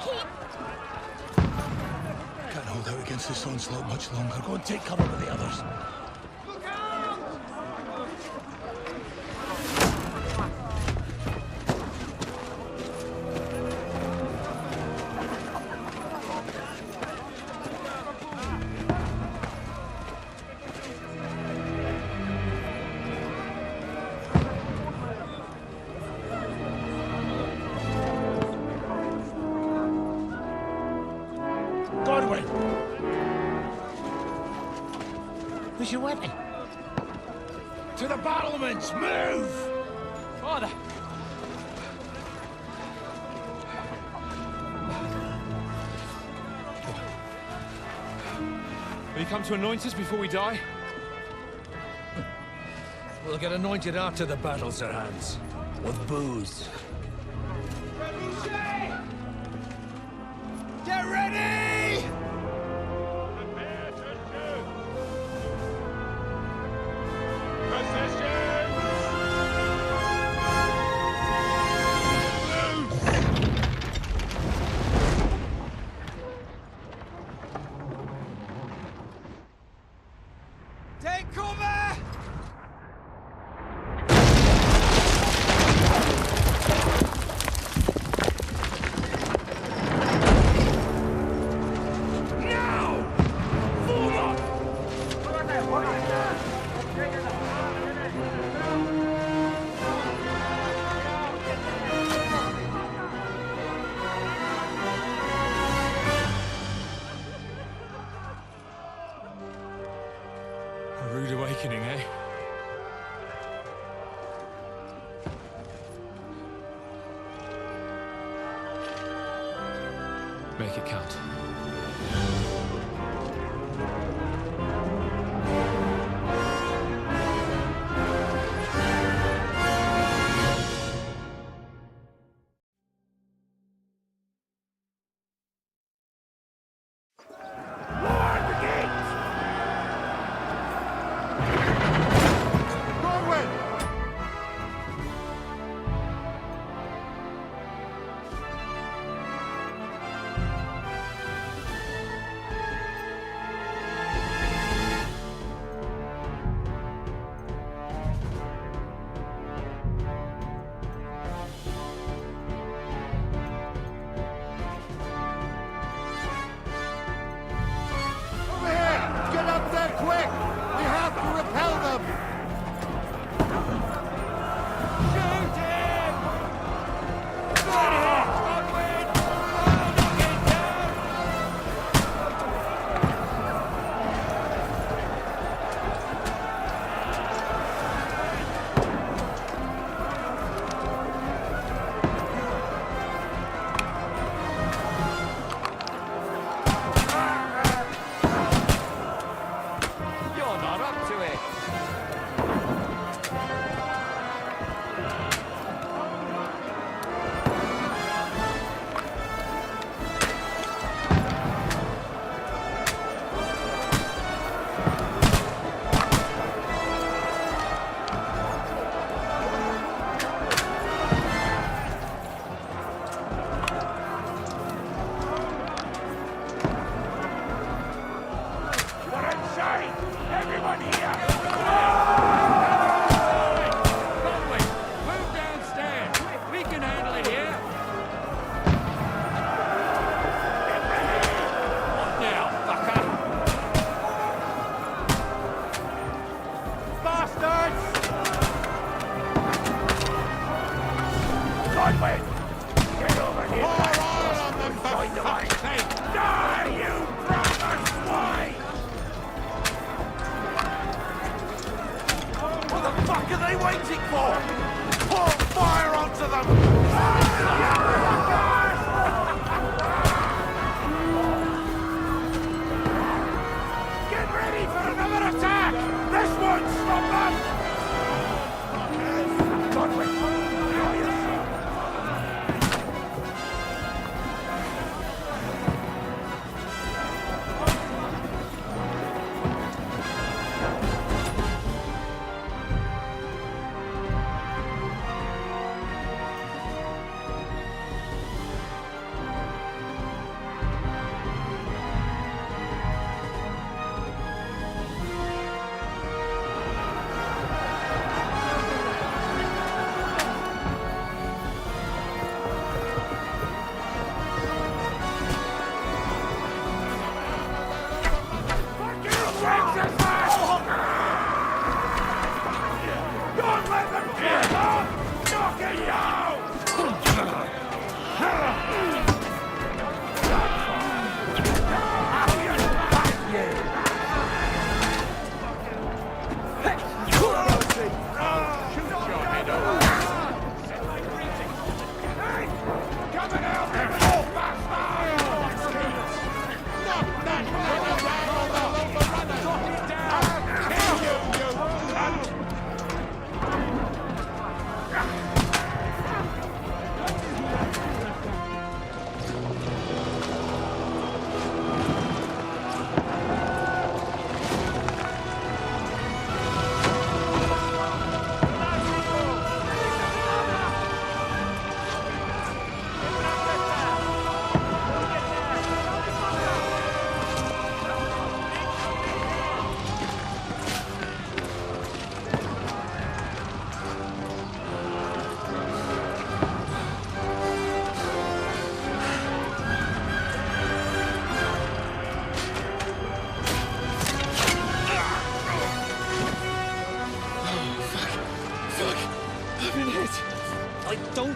keep... Can't hold out against this onslaught much longer. Go and take cover with the others. Who's your weapon? To the battlements! Move! Father! Will you come to anoint us before we die? We'll get anointed after the battles are hands. With booze. Get ready! Take cover! A rude awakening, eh? Make it count.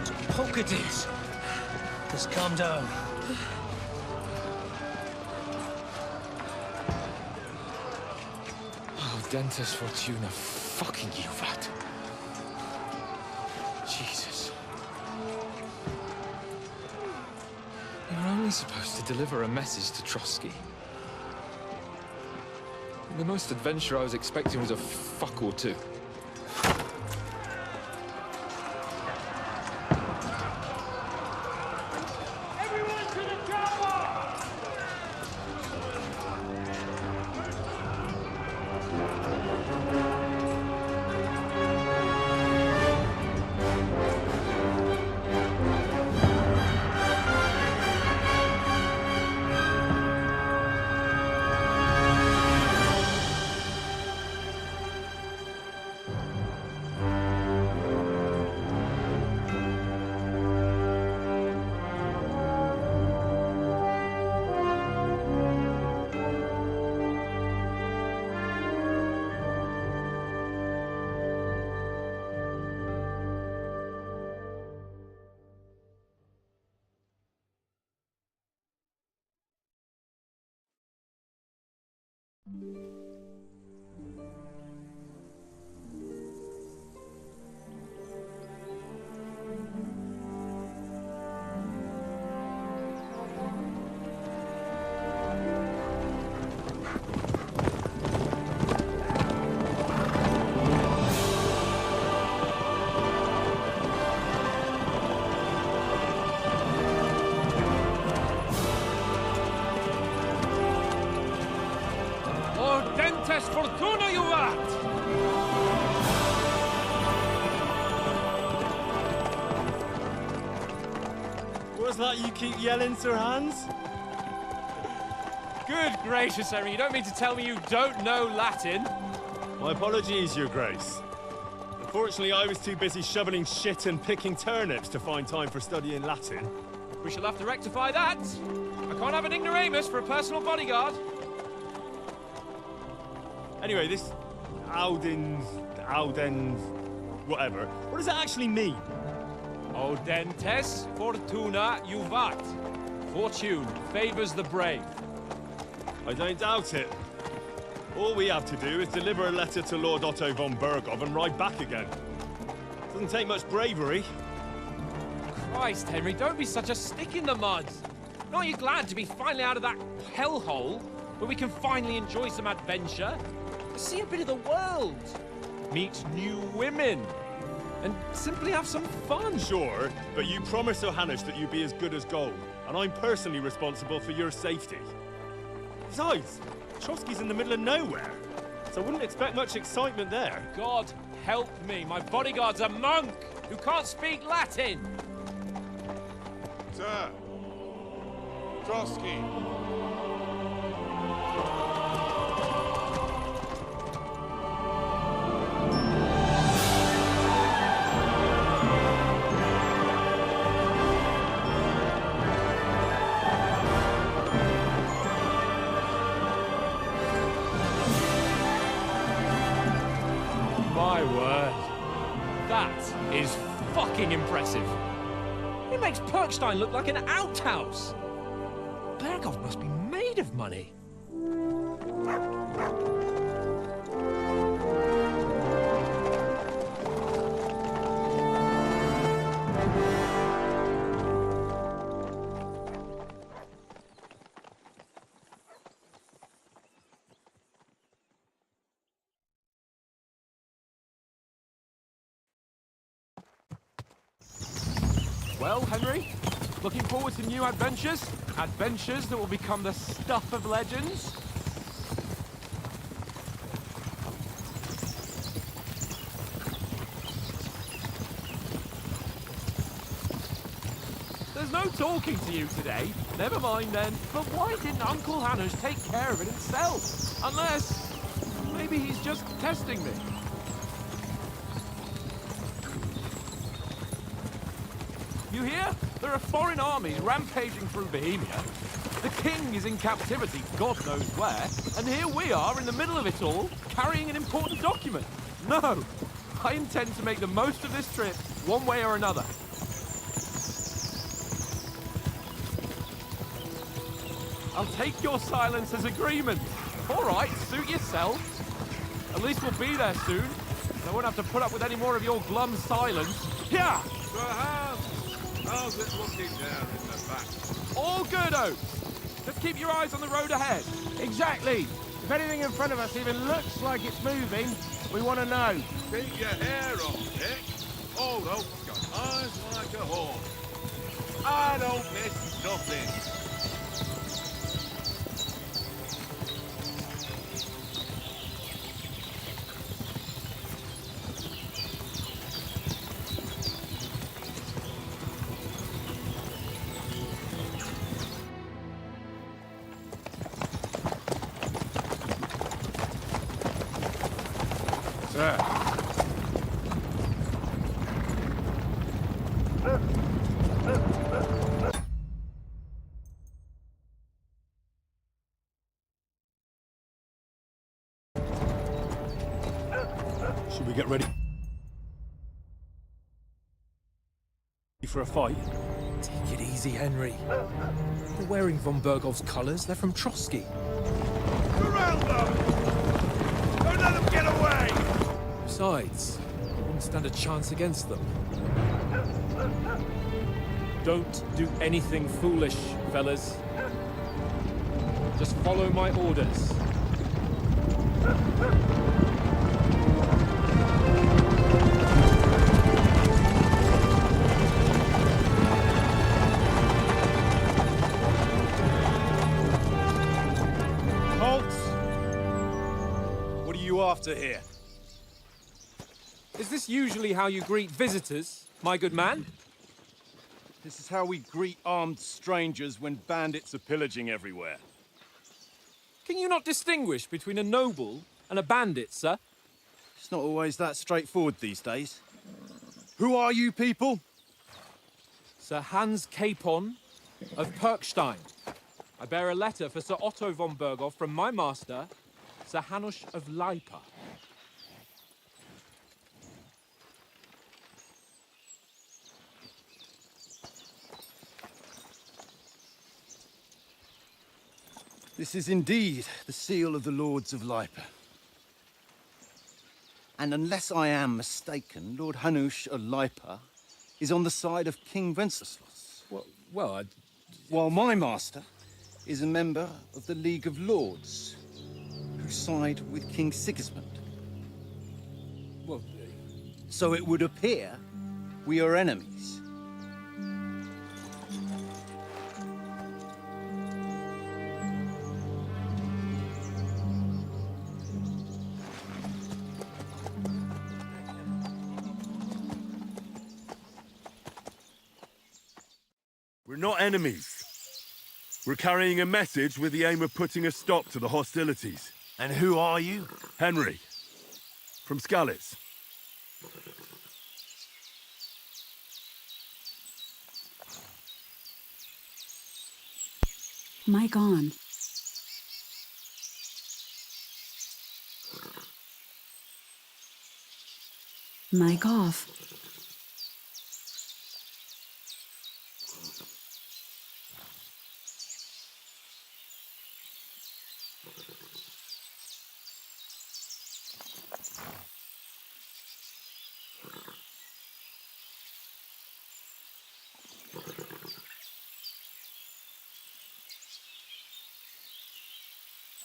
Don't poke at it. Just calm down. Oh, Dentes Fortuna, fucking you, that. Jesus. You're only supposed to deliver a message to Trotsky. The most adventure I was expecting was a fuck or two. Fortuna, you vat! What's that you keep yelling, Sir Hans? Good gracious, Henry, you don't mean to tell me you don't know Latin? My apologies, Your Grace. Unfortunately, I was too busy shoveling shit and picking turnips to find time for studying Latin. We shall have to rectify that. I can't have an ignoramus for a personal bodyguard. Anyway, this Audens, whatever. What does it actually mean? Audentes fortuna juvat. Fortune favors the brave. I don't doubt it. All we have to do is deliver a letter to Lord Otto von Berghoff and ride back again. Doesn't take much bravery. Christ, Henry, don't be such a stick in the mud. Aren't you glad to be finally out of that hellhole where we can finally enjoy some adventure? See a bit of the world, meet new women, and simply have some fun. Sure, but you promised Johannes that you'd be as good as gold, and I'm personally responsible for your safety. Besides, Trotsky's in the middle of nowhere, so I wouldn't expect much excitement there. God help me, my bodyguard's a monk who can't speak Latin. Sir, Trotsky. My word. That is fucking impressive. It makes Perkstein look like an outhouse. Berghoff must be made of money. Well, Henry, looking forward to new adventures? Adventures that will become the stuff of legends? There's no talking to you today. Never mind then. But why didn't Uncle Hannes take care of it himself? Unless, maybe he's just testing me. You hear? There are foreign armies rampaging through Bohemia. The king is in captivity, God knows where, and here we are in the middle of it all, carrying an important document. No, I intend to make the most of this trip, one way or another. I'll take your silence as agreement. All right, suit yourself. At least we'll be there soon. I won't have to put up with any more of your glum silence. Yeah! So how's it looking down in the back? All good, Oaks. Just keep your eyes on the road ahead. Exactly. If anything in front of us even looks like it's moving, we want to know. Keep your hair on, Dick. Old Oak's got eyes like a hawk. I don't miss nothing. Should we get ready for a fight? Take it easy, Henry. They're wearing von Bergov's colors. They're from Trotsky. Corral them! Don't let them get away! Besides, I wouldn't stand a chance against them. Don't do anything foolish, fellas. Just follow my orders. After here. Is this usually how you greet visitors, my good man? This is how we greet armed strangers when bandits are pillaging everywhere. Can you not distinguish between a noble and a bandit, sir? It's not always that straightforward these days. Who are you people? Sir Hans Capon of Perkstein. I bear a letter for Sir Otto von Berghoff from my master, Sir Hanush of Leipa. This is indeed the seal of the Lords of Leipa. And unless I am mistaken, Lord Hanush of Leipa is on the side of King Wenceslas. While my master is a member of the League of Lords, who side with King Sigismund. So it would appear we are enemies. We're not enemies. We're carrying a message with the aim of putting a stop to the hostilities. And who are you? Henry, from Skalitz. Mic on. Mic off.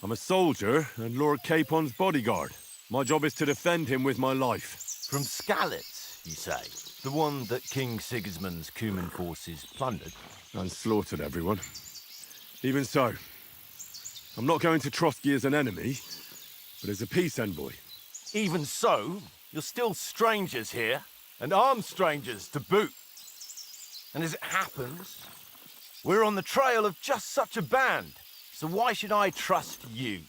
I'm a soldier and Lord Capon's bodyguard. My job is to defend him with my life. From Skalitz, you say? The one that King Sigismund's Cuman forces plundered? And slaughtered everyone. Even so, I'm not going to Trotsky as an enemy, but as a peace envoy. Even so, you're still strangers here, and armed strangers to boot. And as it happens, we're on the trail of just such a band. So why should I trust you?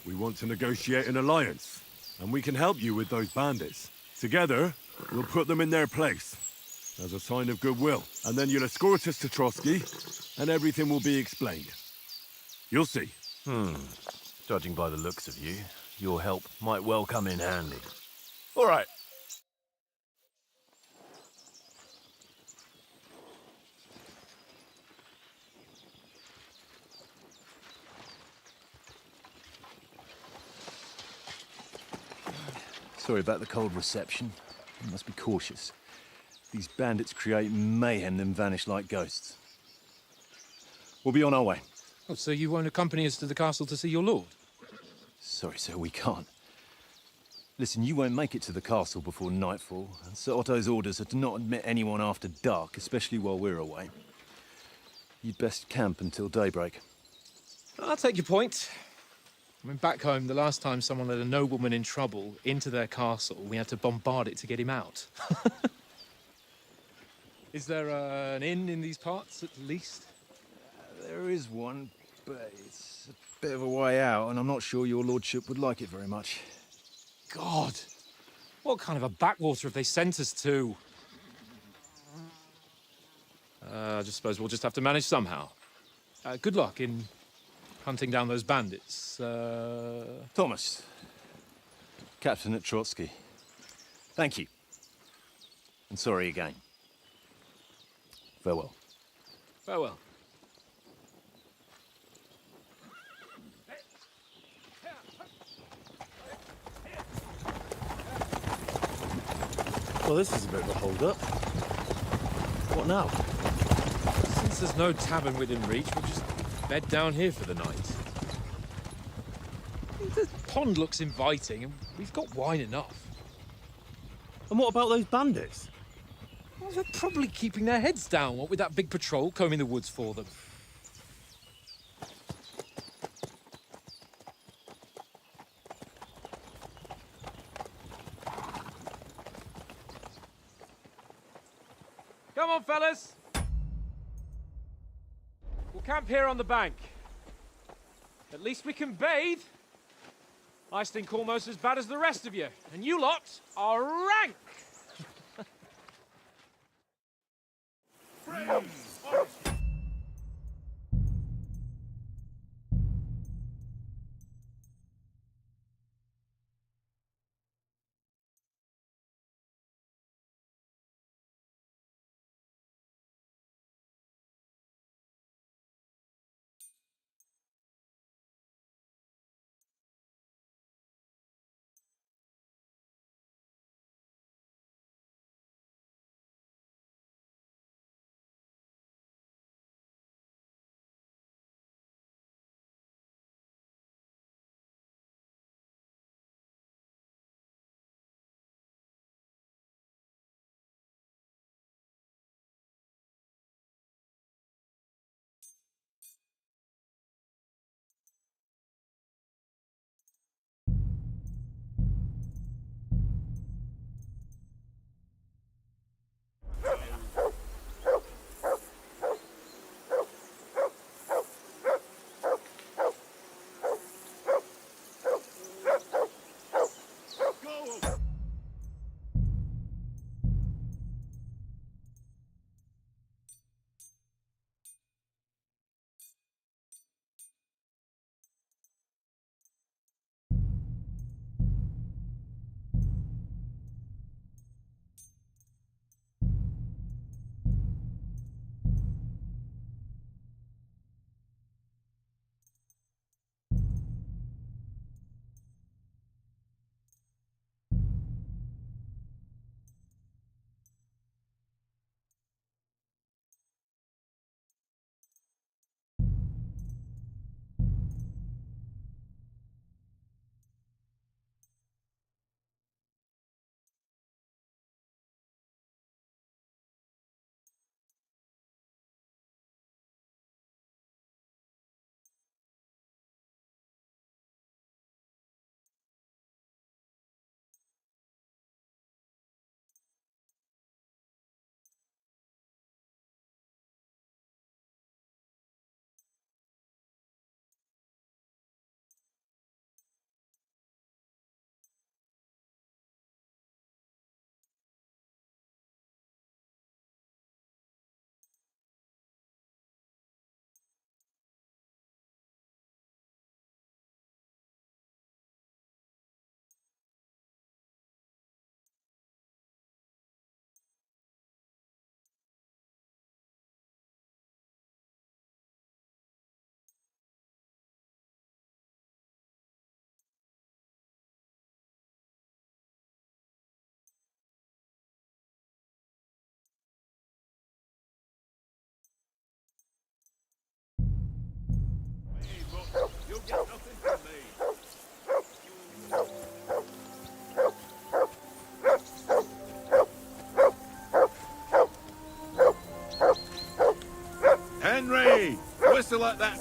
We want to negotiate an alliance, and we can help you with those bandits. Together, we'll put them in their place, as a sign of goodwill. And then you'll escort us to Trotsky, and everything will be explained. You'll see. Judging by the looks of you, your help might well come in handy. All right. Sorry about the cold reception. You must be cautious. These bandits create mayhem, then vanish like ghosts. We'll be on our way. Oh, so you won't accompany us to the castle to see your lord? Sorry, sir, we can't. Listen, you won't make it to the castle before nightfall, and Sir Otto's orders are to not admit anyone after dark, especially while we're away. You'd best camp until daybreak. I'll take your point. I mean, back home, the last time someone let a nobleman in trouble into their castle, we had to bombard it to get him out. Is there an inn in these parts, at least? There is one, but it's a bit of a way out, and I'm not sure your lordship would like it very much. God! What kind of a backwater have they sent us to? I just suppose we'll just have to manage somehow. Good luck in hunting down those bandits. Thomas, captain at Trotsky, thank you. And sorry again. Farewell. Farewell. Well, this is a bit of a hold-up. What now? Since there's no tavern within reach, we'll just bed down here for the night. The pond looks inviting, and we've got wine enough. And what about those bandits? Well, they're probably keeping their heads down, what with that big patrol combing the woods for them. Come on, fellas! We'll camp here on the bank. At least we can bathe. I stink almost as bad as the rest of you, and you lot are rank!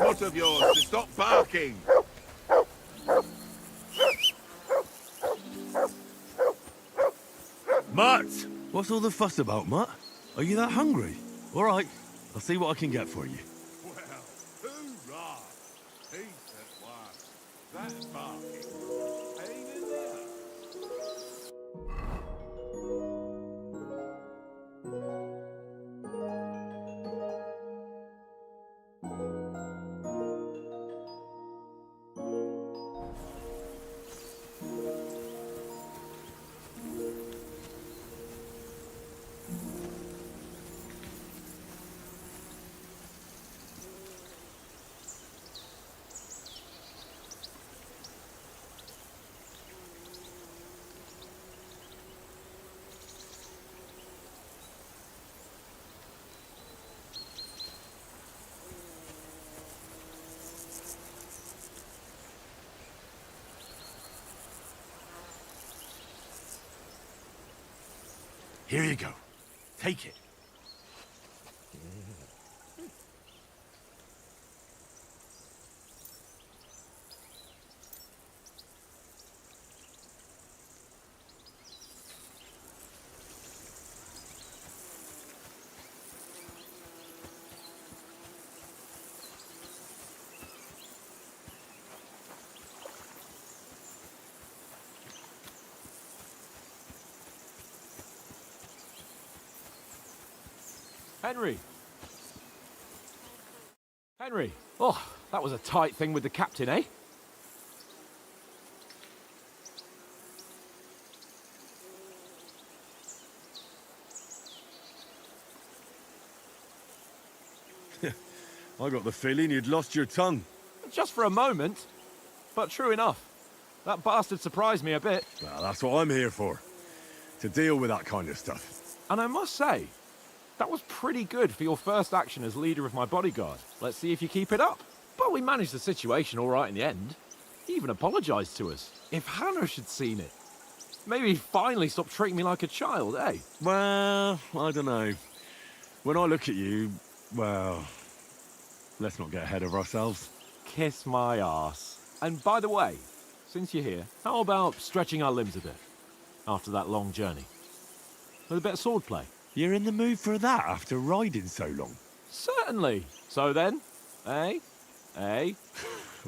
foot of yours to stop barking. Mutt! What's all the fuss about, Mutt? Are you that hungry? All right, I'll see what I can get for you. Well, hoorah! Peace at last. That barking. Pain in the ass. Here you go. Take it. Henry! Henry! Oh, that was a tight thing with the captain, eh? I got the feeling you'd lost your tongue. Just for a moment. But true enough. That bastard surprised me a bit. Well, that's what I'm here for. To deal with that kind of stuff. And I must say, that was pretty good for your first action as leader of my bodyguard. Let's see if you keep it up. But we managed the situation all right in the end. He even apologized to us. If Hanush had seen it, maybe he'd finally stop treating me like a child, eh? Well, I don't know. When I look at you, well, let's not get ahead of ourselves. Kiss my arse. And by the way, since you're here, how about stretching our limbs a bit after that long journey? With a bit of swordplay. You're in the mood for that after riding so long? Certainly. So then, eh? Eh?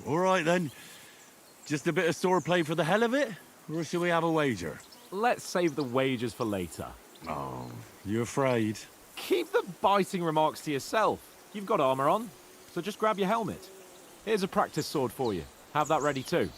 All right then. Just a bit of swordplay for the hell of it? Or shall we have a wager? Let's save the wagers for later. Oh, you afraid? Keep the biting remarks to yourself. You've got armor on, so just grab your helmet. Here's a practice sword for you. Have that ready too.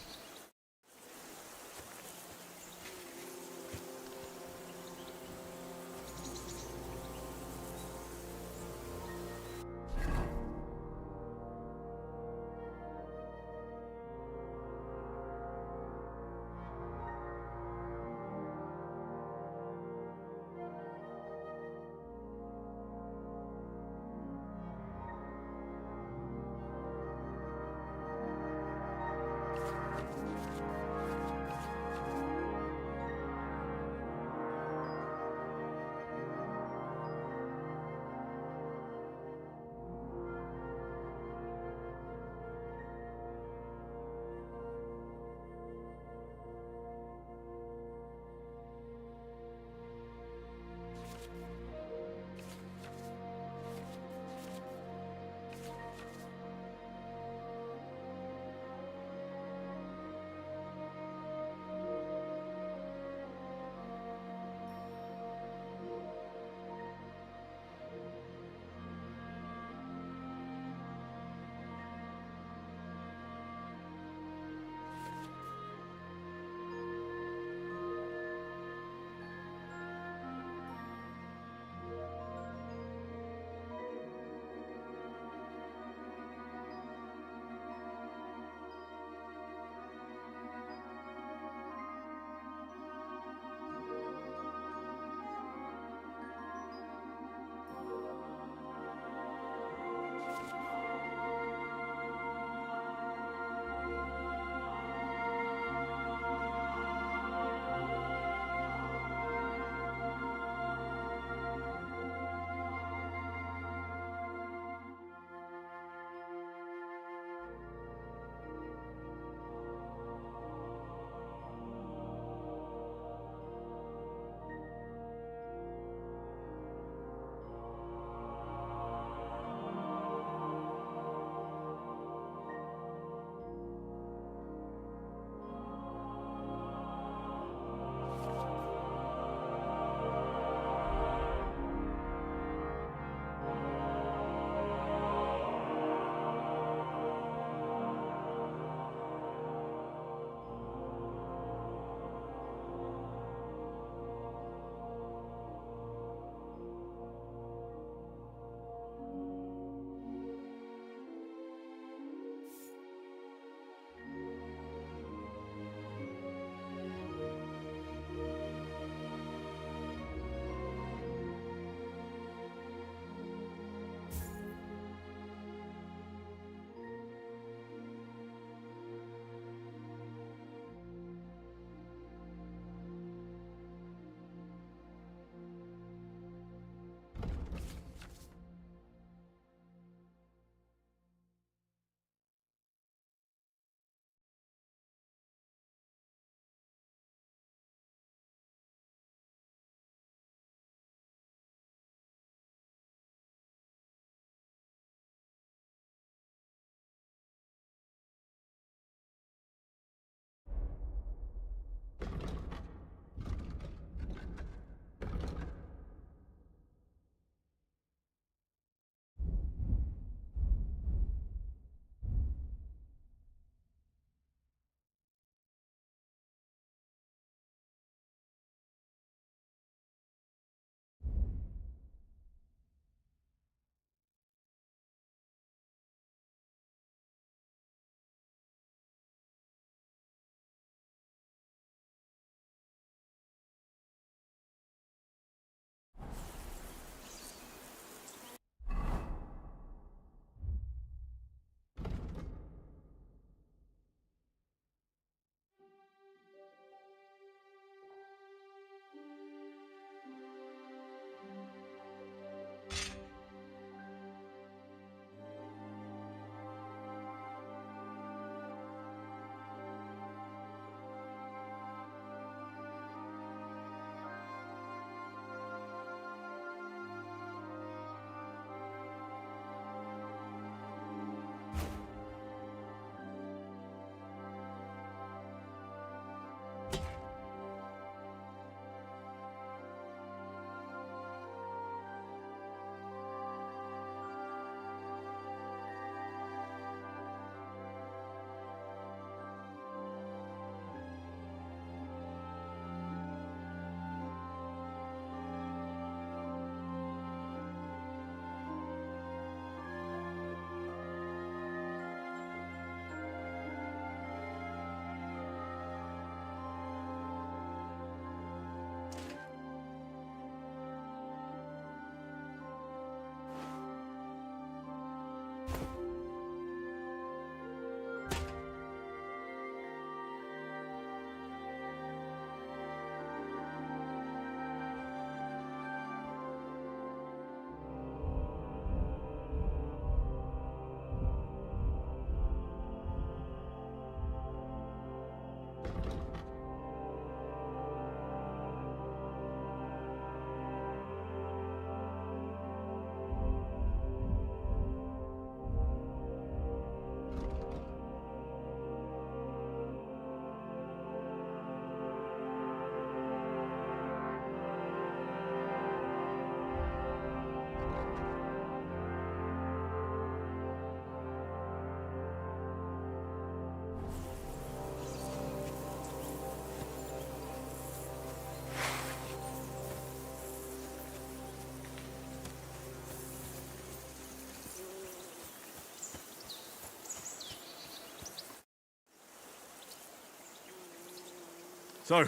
So,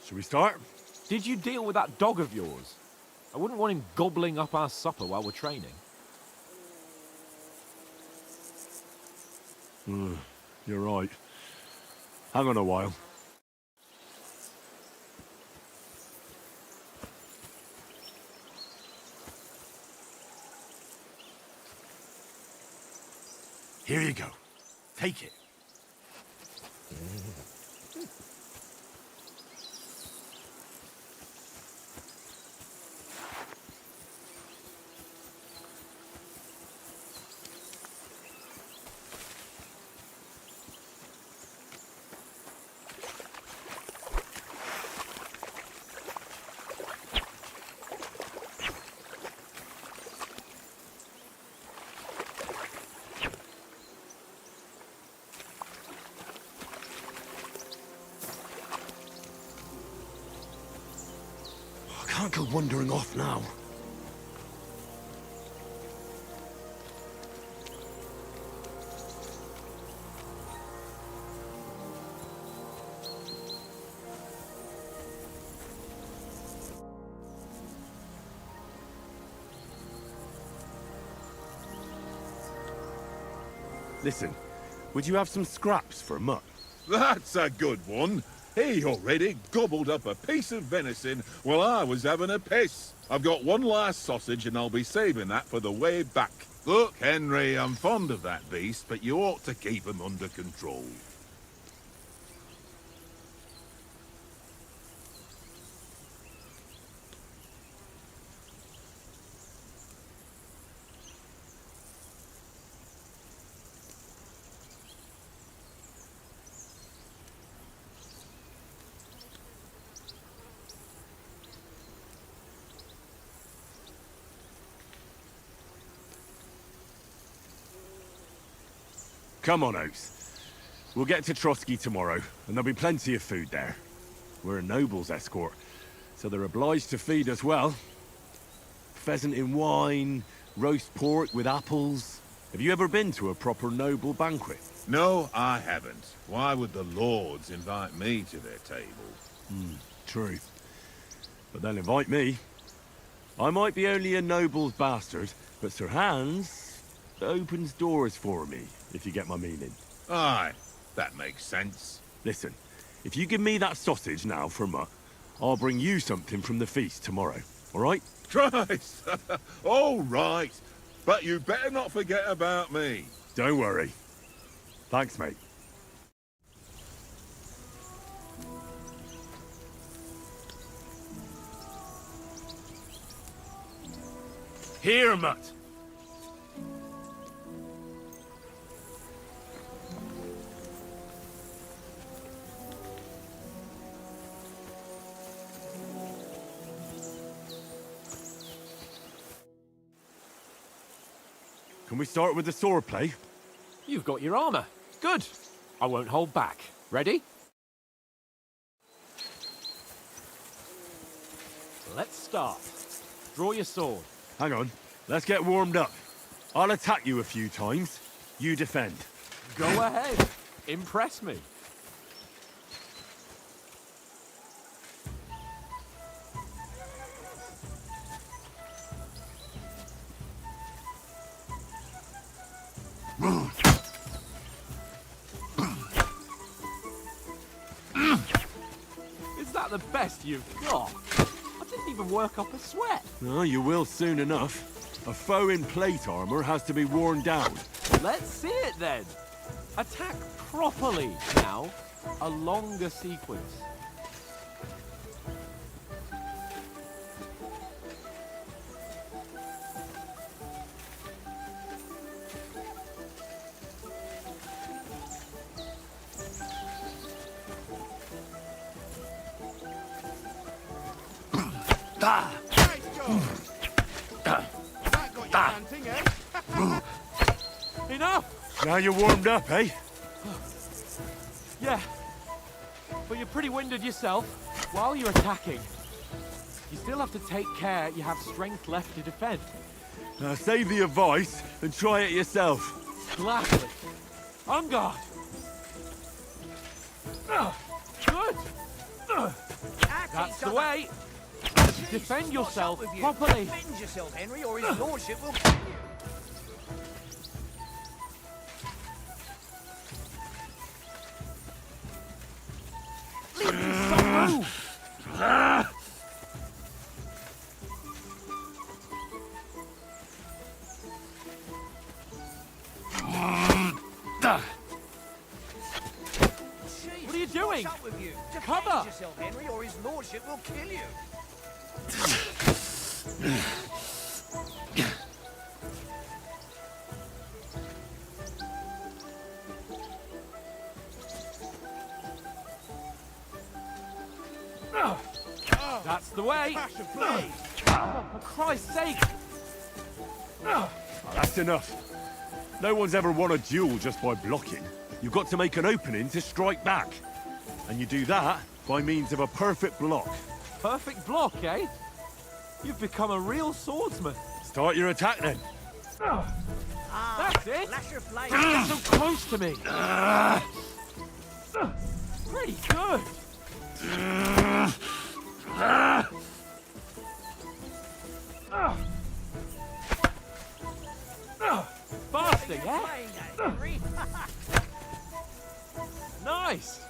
should we start? Did you deal with that dog of yours? I wouldn't want him gobbling up our supper while we're training. You're right. Hang on a while. Here you go. Take it. I can't go wandering off now. Listen, would you have some scraps for Mutt? That's a good one. He already gobbled up a piece of venison while I was having a piss. I've got one last sausage and I'll be saving that for the way back. Look, Henry, I'm fond of that beast, but you ought to keep him under control. Come on, Oaks. We'll get to Trotsky tomorrow, and there'll be plenty of food there. We're a noble's escort, so they're obliged to feed us well. Pheasant in wine, roast pork with apples. Have you ever been to a proper noble banquet? No, I haven't. Why would the lords invite me to their table? True. But they'll invite me. I might be only a noble's bastard, but Sir Hans opens doors for me, if you get my meaning. Aye, that makes sense. Listen, if you give me that sausage now for Mutt, I'll bring you something from the feast tomorrow, all right? Christ! All right, but you better not forget about me. Don't worry. Thanks, mate. Here, Mutt. Can we start with the swordplay? You've got your armor. Good. I won't hold back. Ready? Let's start. Draw your sword. Hang on. Let's get warmed up. I'll attack you a few times. You defend. Go ahead. Impress me. Is that the best you've got? I didn't even work up a sweat. Oh, you will soon enough. A foe in plate armor has to be worn down. Let's see it then. Attack properly now. A longer sequence. Enough! Now you're warmed up, eh? Yeah. But you're pretty winded yourself while you're attacking. You still have to take care you have strength left to defend. Now save the advice and try it yourself. Gladly. On guard. Good. That's the way. Defend yourself properly. Defend yourself, Henry, or his lordship will... What are you doing? What's up with you? Cover! Defend yourself, Henry, or his lordship will kill you. That's the way. For Christ's sake. That's enough. No one's ever won a duel just by blocking. You've got to make an opening to strike back. And you do that by means of a perfect block. Perfect block, eh? You've become a real swordsman. Start your attack then. That's it. Lash your blade. Get so close to me. Pretty good. Fasting, eh? Henry. Nice.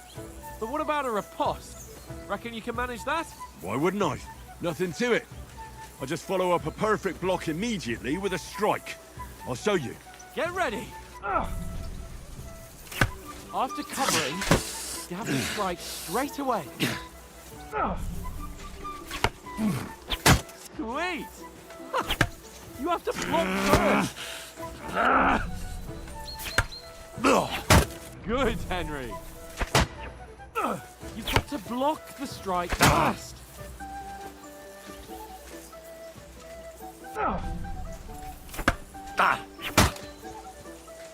But what about a riposte? Reckon you can manage that? Why wouldn't I? Nothing to it. I just follow up a perfect block immediately with a strike. I'll show you. Get ready. After covering, you have to strike straight away. Sweet. You have to block first. Good, Henry. You've got to block the strike first.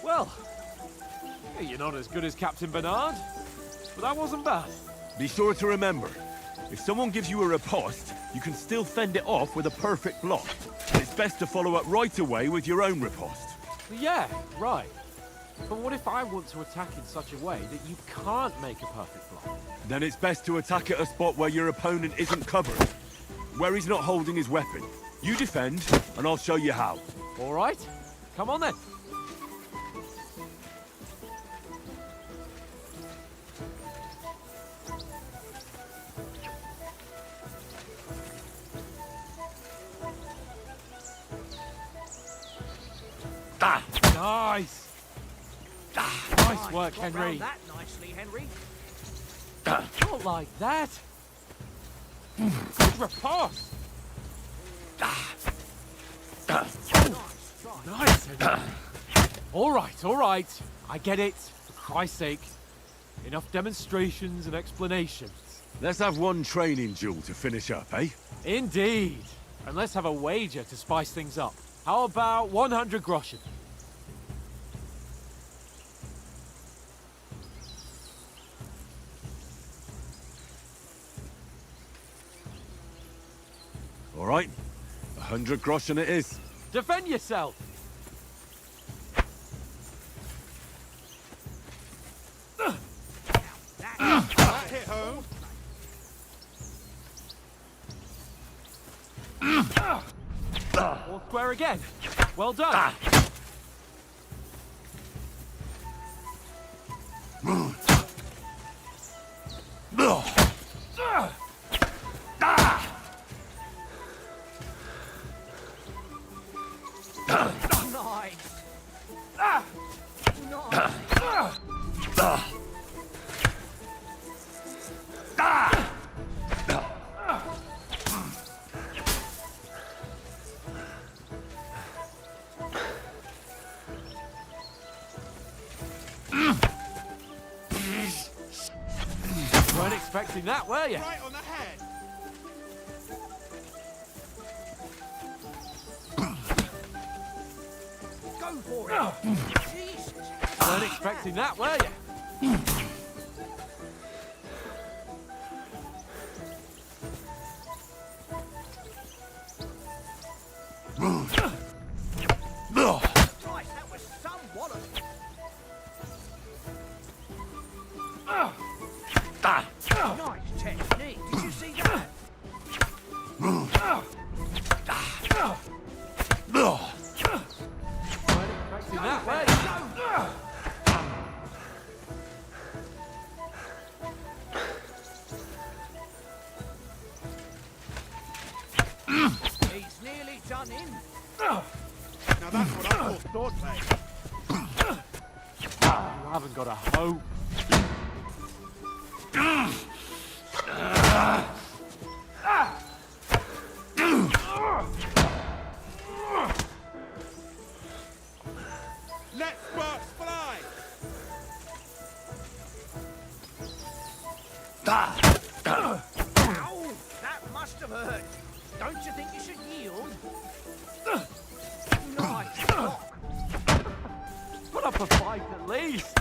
Well, you're not as good as Captain Bernard, but that wasn't bad. Be sure to remember, if someone gives you a riposte, you can still fend it off with a perfect block. It's best to follow up right away with your own riposte. Yeah, right. But what if I want to attack in such a way that you can't make a perfect block? Then it's best to attack at a spot where your opponent isn't covered, where he's not holding his weapon. You defend, and I'll show you how. All right, come on then. Nice. Nice work, Henry. That nicely, Henry. Not like that. Good riposte. Nice, Henry. All right. I get it. For Christ's sake. Enough demonstrations and explanations. Let's have one training duel to finish up, eh? Indeed. And let's have a wager to spice things up. How about 100 groschen? All right, 100 groschen it is. Defend yourself! That hit home. All square again. Well done. Weren't expecting that, were you? Right on the head. Go for it. Jesus. Weren't expecting that, were you? Christ, that was some wallop. Nice technique. Now that's what I call swordplay. You haven't got a hope. Let sparks fly! Ow! That must have hurt. Don't you think you should yield? Nice block. Put up a fight at least.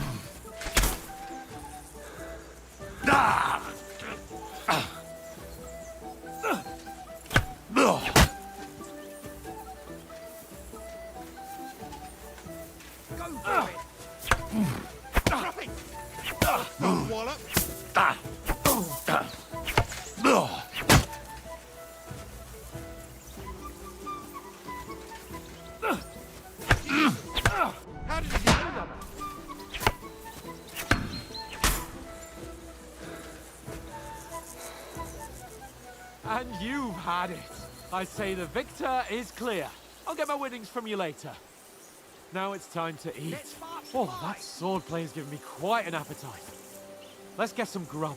Go for it. Drop it! Don't wallop! How did you do that? And you've had it. I say the victor is clear. I'll get my winnings from you later. Now it's time to eat. Oh, that swordplay has given me quite an appetite. Let's get some grub.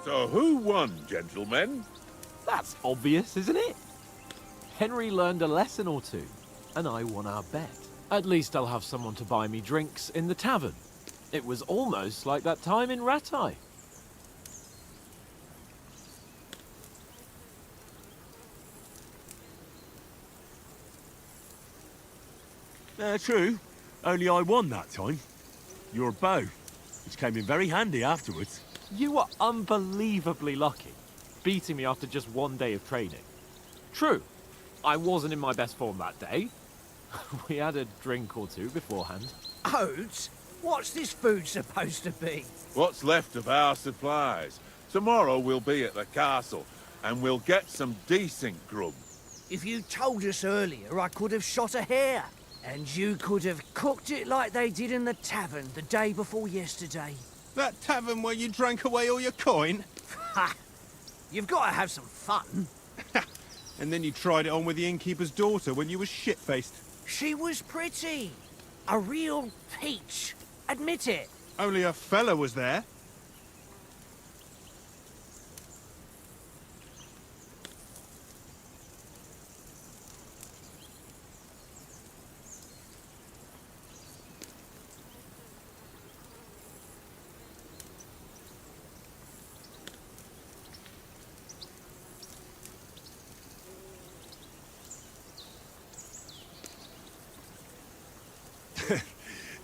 So who won, gentlemen? That's obvious, isn't it? Henry learned a lesson or two, and I won our bet. At least I'll have someone to buy me drinks in the tavern. It was almost like that time in Rattay. True. Only I won that time. Your bow, which came in very handy afterwards. You were unbelievably lucky, beating me after just one day of training. True, I wasn't in my best form that day. We had a drink or two beforehand. Oats? What's this food supposed to be? What's left of our supplies. Tomorrow we'll be at the castle, and we'll get some decent grub. If you told us earlier, I could have shot a hare. And you could have cooked it like they did in the tavern the day before yesterday. That tavern where you drank away all your coin? Ha! You've got to have some fun. And then you tried it on with the innkeeper's daughter when you were shit-faced. She was pretty. A real peach. Admit it. Only a fella was there.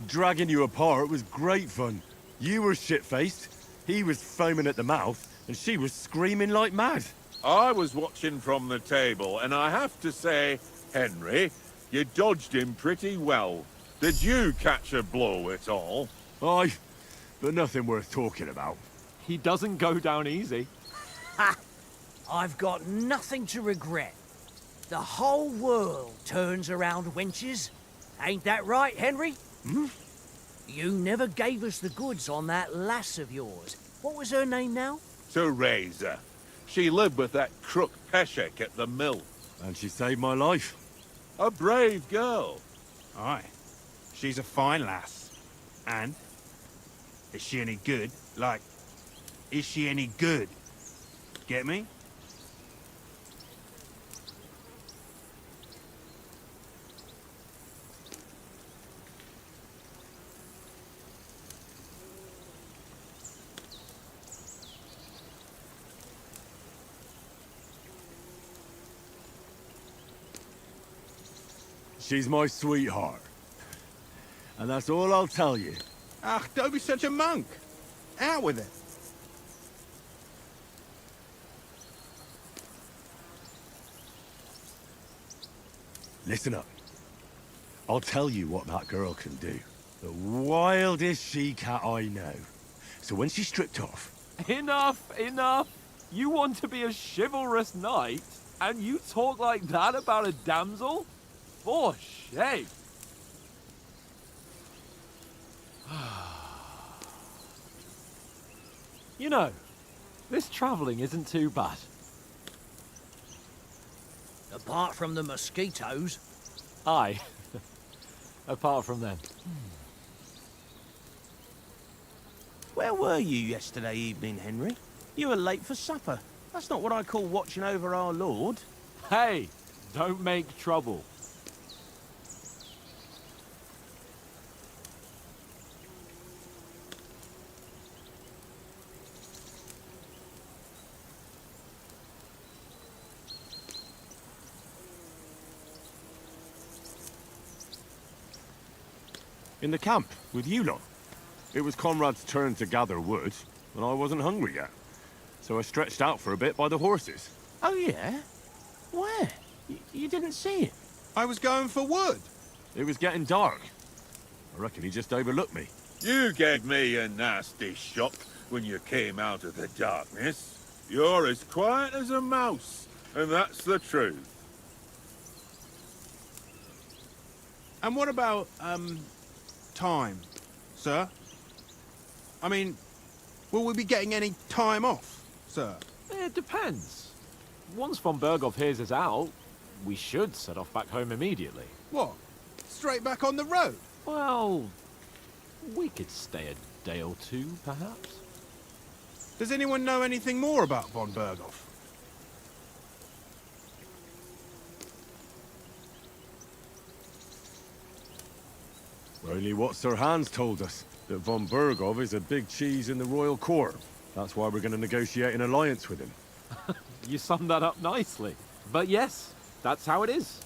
Dragging you apart was great fun. You were shit-faced, he was foaming at the mouth, and she was screaming like mad. I was watching from the table, and I have to say, Henry, you dodged him pretty well. Did you catch a blow at all? Aye, but nothing worth talking about. He doesn't go down easy. Ha! I've got nothing to regret. The whole world turns around wenches. Ain't that right, Henry? Hmm? You never gave us the goods on that lass of yours. What was her name now? Teresa. She lived with that crook Peshek at the mill. And she saved my life. A brave girl. Aye. She's a fine lass. And? Is she any good? Like, is she any good? Get me? She's my sweetheart. And that's all I'll tell you. Ah, don't be such a monk. Out with it. Listen up. I'll tell you what that girl can do. The wildest she-cat I know. So when she's stripped off... Enough, enough. You want to be a chivalrous knight, and you talk like that about a damsel? For shame. You know, this travelling isn't too bad. Apart from the mosquitoes. Aye. Apart from them. Where were you yesterday evening, Henry? You were late for supper. That's not what I call watching over our Lord. Hey, don't make trouble. In the camp, with you lot. It was Conrad's turn to gather wood, and I wasn't hungry yet. So I stretched out for a bit by the horses. Oh, yeah? Where? You didn't see it? I was going for wood. It was getting dark. I reckon he just overlooked me. You gave me a nasty shock when you came out of the darkness. You're as quiet as a mouse, and that's the truth. And what about, time, sir? I mean, will we be getting any time off, sir? It depends. Once von Berghoff hears us out, we should set off back home immediately. What? Straight back on the road? Well, we could stay a day or two, perhaps. Does anyone know anything more about von Berghoff? Only what Sir Hans told us, that von Berghoff is a big cheese in the royal court. That's why we're going to negotiate an alliance with him. You summed that up nicely. But yes, that's how it is.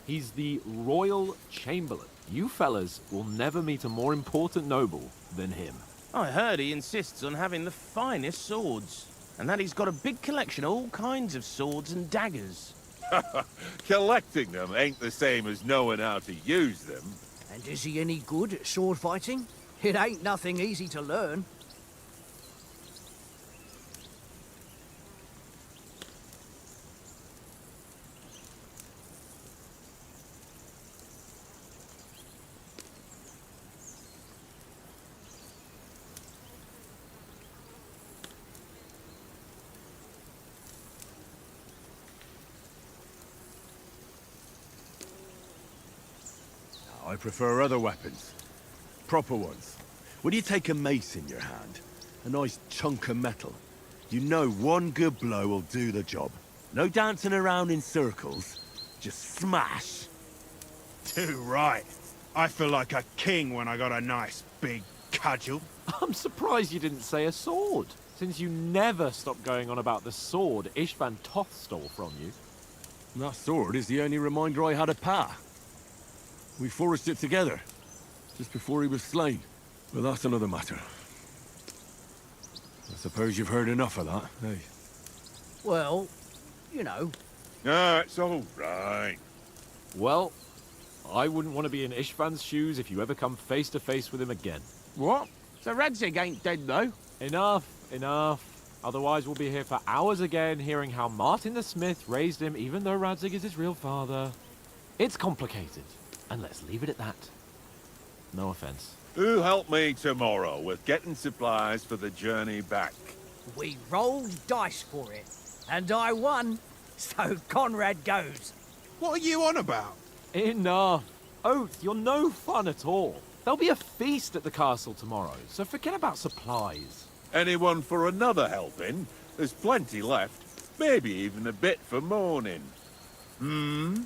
He's the Royal Chamberlain. You fellas will never meet a more important noble than him. I heard he insists on having the finest swords, and that he's got a big collection of all kinds of swords and daggers. Collecting them ain't the same as knowing how to use them. And is he any good at sword fighting? It ain't nothing easy to learn. I prefer other weapons. Proper ones. When you take a mace in your hand, a nice chunk of metal, you know one good blow will do the job. No dancing around in circles, just smash. Too right. I feel like a king when I got a nice big cudgel. I'm surprised you didn't say a sword, since you never stopped going on about the sword Ishvan Toth stole from you. That sword is the only reminder I had of Pa. We forged it together, just before he was slain. But that's another matter. I suppose you've heard enough of that, eh? Well, you know. No, it's all right. Well, I wouldn't want to be in Ishvan's shoes if you ever come face to face with him again. What? So Radzig ain't dead, though? Enough, enough. Otherwise we'll be here for hours again, hearing how Martin the Smith raised him, even though Radzig is his real father. It's complicated. And let's leave it at that. No offense. Who help me tomorrow with getting supplies for the journey back? We rolled dice for it, and I won, so Conrad goes. What are you on about? Enough. Oath, you're no fun at all. There'll be a feast at the castle tomorrow, so forget about supplies. Anyone for another helping? There's plenty left. Maybe even a bit for morning. Hmm?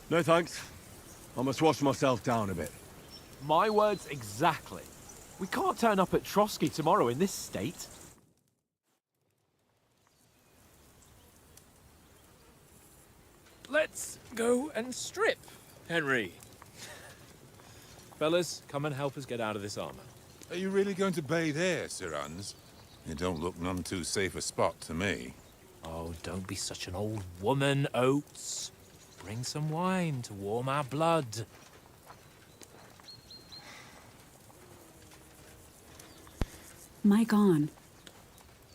No thanks. I must wash myself down a bit. My words exactly. We can't turn up at Trotsky tomorrow in this state. Let's go and strip, Henry. Fellas, come and help us get out of this armor. Are you really going to bathe here, Sir Hans? It don't look none too safe a spot to me. Oh, don't be such an old woman, Oates. Bring some wine to warm our blood. Mic on.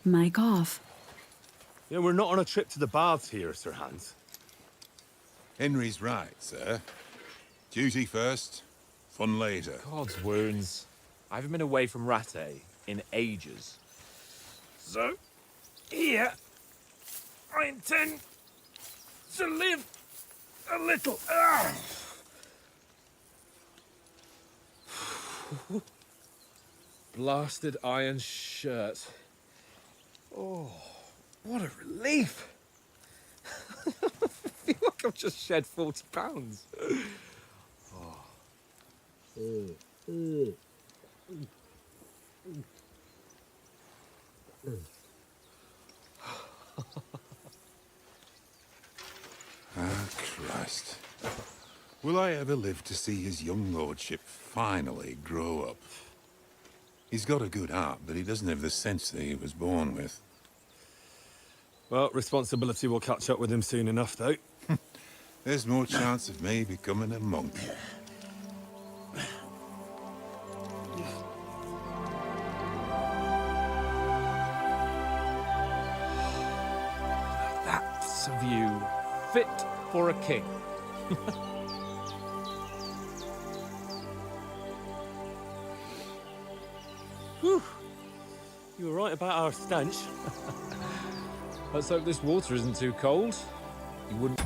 Mic off. Yeah, we're not on a trip to the baths here, Sir Hans. Henry's right, sir. Duty first, Fun later. God's wounds. I haven't been away from Rattay in ages. So, here, I intend to live a little. Blasted iron shirt. Oh, what a relief. I feel like I've just shed 40 pounds. Ah, Christ. Will I ever live to see his young lordship finally grow up? He's got a good heart, but he doesn't have the sense that he was born with. Well, responsibility will catch up with him soon enough, though. There's more chance of me becoming a monk. That's a view fit for a king. Whew. You were right about our stench. Let's hope this water isn't too cold. You wouldn't...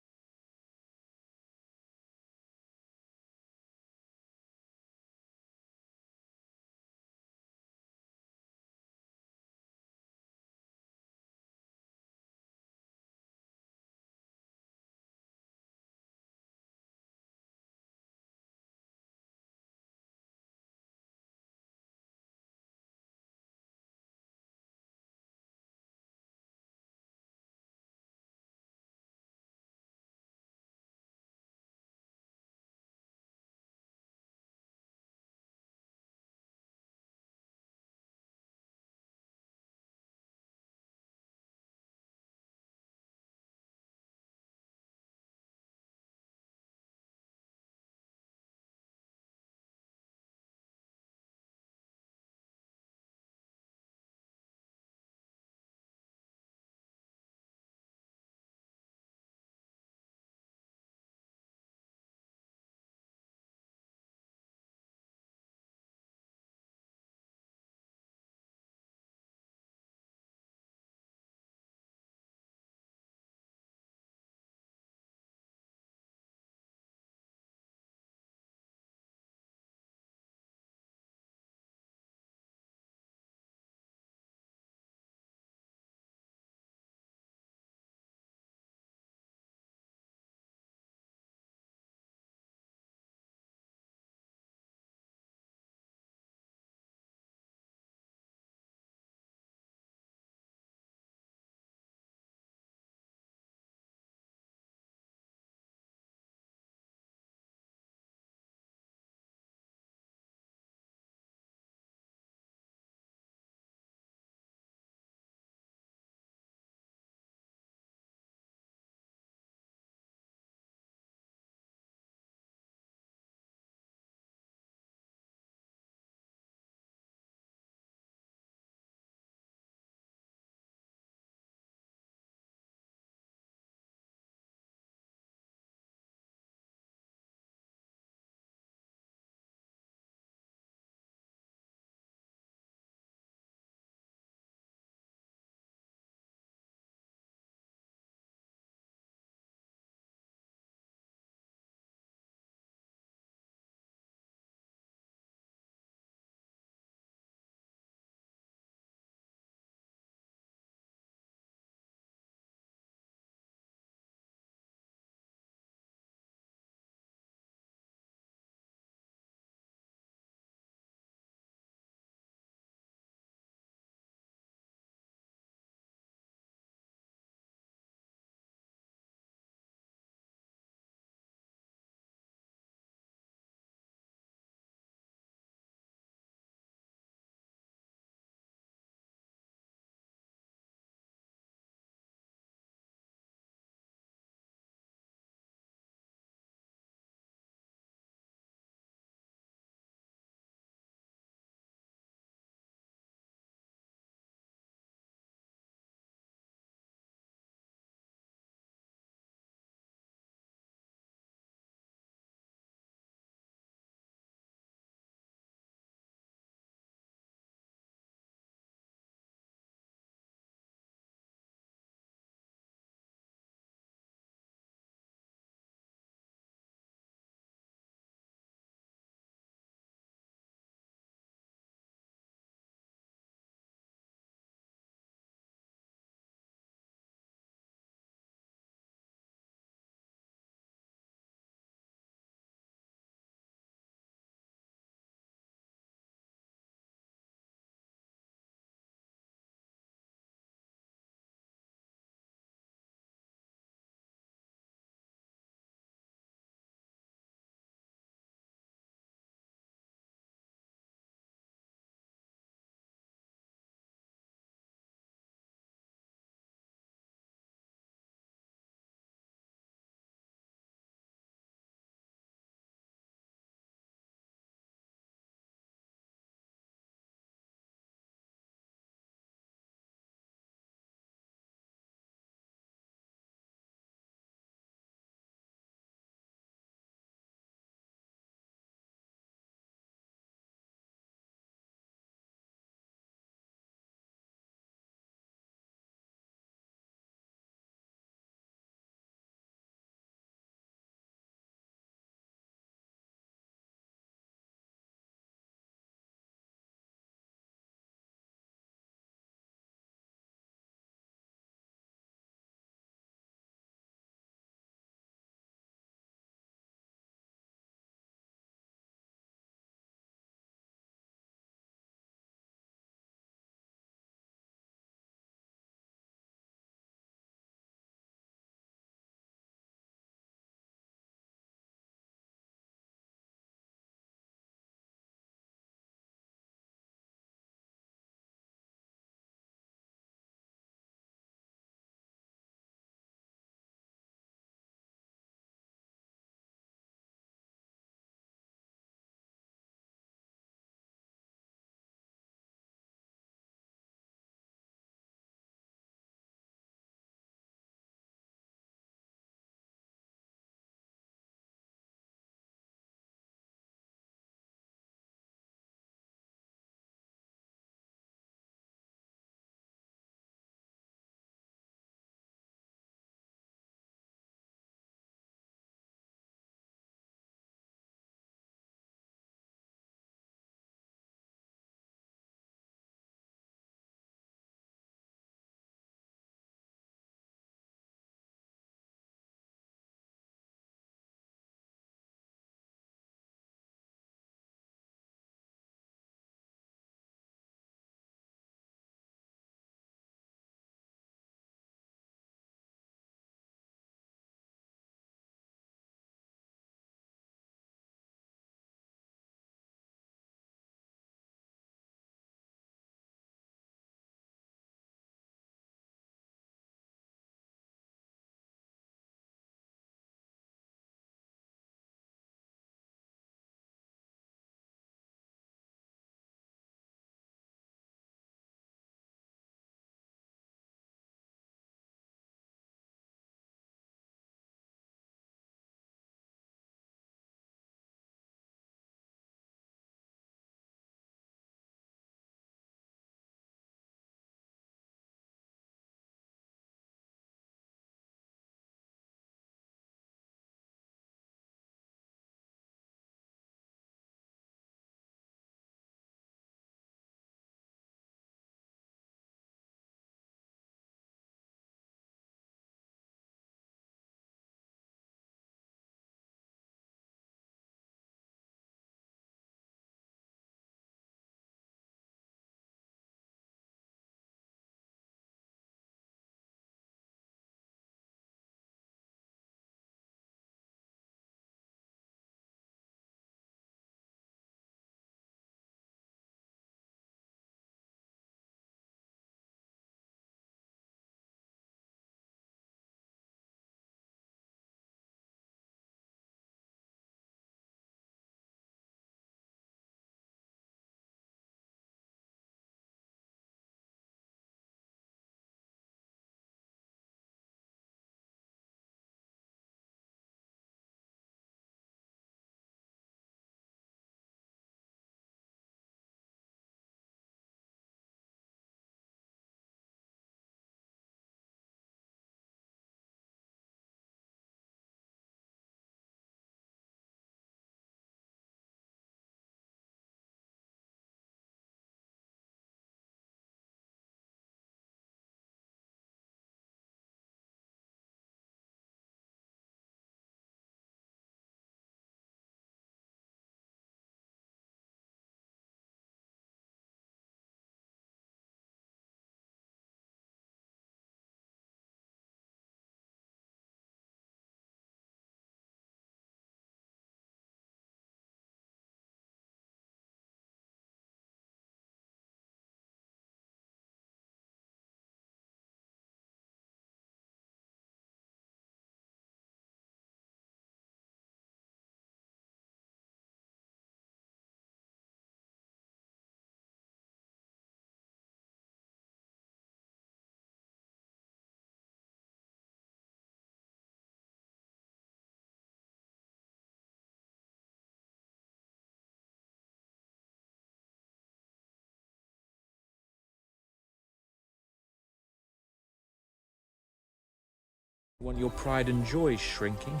Want your pride and joy shrinking?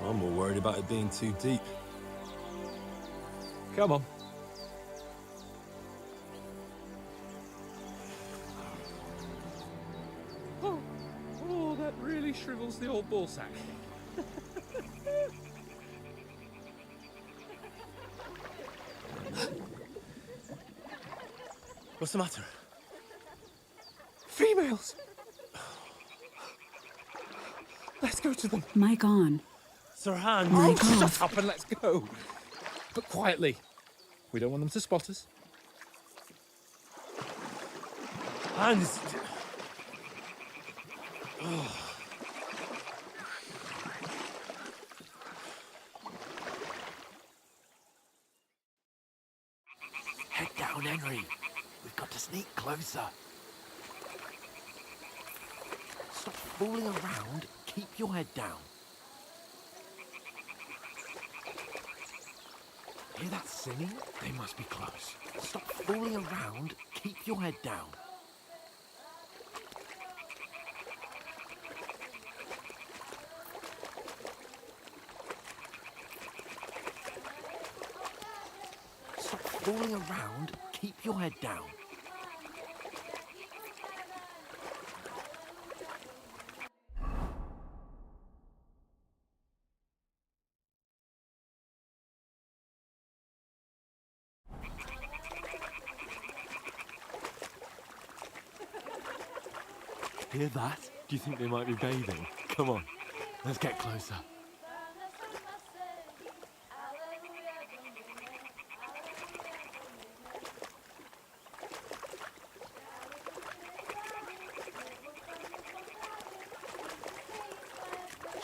I'm more worried about it being too deep. Come on. Oh, that really shrivels the old ballsack. What's the matter? Females! Let's go to them. Mic on. Sirhan! Mic Shut off. up and let's go. But quietly. We don't want them to spot us. Hans! Head down, Henry. We've got to sneak closer. Stop fooling around. Keep your head down. Hear that singing? They must be close. Stop fooling around. Keep your head down. Stop fooling around. Keep your head down. Hear that? Do you think they might be bathing? Come on, let's get closer.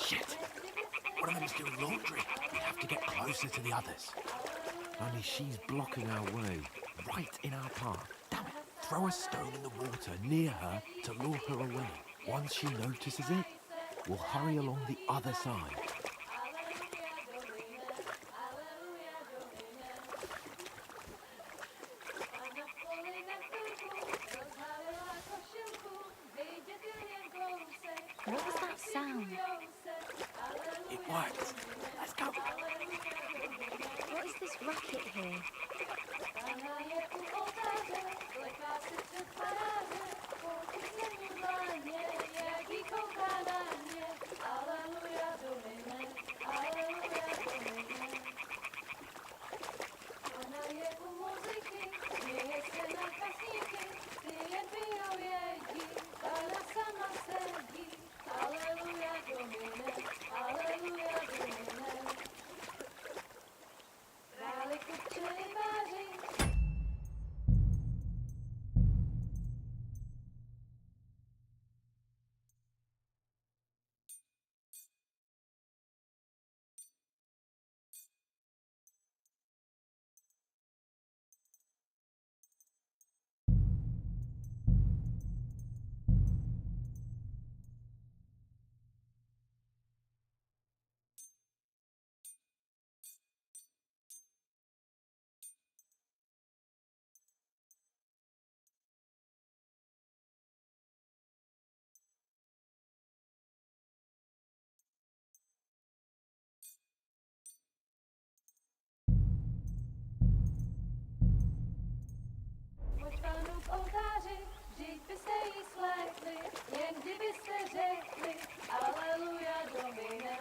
Shit! One of them's doing laundry. We have to get closer to the others. Only she's blocking our way, right in our path. Damn it! Throw a stone in the water near her to lure her away. Once she notices it, we'll hurry along the other side. What was that sound? It worked. Let's go. What is this racket here?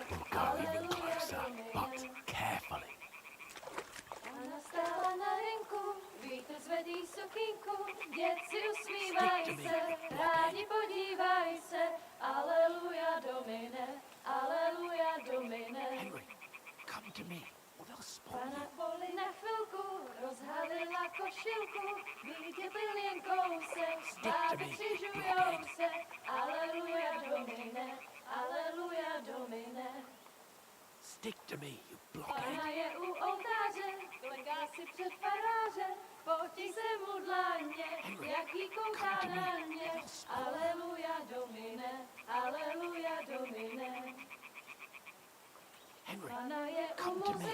We'll go even closer, but carefully. Henry, come to me, or they'll spot Stick to me, you blockhead. Henry, come to me. Henry, come to me.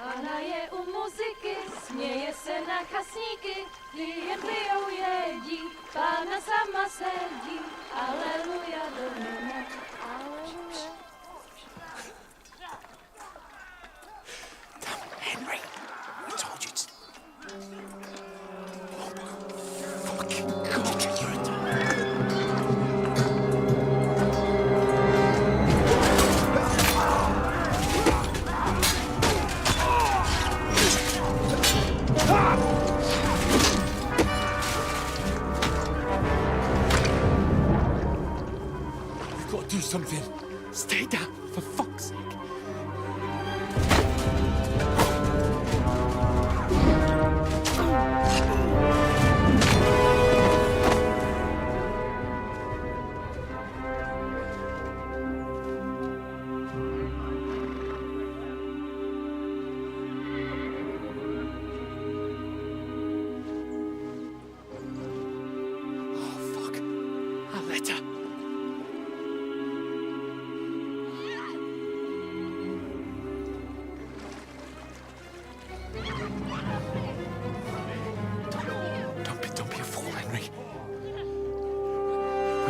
Pána je u muziky, směje se na chasníky, jen pijou jedí, Pána sama sedí, aleluja do nebe, aleluja. Henry, I told you to... Fucking God, you're a... We've got to do something. Stay down, for fuck's sake.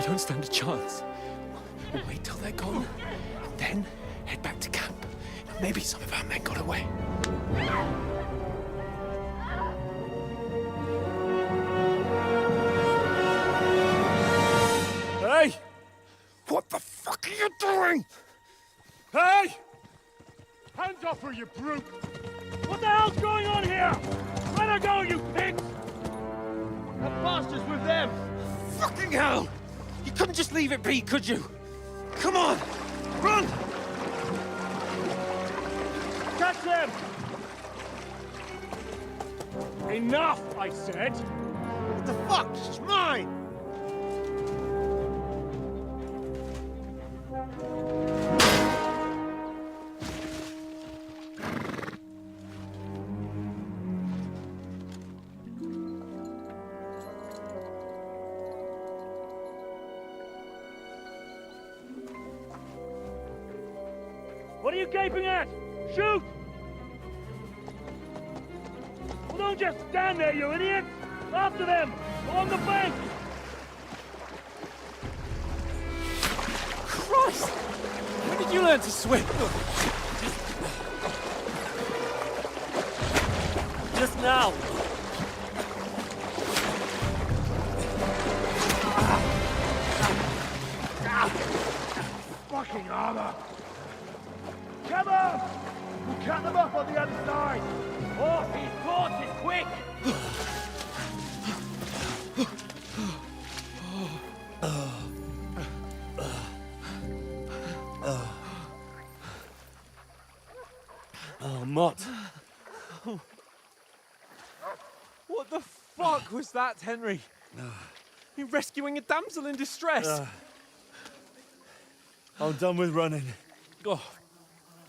Don't stand a chance. We'll wait till they're gone, and then head back to camp. Maybe some of our men got away. Hey! What the fuck are you doing? Hey! Hands off her, you brute! What the hell's going on here? Let her go, you pigs! The bastards with them! Fucking hell! You couldn't just leave it be, could you? Come on! Run! Catch them! Enough, I said! What the fuck? She's mine! What are you gaping at? Shoot! Well, don't just stand there, you idiots! After them! Along the bank! Christ! When did you learn to swim? Just now! Fucking armor! Come on! We'll cut them off on the other side! Off his horses, quick! Oh, Mott. What the fuck was that, Henry? You rescuing a damsel in distress? I'm done with running.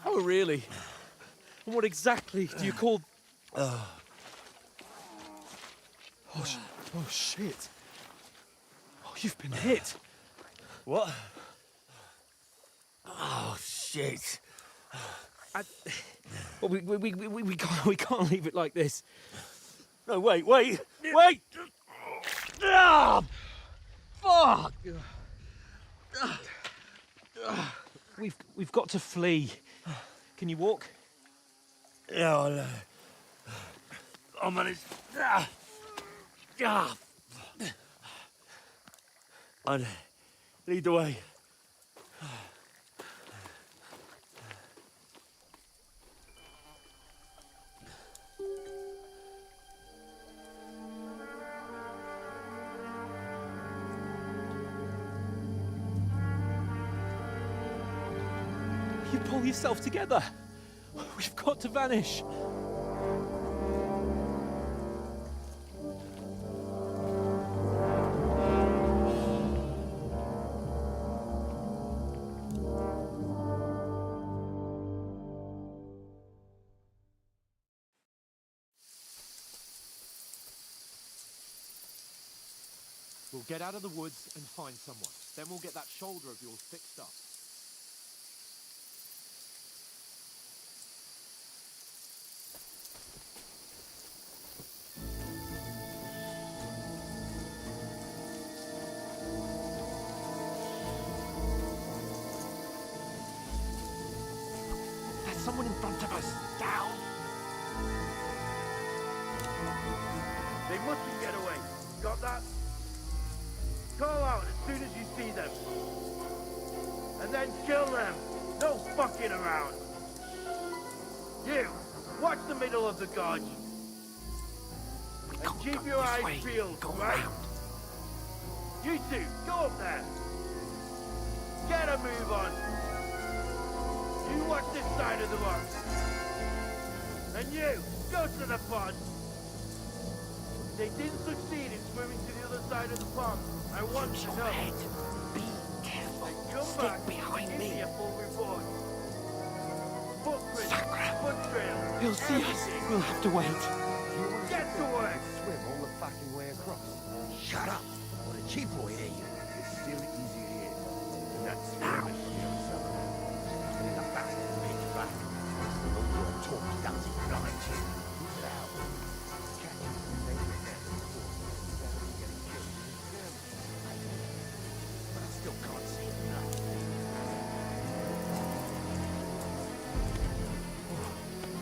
Oh, really? And what exactly do you call... Oh, shit. Oh, you've been hit. What? Oh, shit. Well, we can't leave it like this. No, wait! Ah! Fuck! We've got to flee. Can you walk? Yeah, I'll manage. I'd lead the way. You pull yourself together. We've got to vanish. We'll get out of the woods and find someone. Then we'll get that shoulder of yours fixed up. front of us. Down. They mustn't get away. Got that? Call out as soon as you see them. And then kill them. No fucking around. You, watch the middle of the gorge. And keep your eyes peeled, right? You two, go up there. Get a move on. You watch this side of the rock. And you, go to the pond. They didn't succeed in swimming to the other side of the pond. I want to know. Be careful. Come Stick back, behind give me. a full report. Footprints, foot trails, He'll see us. everything. We'll have to wait. Get to work. Swim all the fucking way across. Shut up, or the chief will hear you. It's still easier here. That's now. The bastard pitch back. The more your talk does it blind you. Now, catch you when they get there before you're getting killed in his German. But I still can't see enough.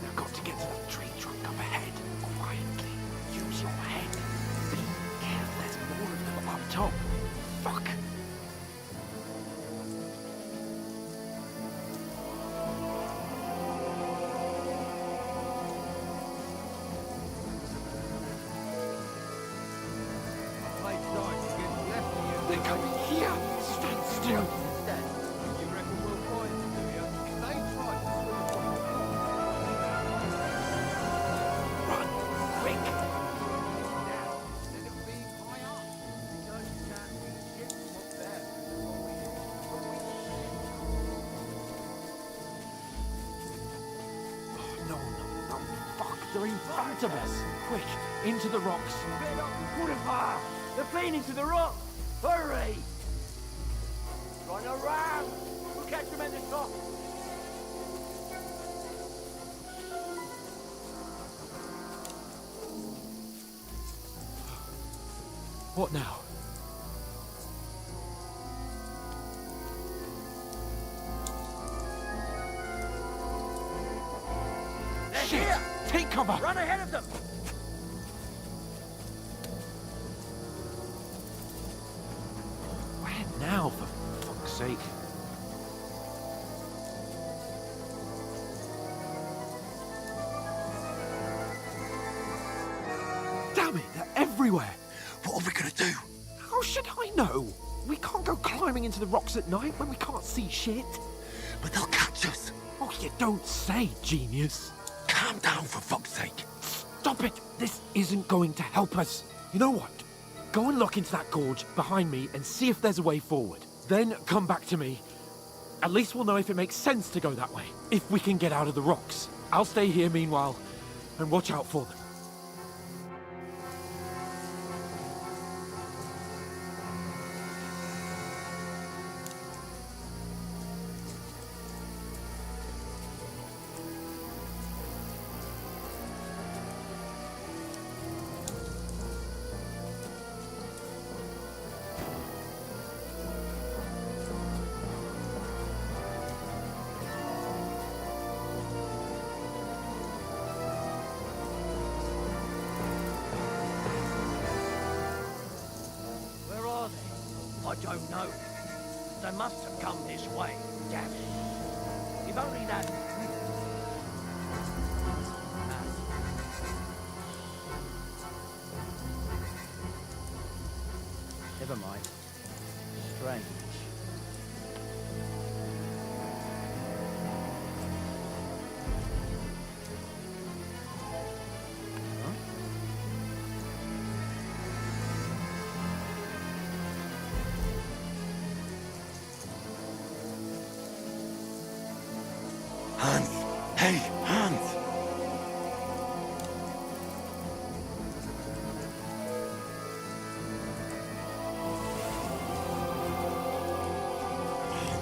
We've got to get to that tree trunk up ahead. Quietly. Use your head. Be careful. There's more of them up top. Fuck. They're coming here. Stand still. You reckon we'll find them, do you? They tried to swim Run. Quick. now. Then it'll be high up. Because you can't see shit from up there. No. Fuck. They're in front of us. Quick. Into the rocks. Boulevard! They're playing into the rock! Hurry! Run around! We'll catch them at the top! What now? They're Shit! here! Take cover! Run ahead of them! Where now, for fuck's sake? Damn it, they're everywhere! What are we gonna do? How should I know? We can't go climbing into the rocks at night when we can't see shit. But they'll catch us. Oh, you don't say, genius. Calm down, for fuck's sake. Stop it! This isn't going to help us. You know what? Go and look into that gorge behind me and see if there's a way forward. Then come back to me. At least we'll know if it makes sense to go that way. If we can get out of the rocks. I'll stay here meanwhile and watch out for them. Where are they? I don't know. They must have come this way. Damn it. If only that... Never mind. Strange. Hans! Hey, Hans!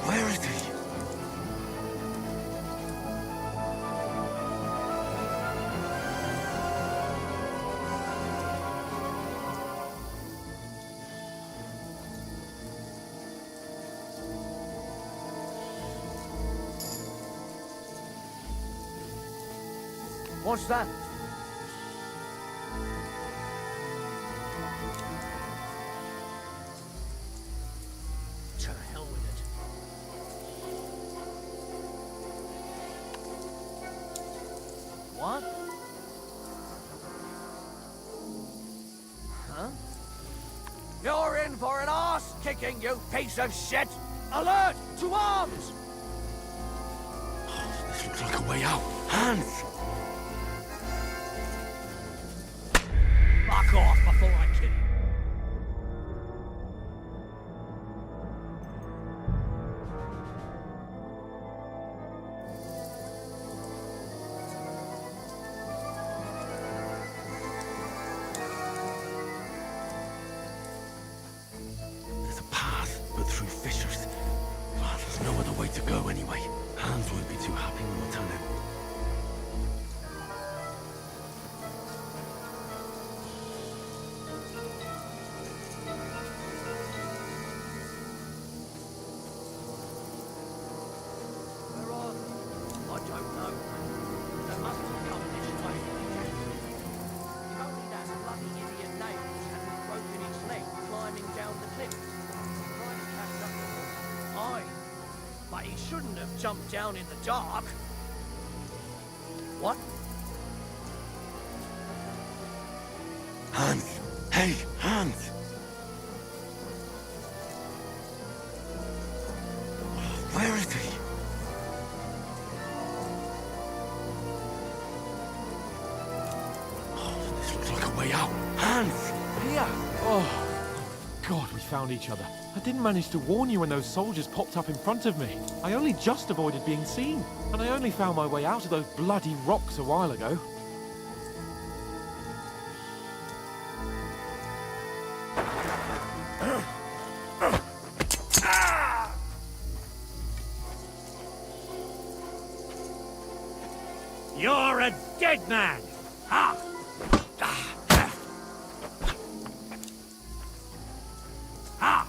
Where is he? What's that? To hell with it. What? Huh? You're in for an arse kicking, you piece of shit! Alert! To arms! This looks like a way out. Hands! Fuck off before I kill you. There's a path, but through fissures. Well, there's no other way to go anyway. Hans won't be too happy when we turn in. Where are they? I don't know. They must have come this way. If only that bloody idiot Nails hadn't broken its leg climbing down the cliff. Trying to catch up with them. Aye. But he shouldn't have jumped down in the dark. What? Hans! Hey, Hans! Where is he? Oh, this looks like a way out. Hans! Here! Oh, God, we found each other. I didn't manage to warn you when those soldiers popped up in front of me. I only just avoided being seen. And I only found my way out of those bloody rocks a while ago. You're a dead man! Ha! Ha!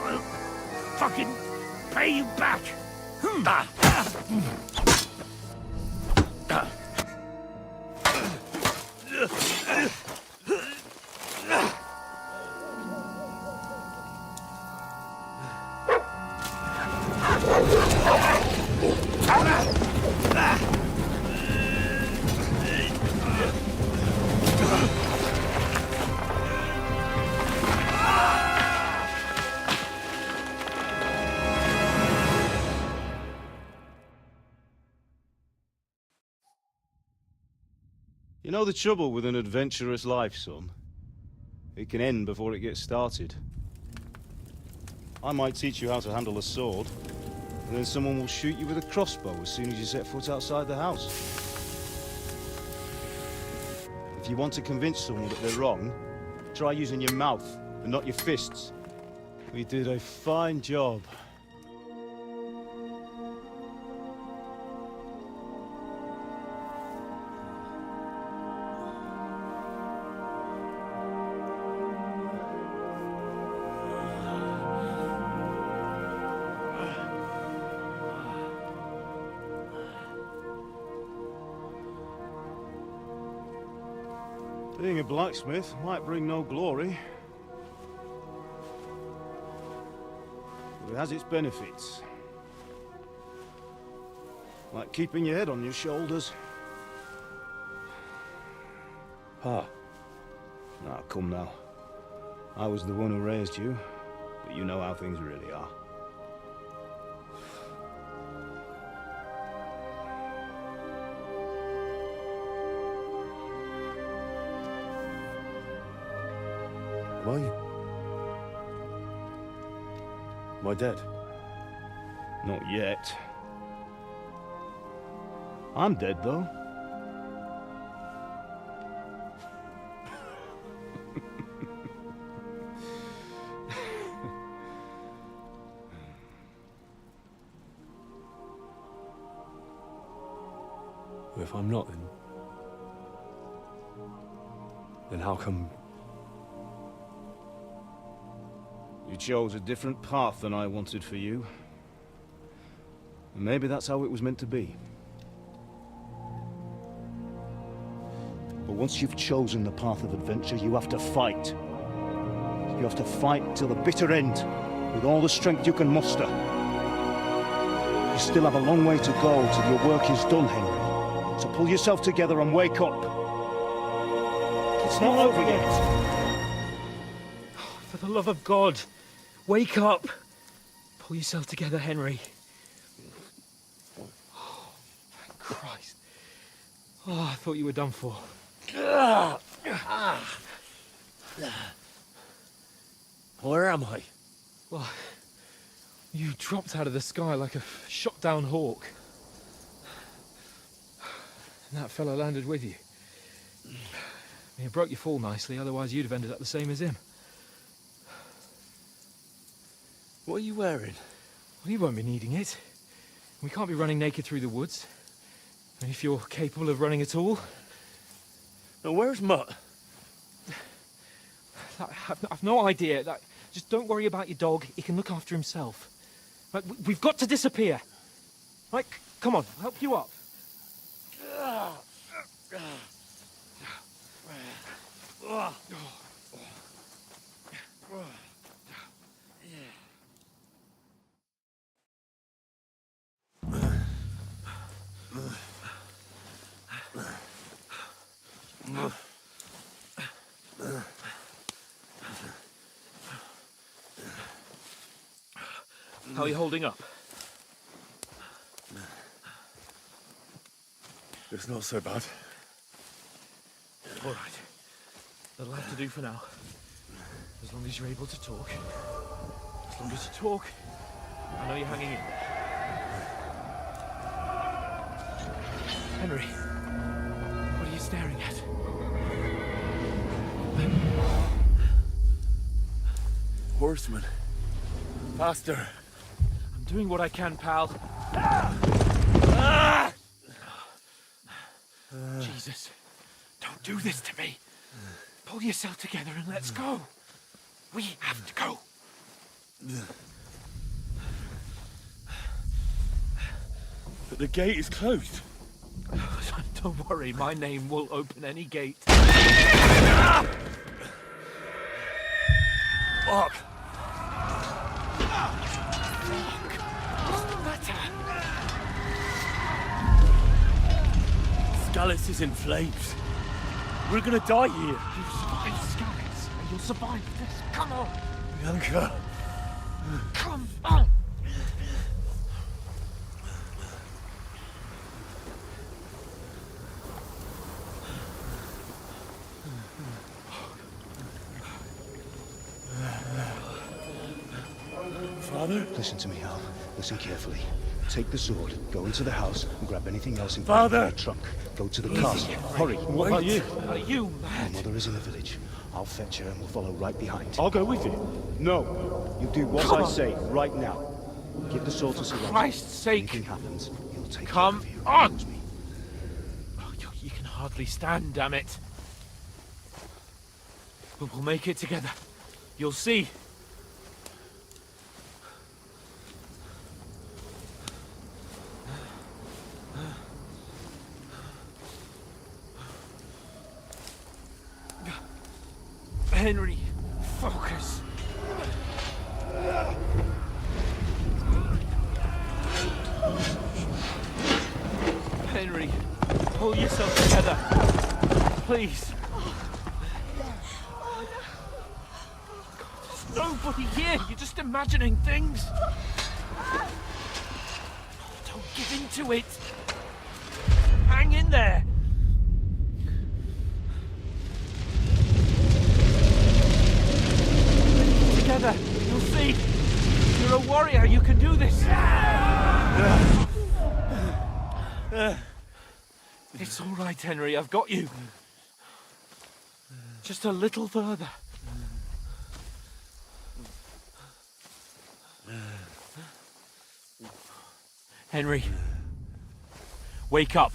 I'll fucking pay you back! You know the trouble with an adventurous life, son? It can end before it gets started. I might teach you how to handle a sword, and then someone will shoot you with a crossbow as soon as you set foot outside the house. If you want to convince someone that they're wrong, try using your mouth and not your fists. We did a fine job. Being a blacksmith might bring no glory, but it has its benefits. Like keeping your head on your shoulders. Pa. Now, come now. I was the one who raised you, but you know how things really are. Am I dead? Not yet. I'm dead, though. If I'm not, then how come... You chose a different path than I wanted for you. And maybe that's how it was meant to be. But once you've chosen the path of adventure, you have to fight. You have to fight till the bitter end, with all the strength you can muster. You still have a long way to go till your work is done, Henry. So pull yourself together and wake up. It's not over yet. For the love of God, wake up. Pull yourself together, Henry. Oh, thank Christ. Oh, I thought you were done for. Where am I? Well, you dropped out of the sky like a shot-down hawk. And that fella landed with you. He broke your fall nicely, otherwise you'd have ended up the same as him. What are you wearing? Well, you won't be needing it. We can't be running naked through the woods. And if you're capable of running at all... Now, where's Mutt? I've no idea. Just don't worry about your dog. He can look after himself. Right, we've got to disappear. Right, come on, I'll help you up. How are you holding up? It's not so bad. All right. That'll have to do for now. As long as you're able to talk. As long as you talk, I know you're hanging in there. Henry, what are you staring at? Horseman. Faster. I'm doing what I can, pal. Jesus, don't do this to me. Pull yourself together and let's go. We have to go. But the gate is closed. Don't worry, my name will open any gate. Fuck! Scallis is in flames. We're gonna die here. You'll survive Scallis, and you'll survive this. Come on! Bianca. Come on! Father? Listen to me, Hal. Listen carefully. Take the sword, go into the house, and grab anything else in Father! the trunk. Go to the castle. Hurry. What about you? Are you My mad? mother is in the village. I'll fetch her and we'll follow right behind. I'll go with you. No. You do what I say right now. Give the sword to Sir Roger. Christ's sake! Anything happens, he'll take Come care of you. on! He knows me. Oh, you can hardly stand, damn it. But we'll make it together. You'll see. Henry, focus. Henry, pull yourself together. Please. There's nobody here. You're just imagining things. Don't give in to it. Hang in there. Together, you'll see. You're a warrior. You can do this. It's all right, Henry. I've got you. Just a little further. Henry, wake up.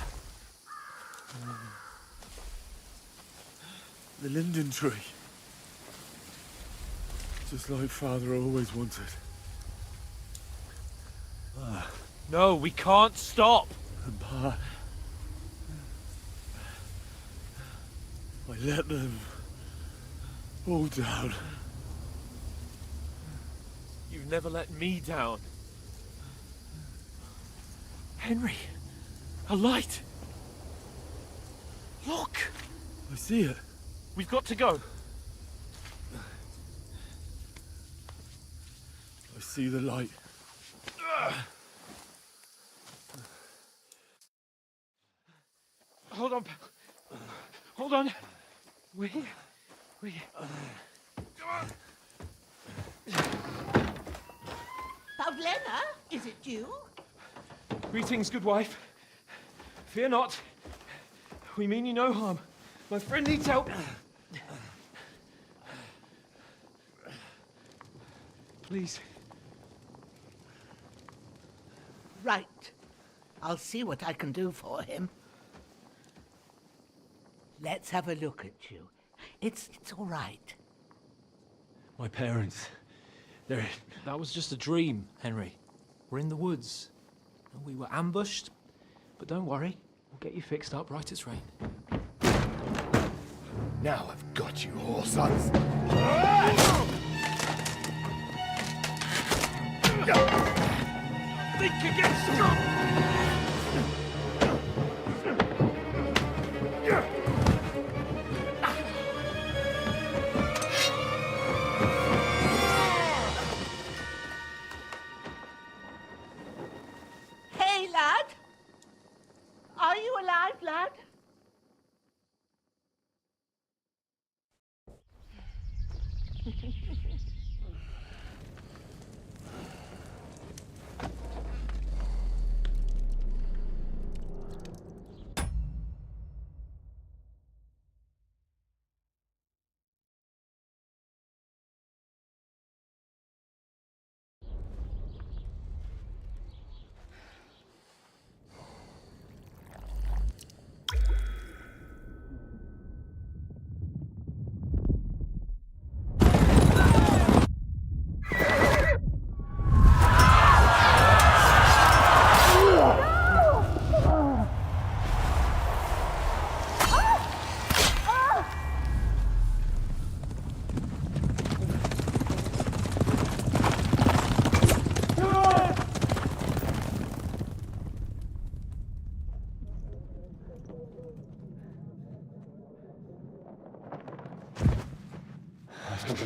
The linden tree. Just like Father always wanted. No, we can't stop. And Pa... I let them all down. You've never let me down. Henry, a light. Look. I see it. We've got to go. I see the light. Hold on. Hold on. We're here. We're here. Pavlena, is it you? Greetings, good wife. Fear not. We mean you no harm. My friend needs help. Please. Right. I'll see what I can do for him. Let's have a look at you. It's all right. My parents. They're... That was just a dream, Henry. We're in the woods. We were ambushed. But don't worry. We'll get you fixed up right as rain. Now I've got you, whore sons. Think again, stop! Hey, lad! Are you alive, lad?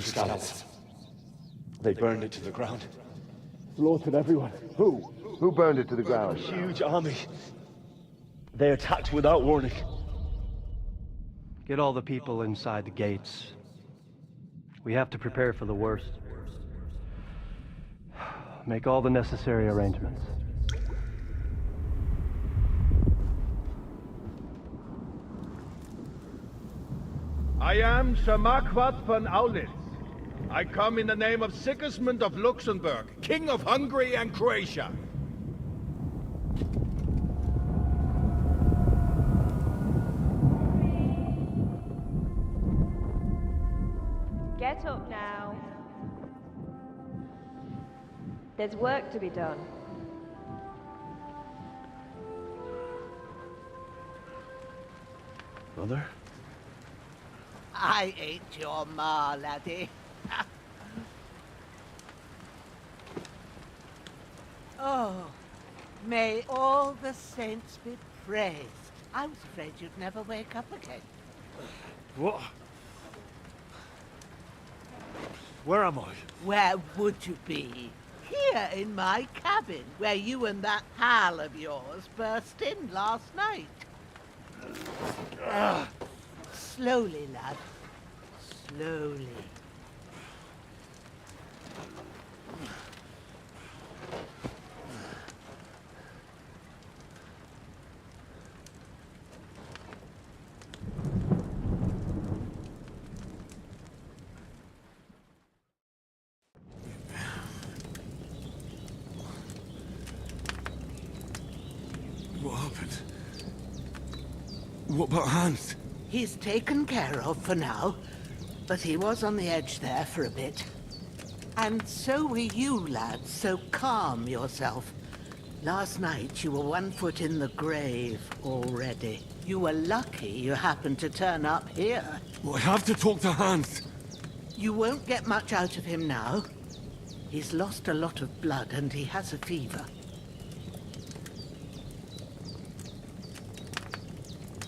Scouts. They burned it to the ground. Slaughtered everyone. Who? Who burned it to the ground? A huge army. They attacked without warning. Get all the people inside the gates. We have to prepare for the worst. Make all the necessary arrangements. I am Sir Marquardt von Aulitz. I come in the name of Sigismund of Luxembourg, King of Hungary and Croatia. Get up now. There's work to be done. Mother? I ain't your ma, laddie. Oh, may all the saints be praised. I was afraid you'd never wake up again. What? Where am I? Where would you be? Here in my cabin, where you and that pal of yours burst in last night. Slowly, lad. Slowly. What happened? What about Hans? He's taken care of for now, but he was on the edge there for a bit. And so were you, lads, so calm yourself. Last night you were 1 foot in the grave already. You were lucky you happened to turn up here. Well, I have to talk to Hans. You won't get much out of him now. He's lost a lot of blood and he has a fever.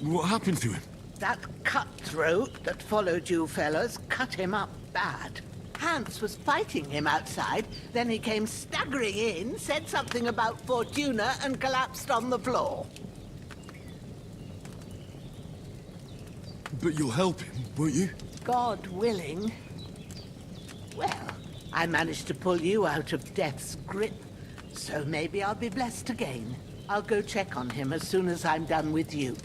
What happened to him? That cutthroat that followed you fellas cut him up bad. Hans was fighting him outside, then he came staggering in, said something about Fortuna, and collapsed on the floor. But you'll help him, won't you? God willing. Well, I managed to pull you out of death's grip, so maybe I'll be blessed again. I'll go check on him as soon as I'm done with you.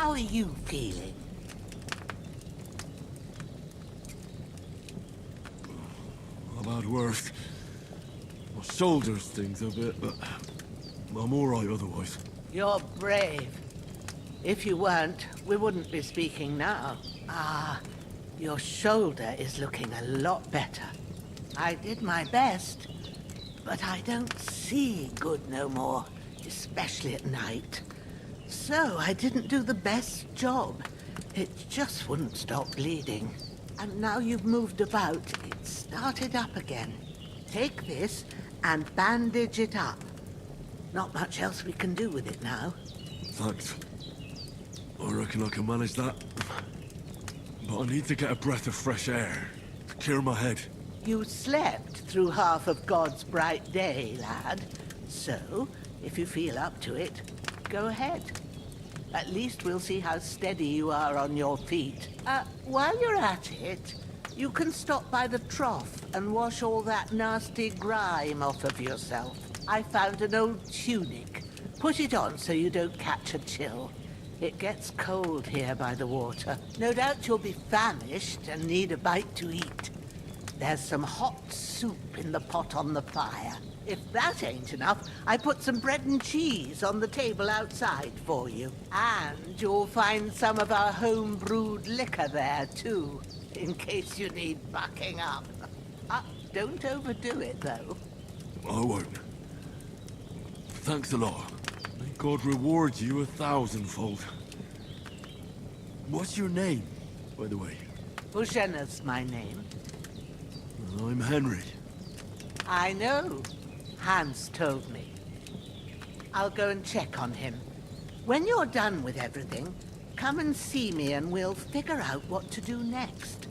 How are you feeling? I've had worse. My shoulder stings a bit, but I'm all right otherwise. You're brave. If you weren't, we wouldn't be speaking now. Ah, your shoulder is looking a lot better. I did my best, but I don't see good no more, especially at night. So I didn't do the best job. It just wouldn't stop bleeding. And now you've moved about, it started up again. Take this and bandage it up. Not much else we can do with it now. Thanks. I reckon I can manage that. But I need to get a breath of fresh air to clear my head. You slept through half of God's bright day, lad. So, if you feel up to it, go ahead. At least we'll see how steady you are on your feet. While you're at it, you can stop by the trough and wash all that nasty grime off of yourself. I found an old tunic. Put it on so you don't catch a chill. It gets cold here by the water. No doubt you'll be famished and need a bite to eat. There's some hot soup in the pot on the fire. If that ain't enough, I put some bread and cheese on the table outside for you. And you'll find some of our home-brewed liquor there, too, in case you need bucking up. Don't overdo it, though. I won't. Thanks a lot. May God reward you 1,000-fold. What's your name, by the way? Ushena's my name. I'm Henry. I know. Hans told me. I'll go and check on him. When you're done with everything, come and see me and we'll figure out what to do next.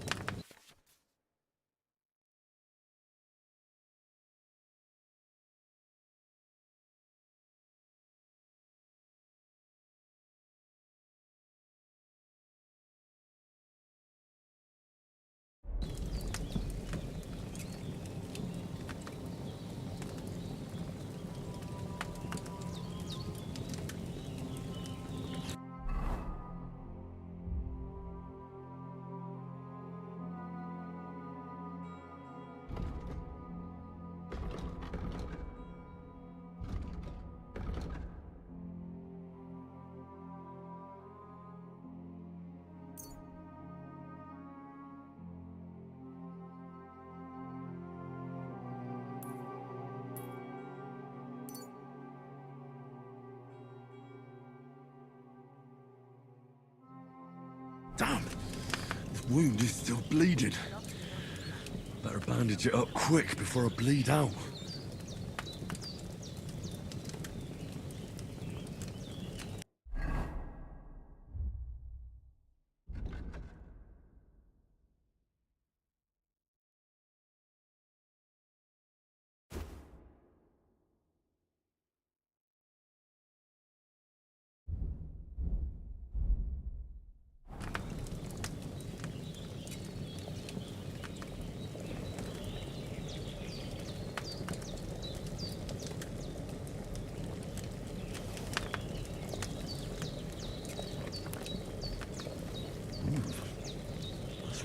Damn! This wound is still bleeding. Better bandage it up quick before I bleed out.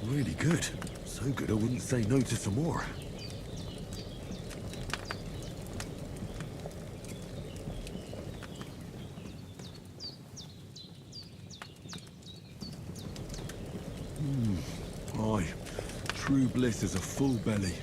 Really good. So good I wouldn't say no to some more. Aye. True bliss is a full belly.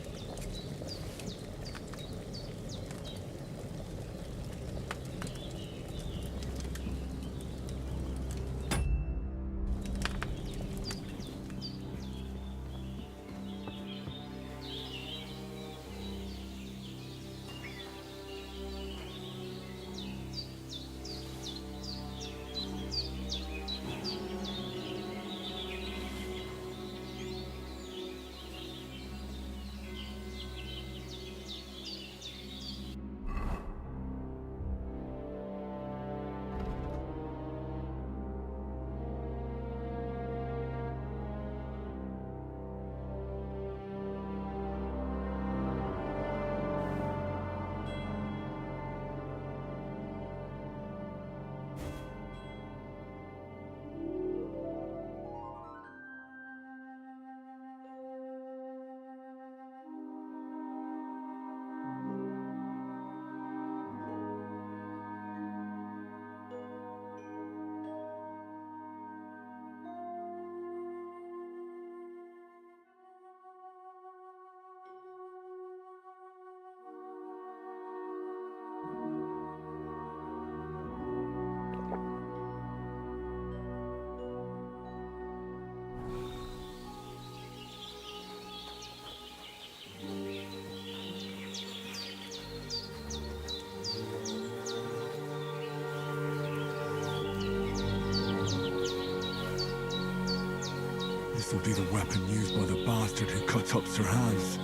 This'll be the weapon used by the bastard who cuts up Sir Hans.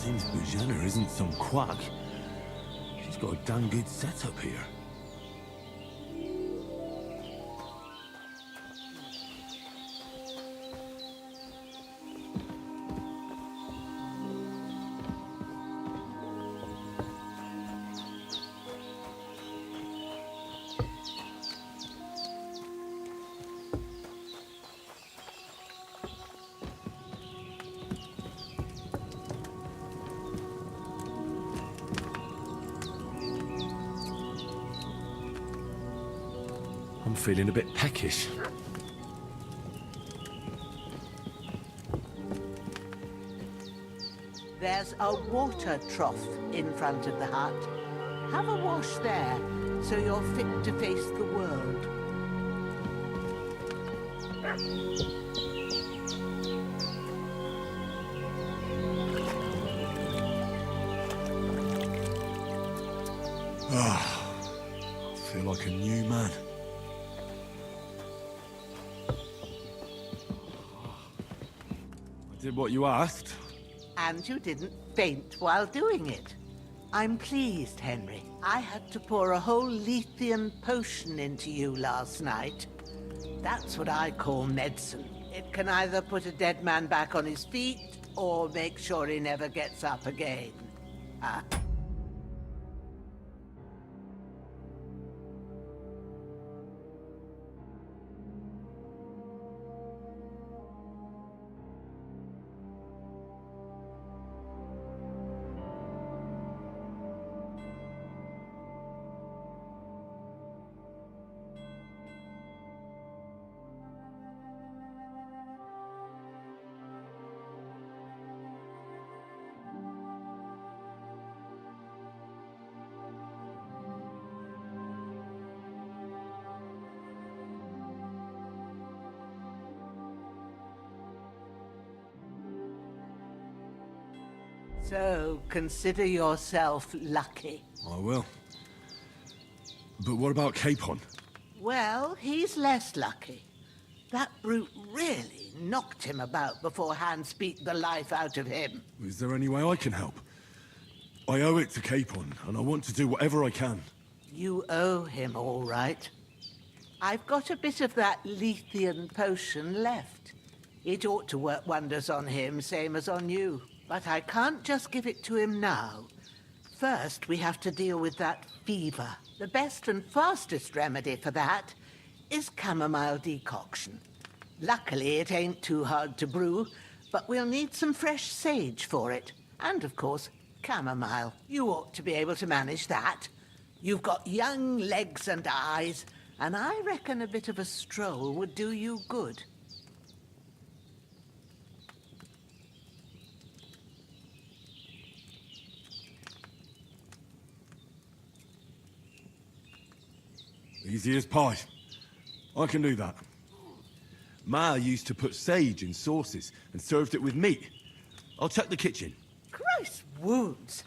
Seems Bujana isn't some quack. She's got a damn good setup here. I'm feeling a bit peckish. There's a water trough in front of the hut. Have a wash there, so you're fit to face the world. Ah, I feel like a new man. I did what you asked. And you didn't faint while doing it. I'm pleased, Henry. I had to pour a whole Lethean potion into you last night. That's what I call medicine. It can either put a dead man back on his feet, or make sure he never gets up again. Huh? So, consider yourself lucky. I will. But what about Capon? Well, he's less lucky. That brute really knocked him about before Hans beat the life out of him. Is there any way I can help? I owe it to Capon, and I want to do whatever I can. You owe him, all right. I've got a bit of that Lethean potion left. It ought to work wonders on him, same as on you. But I can't just give it to him now. First, we have to deal with that fever. The best and fastest remedy for that is chamomile decoction. Luckily, it ain't too hard to brew, but we'll need some fresh sage for it. And, of course, chamomile. You ought to be able to manage that. You've got young legs and eyes, and I reckon a bit of a stroll would do you good. Easy as pie. I can do that. Ma used to put sage in sauces and served it with meat. I'll check the kitchen. Christ wounds!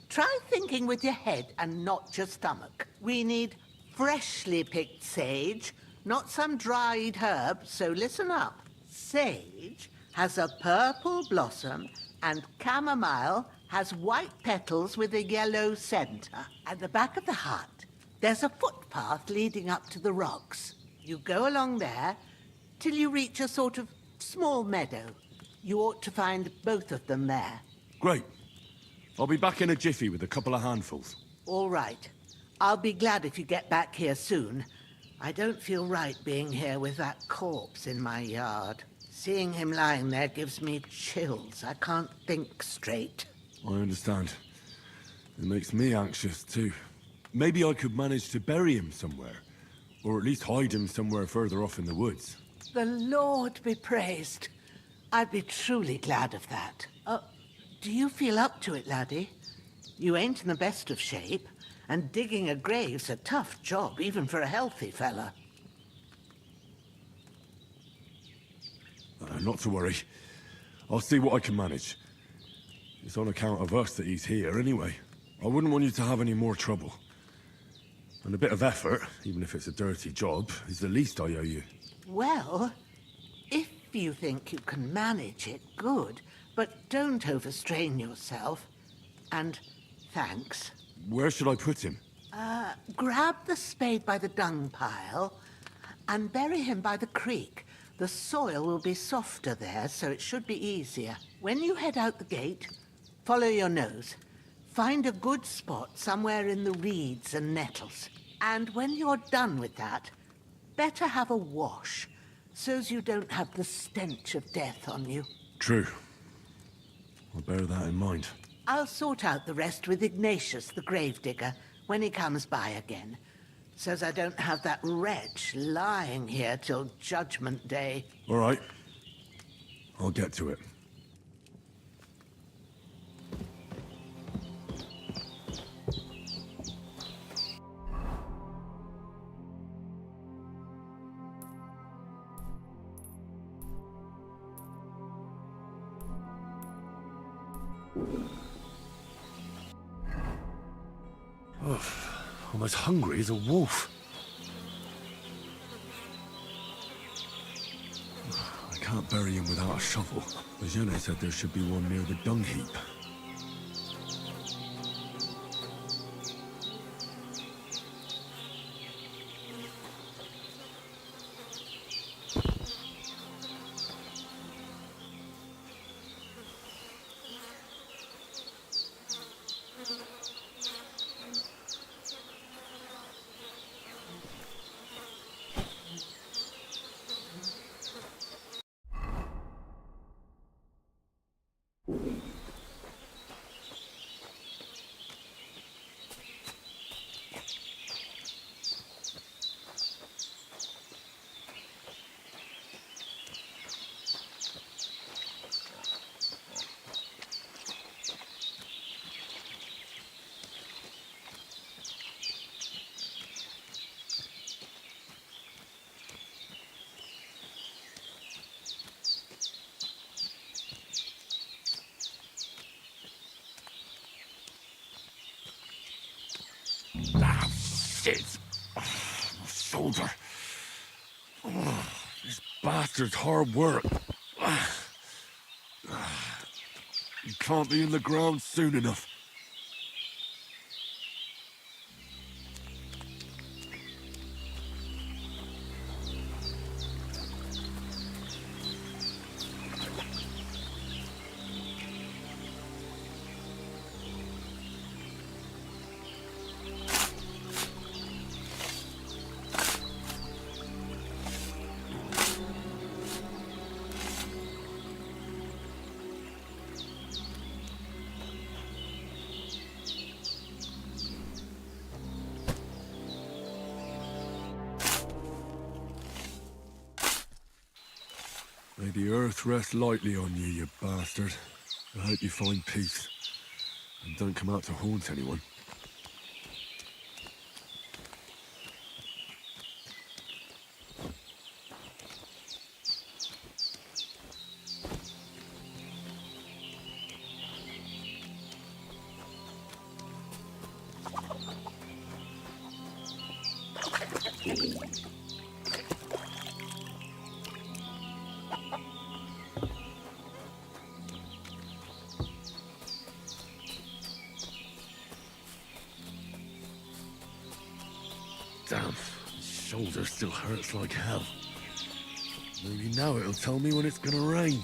Try thinking with your head and not your stomach. We need freshly picked sage, not some dried herb, so listen up. Sage has a purple blossom and chamomile has white petals with a yellow center. At the back of the hut, there's a footpath leading up to the rocks. You go along there till you reach a sort of small meadow. You ought to find both of them there. Great. I'll be back in a jiffy with a couple of handfuls. All right. I'll be glad if you get back here soon. I don't feel right being here with that corpse in my yard. Seeing him lying there gives me chills. I can't think straight. I understand. It makes me anxious, too. Maybe I could manage to bury him somewhere. Or at least hide him somewhere further off in the woods. The Lord be praised. I'd be truly glad of that. Do you feel up to it, laddie? You ain't in the best of shape, and digging a grave's a tough job, even for a healthy fella. Not to worry. I'll see what I can manage. It's on account of us that he's here anyway. I wouldn't want you to have any more trouble. And a bit of effort, even if it's a dirty job, is the least I owe you. Well, if you think you can manage it, good. But don't overstrain yourself. And thanks. Where should I put him? Grab the spade by the dung pile and bury him by the creek. The soil will be softer there, so it should be easier. When you head out the gate, follow your nose. Find a good spot somewhere in the reeds and nettles. And when you're done with that, better have a wash, so's you don't have the stench of death on you. True. I'll bear that in mind. I'll sort out the rest with Ignatius, the gravedigger, when he comes by again, so's I don't have that wretch lying here till Judgment Day. All right. I'll get to it. I'm as hungry as a wolf. I can't bury him without a shovel. Eugene said there should be one near the dung heap. Ah, shit! My shoulder. This bastard's hard work. You can't be in the ground soon enough. May the earth rest lightly on you, you bastard. I hope you find peace. And don't come out to haunt anyone. Damn, my shoulder still hurts like hell. Maybe now it'll tell me when it's gonna rain.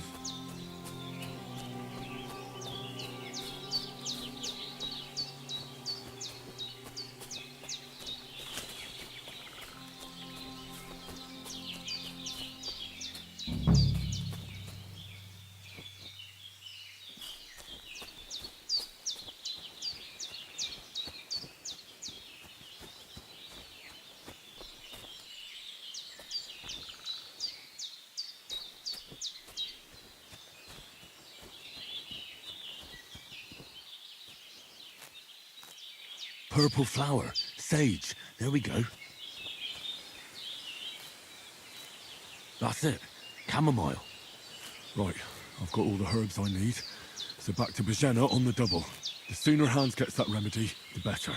Purple flower, sage, there we go. That's it, chamomile. Right, I've got all the herbs I need, so back to Bajena on the double. The sooner Hans gets that remedy, the better.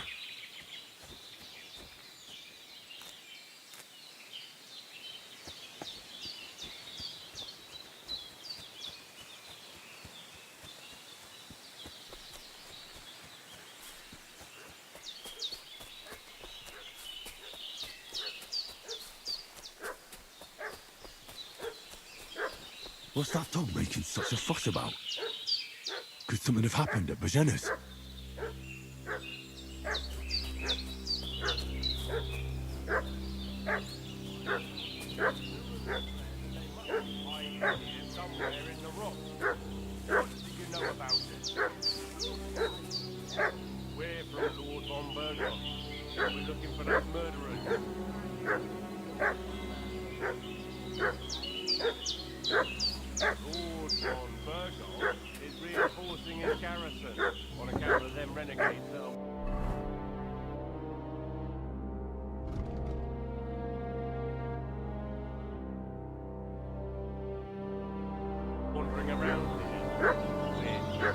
What's that dog making such a fuss about? Could something have happened at Bajena's? Somewhere in the rock. What do you know about it? We're from Lord von Berger. We're looking for those murderers. Lord von Berger is reinforcing his garrison on account of them renegades that are... wandering around here.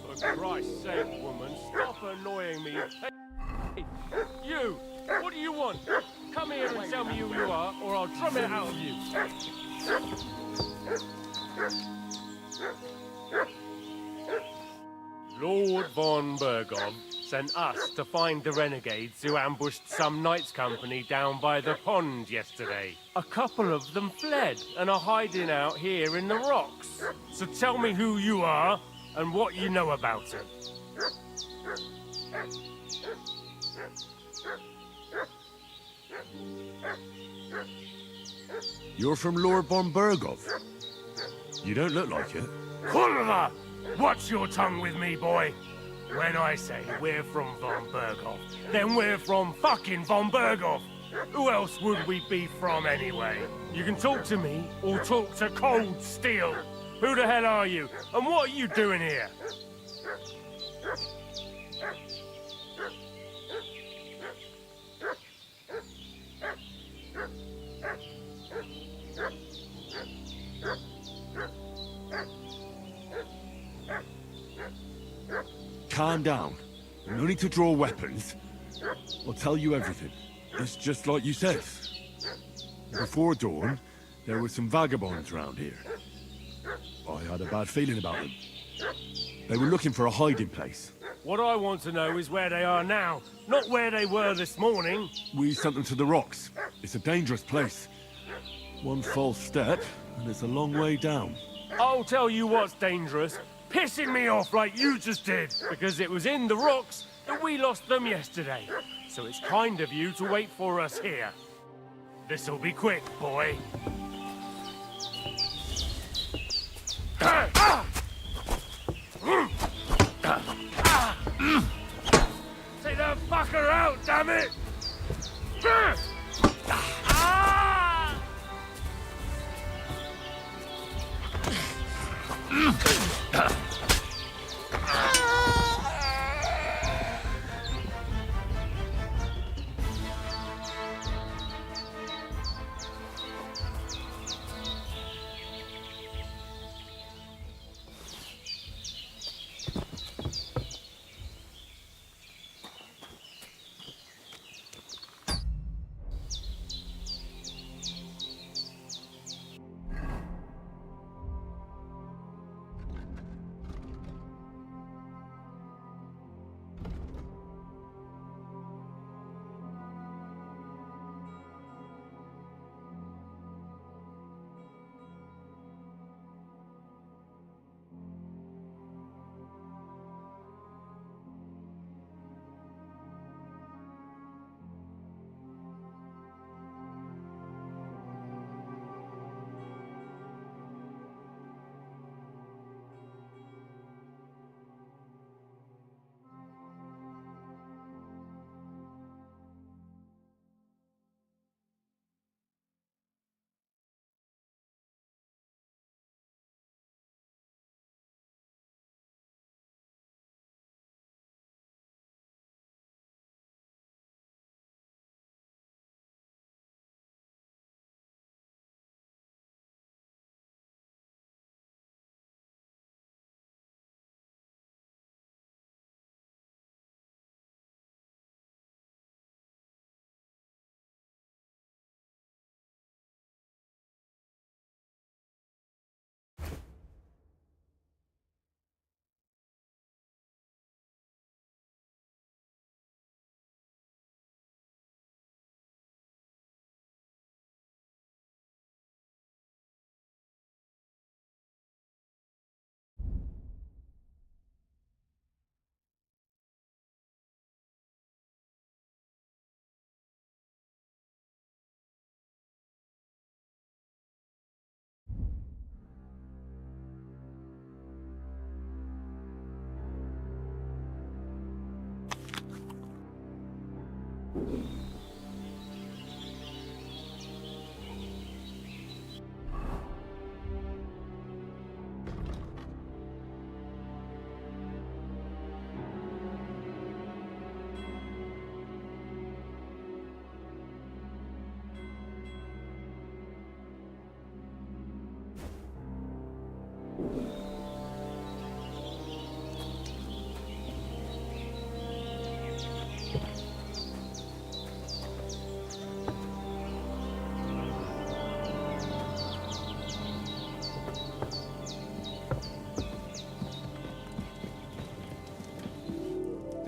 For Christ's sake, woman, stop annoying me. Hey, you! What do you want? Come here and tell me who you are, or I'll drum it out of you. Lord von Bergov sent us to find the renegades who ambushed some knights company down by the pond yesterday. A couple of them fled and are hiding out here in the rocks. So tell me who you are and what you know about it. You're from Lord von Bergov. You don't look like it. Kulva! Watch your tongue with me, boy. When I say we're from von Bergov, then we're from fucking von Bergov. Who else would we be from anyway? You can talk to me or talk to cold steel. Who the hell are you? And what are you doing here? Calm down. No need to draw weapons. I'll tell you everything. It's just like you said. Before dawn, there were some vagabonds around here. I had a bad feeling about them. They were looking for a hiding place. What I want to know is where they are now, not where they were this morning. We sent them to the rocks. It's a dangerous place. One false step, and it's a long way down. I'll tell you what's dangerous. Pissing me off like you just did. Because it was in the rocks that we lost them yesterday. So it's kind of you to wait for us here. This'll be quick, boy. Take that fucker out, damn it!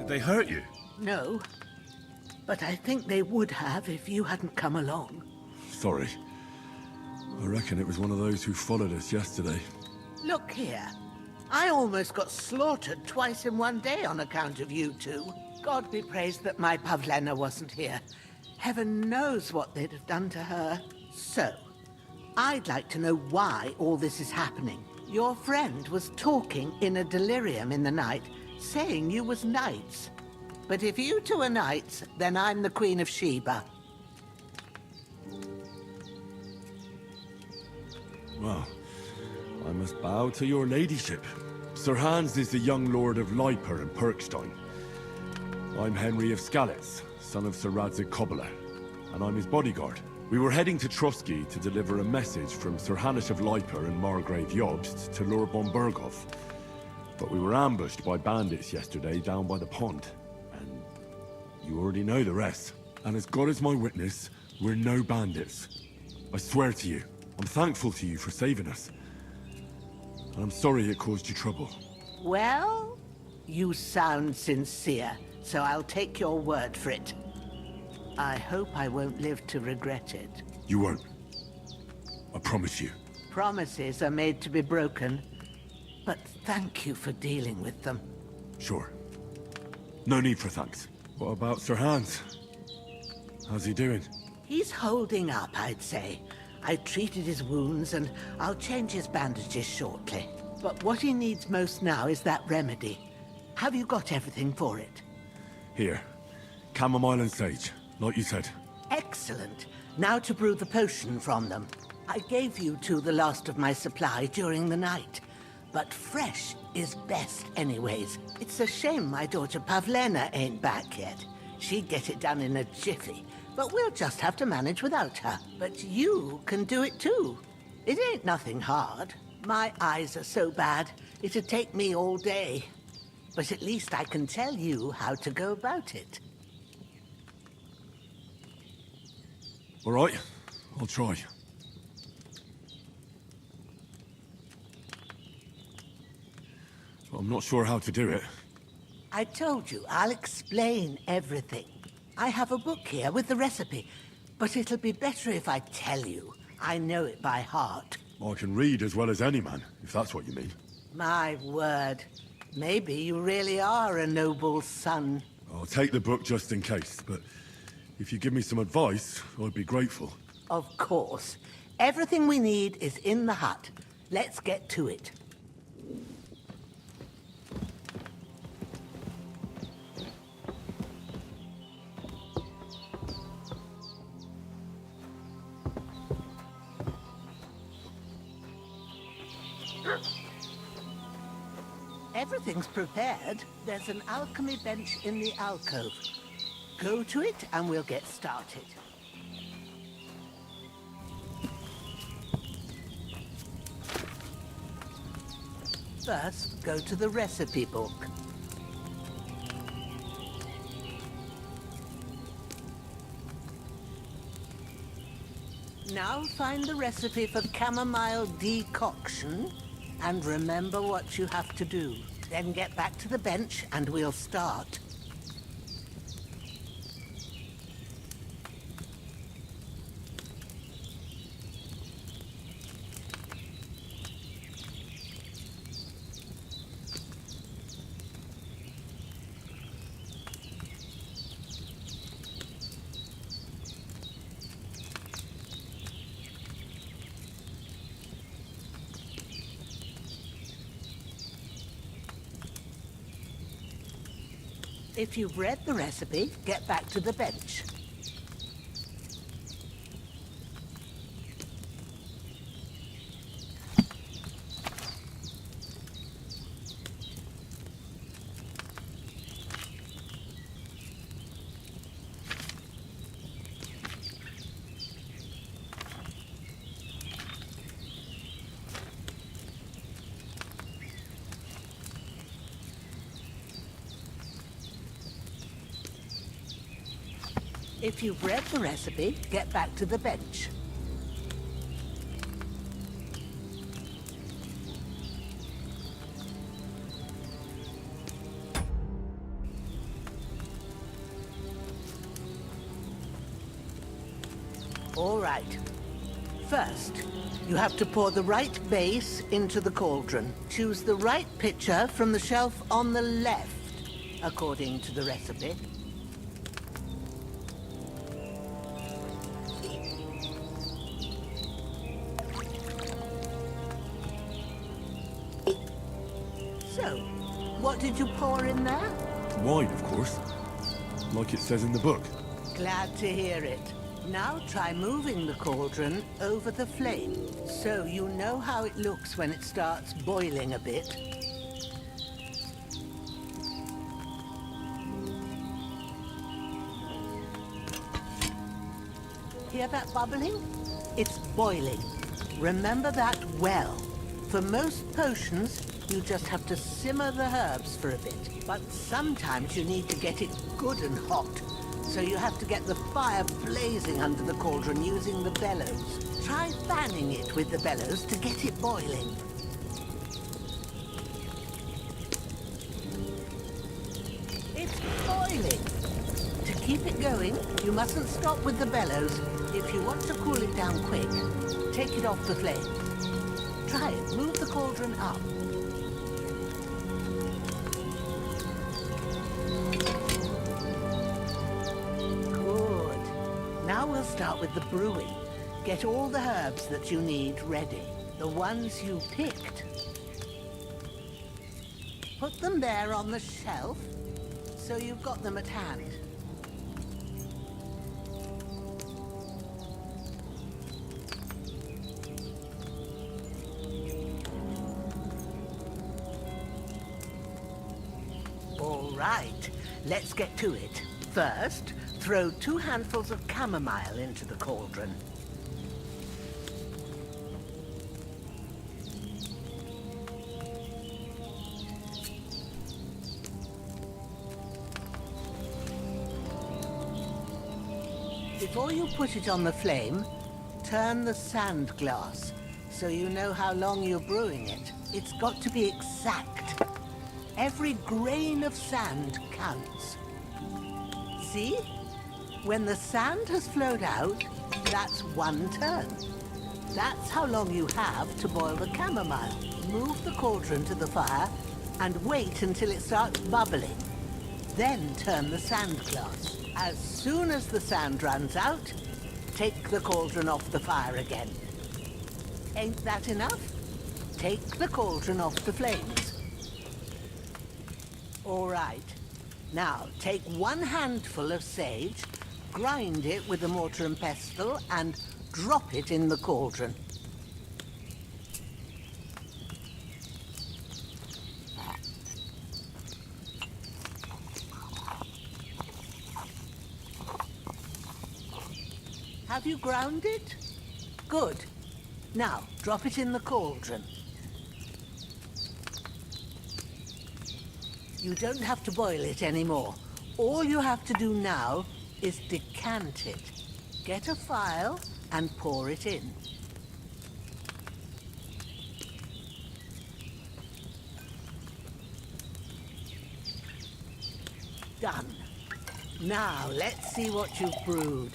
Did they hurt you? No, but I think they would have if you hadn't come along. Sorry. I reckon it was one of those who followed us yesterday. Look here. I almost got slaughtered twice in one day on account of you two. God be praised that my Pavlena wasn't here. Heaven knows what they'd have done to her. So, I'd like to know why all this is happening. Your friend was talking in a delirium in the night, saying you was knights. But if you two are knights, then I'm the Queen of Sheba. Well, I must bow to your ladyship. Sir Hans is the young lord of Leiper and Perkstein. I'm Henry of Skalitz, son of Sir Radzig Kobyla, and I'm his bodyguard. We were heading to Trotsky to deliver a message from Sir Hanush of Leiper and Margrave Jobst to Lord von Berghoff. But we were ambushed by bandits yesterday down by the pond, and you already know the rest. And as God is my witness, we're no bandits. I swear to you, I'm thankful to you for saving us. And I'm sorry it caused you trouble. Well, you sound sincere, so I'll take your word for it. I hope I won't live to regret it. You won't. I promise you. Promises are made to be broken, but thank you for dealing with them. Sure. No need for thanks. What about Sir Hans? How's he doing? He's holding up, I'd say. I treated his wounds, and I'll change his bandages shortly. But what he needs most now is that remedy. Have you got everything for it? Here. Chamomile and sage, like you said. Excellent. Now to brew the potion from them. I gave you two the last of my supply during the night. But fresh is best anyways. It's a shame my daughter Pavlena ain't back yet. She'd get it done in a jiffy. But we'll just have to manage without her. But you can do it too. It ain't nothing hard. My eyes are so bad, it'd take me all day. But at least I can tell you how to go about it. All right, I'll try. But I'm not sure how to do it. I told you, I'll explain everything. I have a book here with the recipe, but it'll be better if I tell you. I know it by heart. I can read as well as any man, if that's what you mean. My word. Maybe you really are a noble son. I'll take the book just in case, but if you give me some advice, I'd be grateful. Of course. Everything we need is in the hut. Let's get to it. Everything's prepared. There's an alchemy bench in the alcove. Go to it and we'll get started. First, go to the recipe book. Now find the recipe for chamomile decoction and remember what you have to do. Then get back to the bench and we'll start. If you've read the recipe, get back to the bench. If you've read the recipe, get back to the bench. All right. First, you have to pour the right base into the cauldron. Choose the right pitcher from the shelf on the left, according to the recipe. So, what did you pour in there? Wine, of course. Like it says in the book. Glad to hear it. Now try moving the cauldron over the flame, so you know how it looks when it starts boiling a bit. Hear that bubbling? It's boiling. Remember that well. For most potions, you just have to simmer the herbs for a bit. But sometimes you need to get it good and hot. So you have to get the fire blazing under the cauldron using the bellows. Try fanning it with the bellows to get it boiling. It's boiling! To keep it going, you mustn't stop with the bellows. If you want to cool it down quick, take it off the flame. Try it. Move the cauldron up. Now we'll start with the brewing. Get all the herbs that you need ready, the ones you picked. Put them there on the shelf, so you've got them at hand. All right, let's get to it. First, throw 2 handfuls of chamomile into the cauldron. Before you put it on the flame, turn the sand glass so you know how long you're brewing it. It's got to be exact. Every grain of sand counts. See? When the sand has flowed out, that's 1 turn. That's how long you have to boil the chamomile. Move the cauldron to the fire and wait until it starts bubbling. Then turn the sand glass. As soon as the sand runs out, take the cauldron off the fire again. Ain't that enough? Take the cauldron off the flames. All right. Now, take 1 handful of sage, grind it with a mortar and pestle, and drop it in the cauldron. Have you ground it? Good. Now, drop it in the cauldron. You don't have to boil it anymore. All you have to do now is decant it. Get a phial and pour it in. Done. Now, let's see what you've brewed.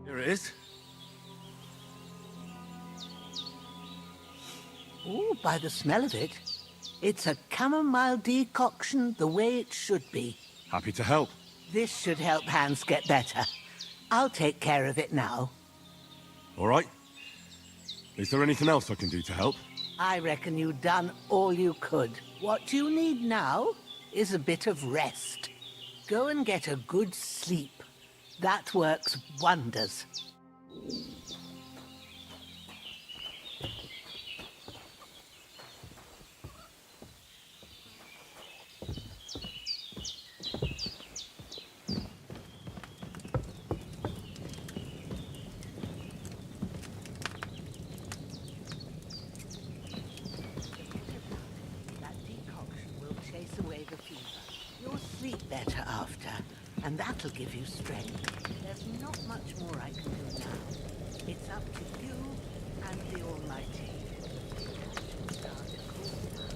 Here it is. Oh, by the smell of it, it's a chamomile decoction the way it should be. Happy to help. This should help Hans get better. I'll take care of it now. All right. Is there anything else I can do to help? I reckon you've done all you could. What you need now is a bit of rest. Go and get a good sleep. That works wonders. That decoction will chase away the better after, and that'll give you strength. There's not much more I can do now. It's up to you and the Almighty. Start to cool down.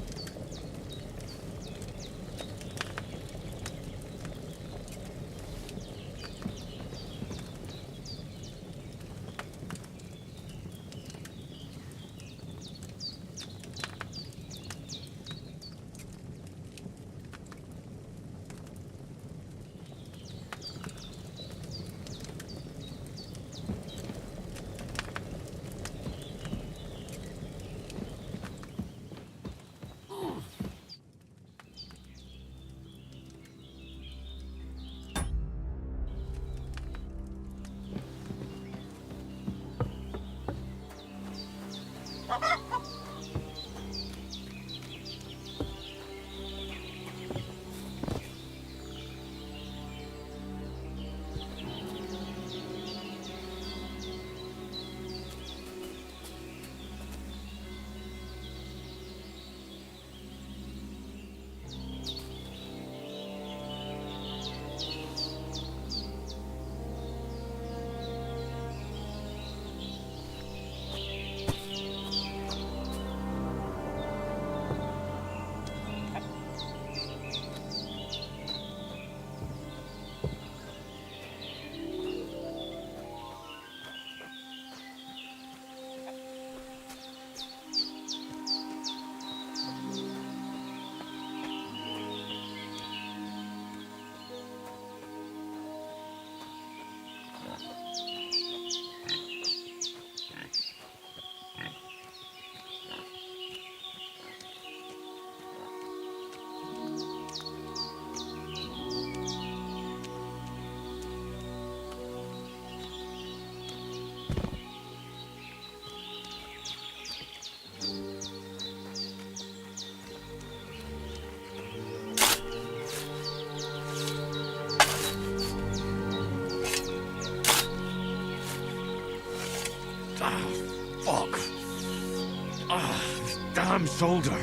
Fuck. This damn shoulder.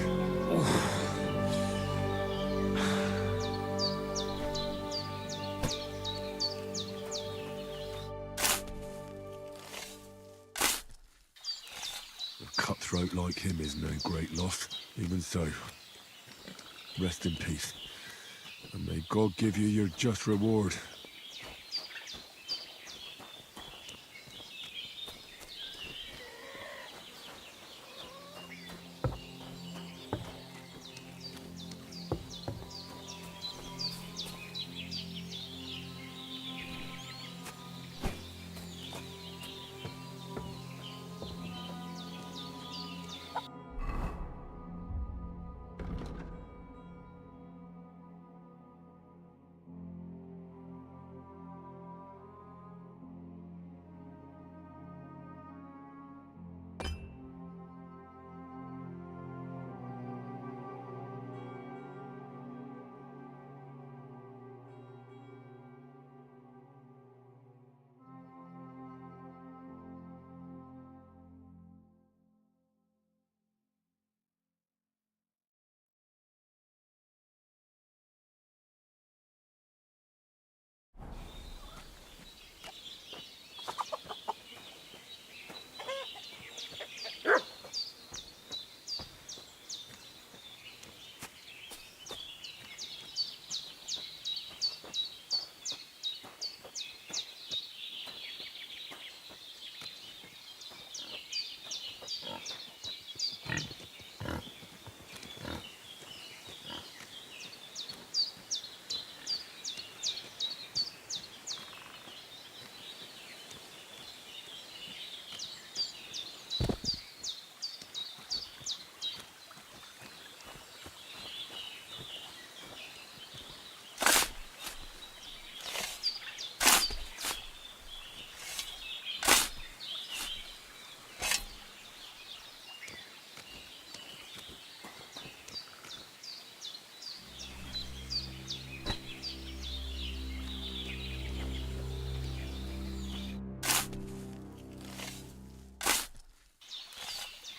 A cutthroat like him is no great loss. Even so, rest in peace. And may God give you your just reward.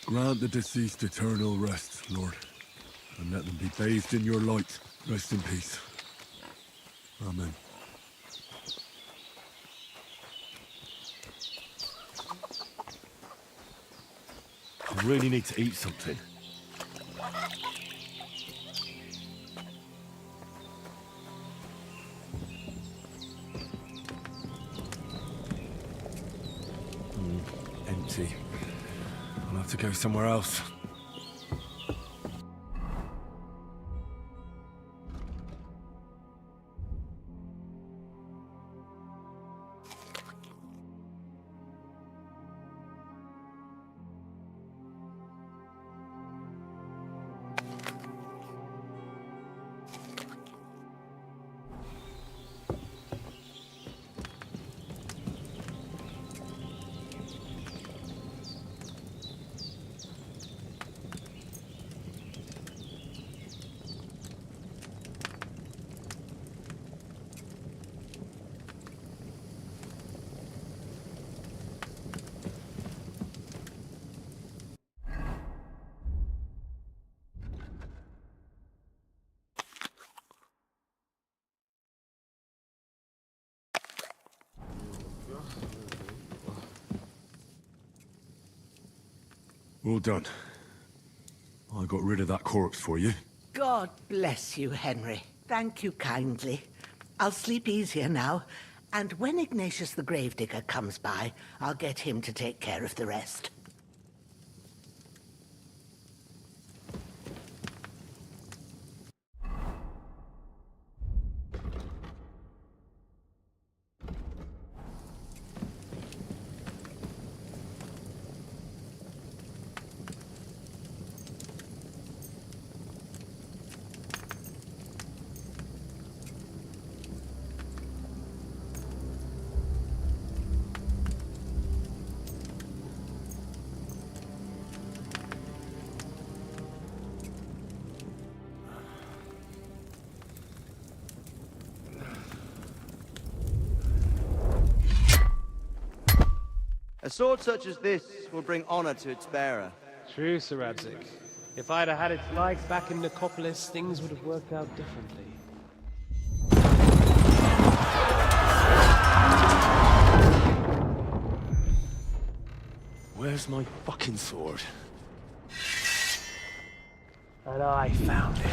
Grant the deceased eternal rest, Lord, and let them be bathed in your light. Rest in peace. Amen. I really need to eat something. Empty. I'll have to go somewhere else. All done. I got rid of that corpse for you. God bless you, Henry. Thank you kindly. I'll sleep easier now, and when Ignatius the Gravedigger comes by, I'll get him to take care of the rest. A sword such as this will bring honor to its bearer. True, Sir Radzik. If I'd have had its life back in Nicopolis, things would have worked out differently. Where's my fucking sword? And I found it.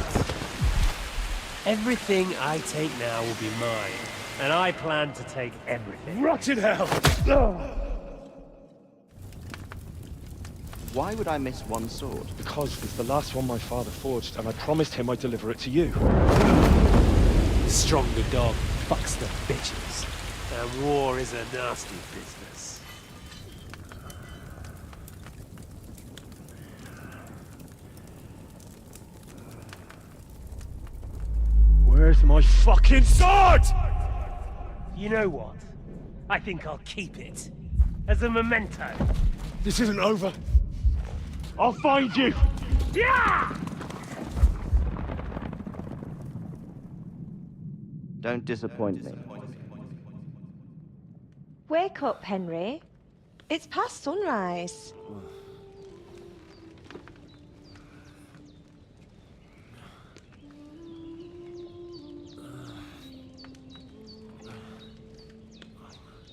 Everything I take now will be mine, and I plan to take everything. Rot in hell! Why would I miss one sword? Because it's the last one my father forged, and I promised him I'd deliver it to you. Stronger dog fucks the bitches, and war is a nasty business. Where's my fucking sword? You know what? I think I'll keep it. As a memento. This isn't over. I'll find you! Yeah! Don't disappoint me. Wake up, Henry. It's past sunrise.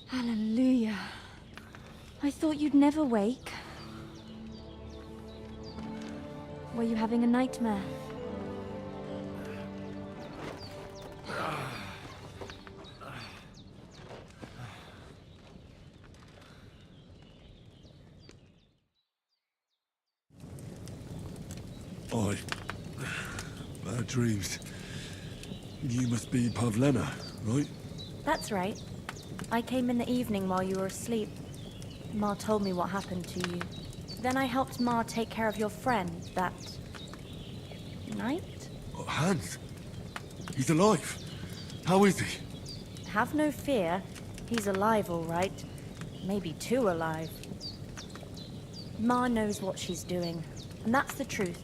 Hallelujah. I thought you'd never wake. Were you having a nightmare? Bad dreams. You must be Pavlena, right? That's right. I came in the evening while you were asleep. Ma told me what happened to you. Then I helped Ma take care of your friend that night? Hans? He's alive. How is he? Have no fear. He's alive, all right. Maybe too alive. Ma knows what she's doing, and that's the truth.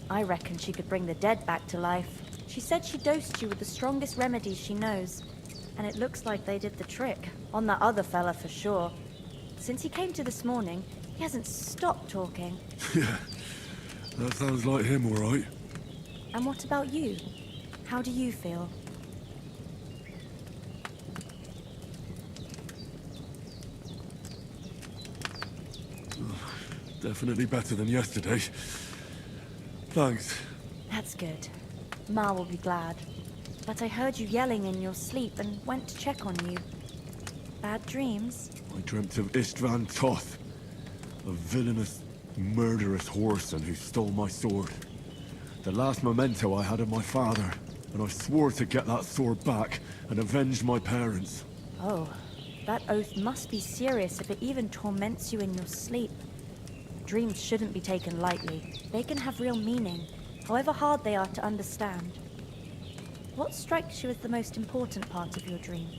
I reckon she could bring the dead back to life. She said she dosed you with the strongest remedies she knows, and it looks like they did the trick. On that other fella for sure. Since he came to this morning, he hasn't stopped talking. Yeah, that sounds like him, all right. And what about you? How do you feel? Definitely better than yesterday. Thanks. That's good. Ma will be glad. But I heard you yelling in your sleep and went to check on you. Bad dreams? I dreamt of Istvan Toth, a villainous, murderous whoreson who stole my sword. The last memento I had of my father, and I swore to get that sword back and avenge my parents. Oh, that oath must be serious if it even torments you in your sleep. Dreams shouldn't be taken lightly. They can have real meaning, however hard they are to understand. What strikes you as the most important part of your dream?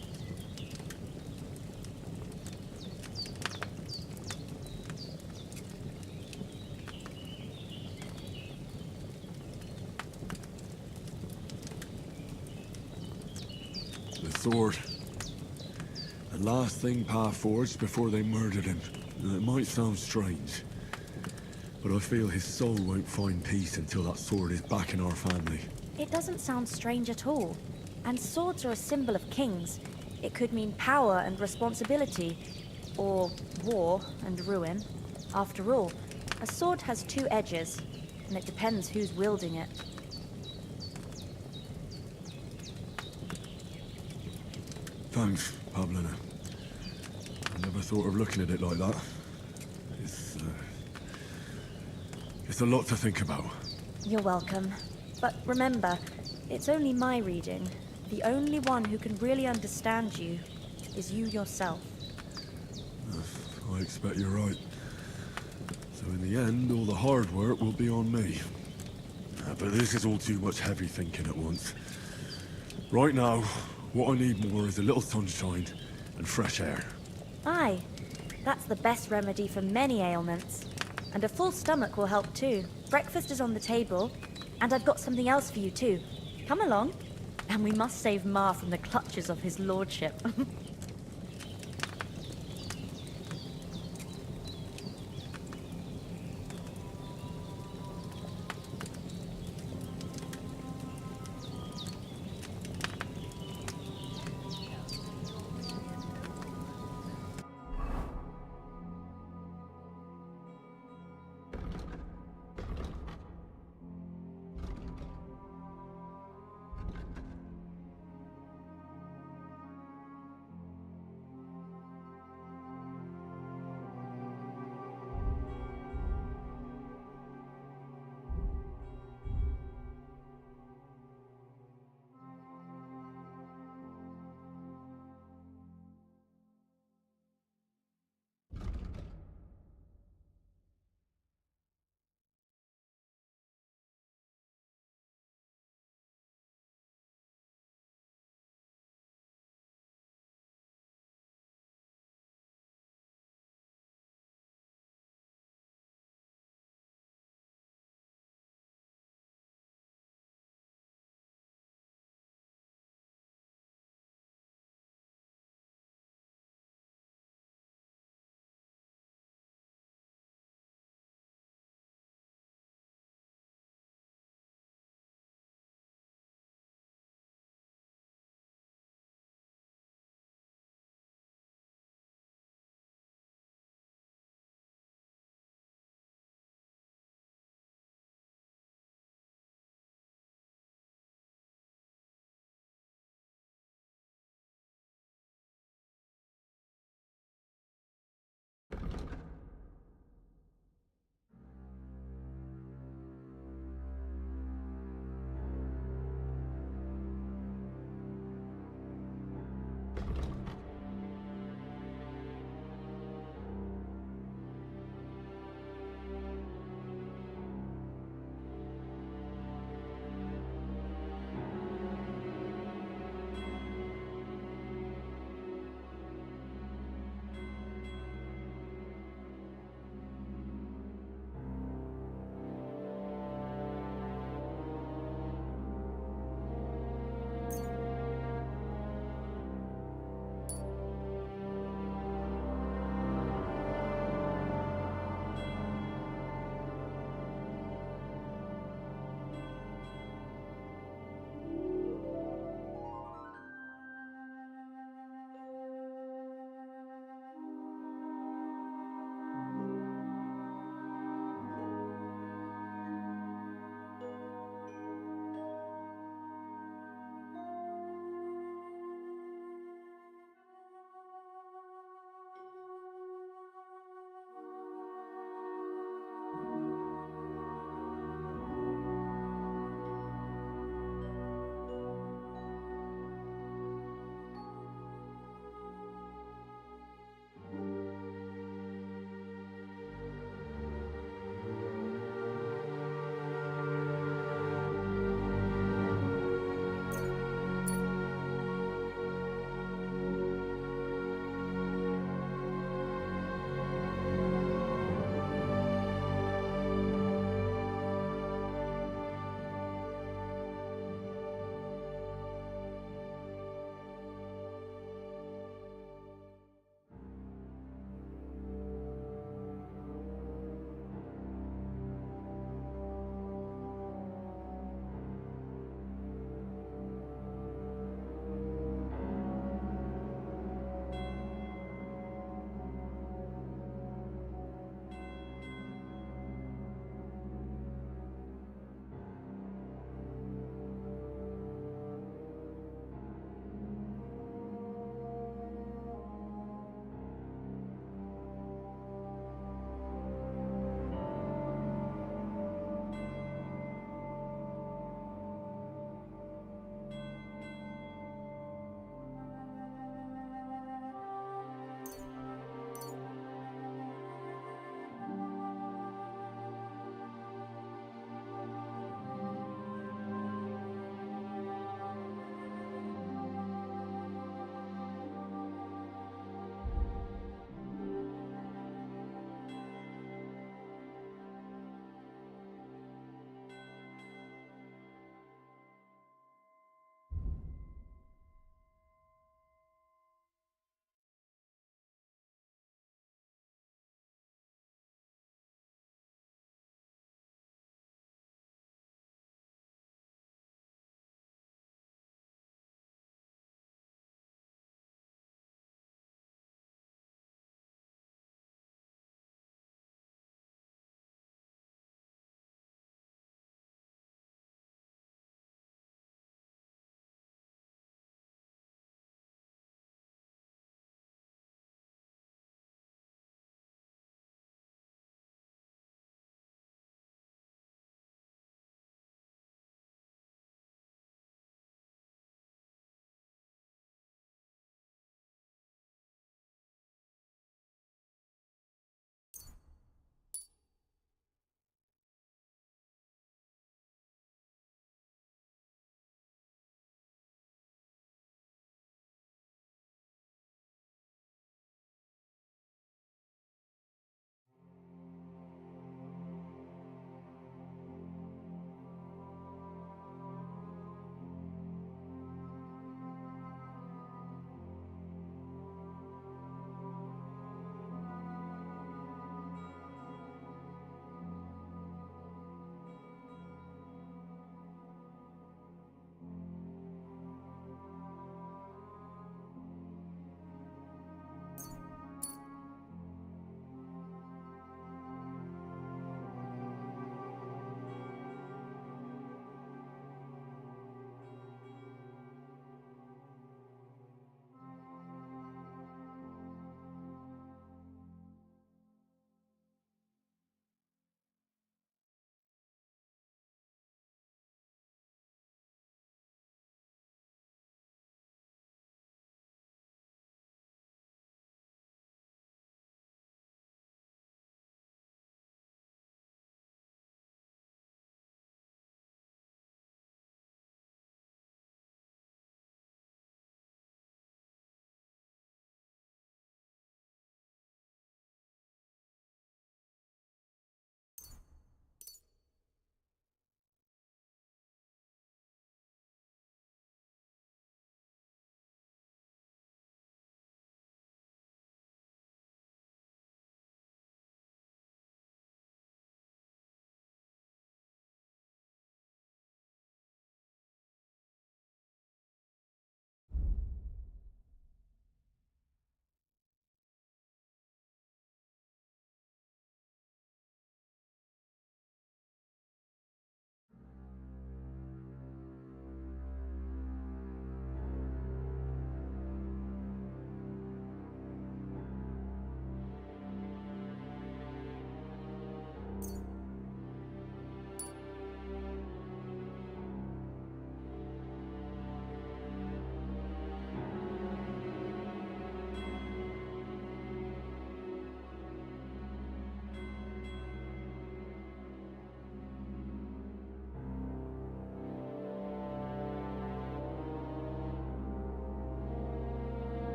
The sword. The last thing Pa forged before they murdered him. It might sound strange, but I feel his soul won't find peace until that sword is back in our family. It doesn't sound strange at all. And swords are a symbol of kings. It could mean power and responsibility, or war and ruin. After all, a sword has two edges, and it depends who's wielding it. Thanks, Pablina. I never thought of looking at it like that. It's a lot to think about. You're welcome. But remember, it's only my reading. The only one who can really understand you is you yourself. I expect you're right. So in the end, all the hard work will be on me. But this is all too much heavy thinking at once. Right now, what I need more is a little sunshine and fresh air. Aye, that's the best remedy for many ailments. And a full stomach will help too. Breakfast is on the table, and I've got something else for you too. Come along, and we must save Ma from the clutches of his lordship.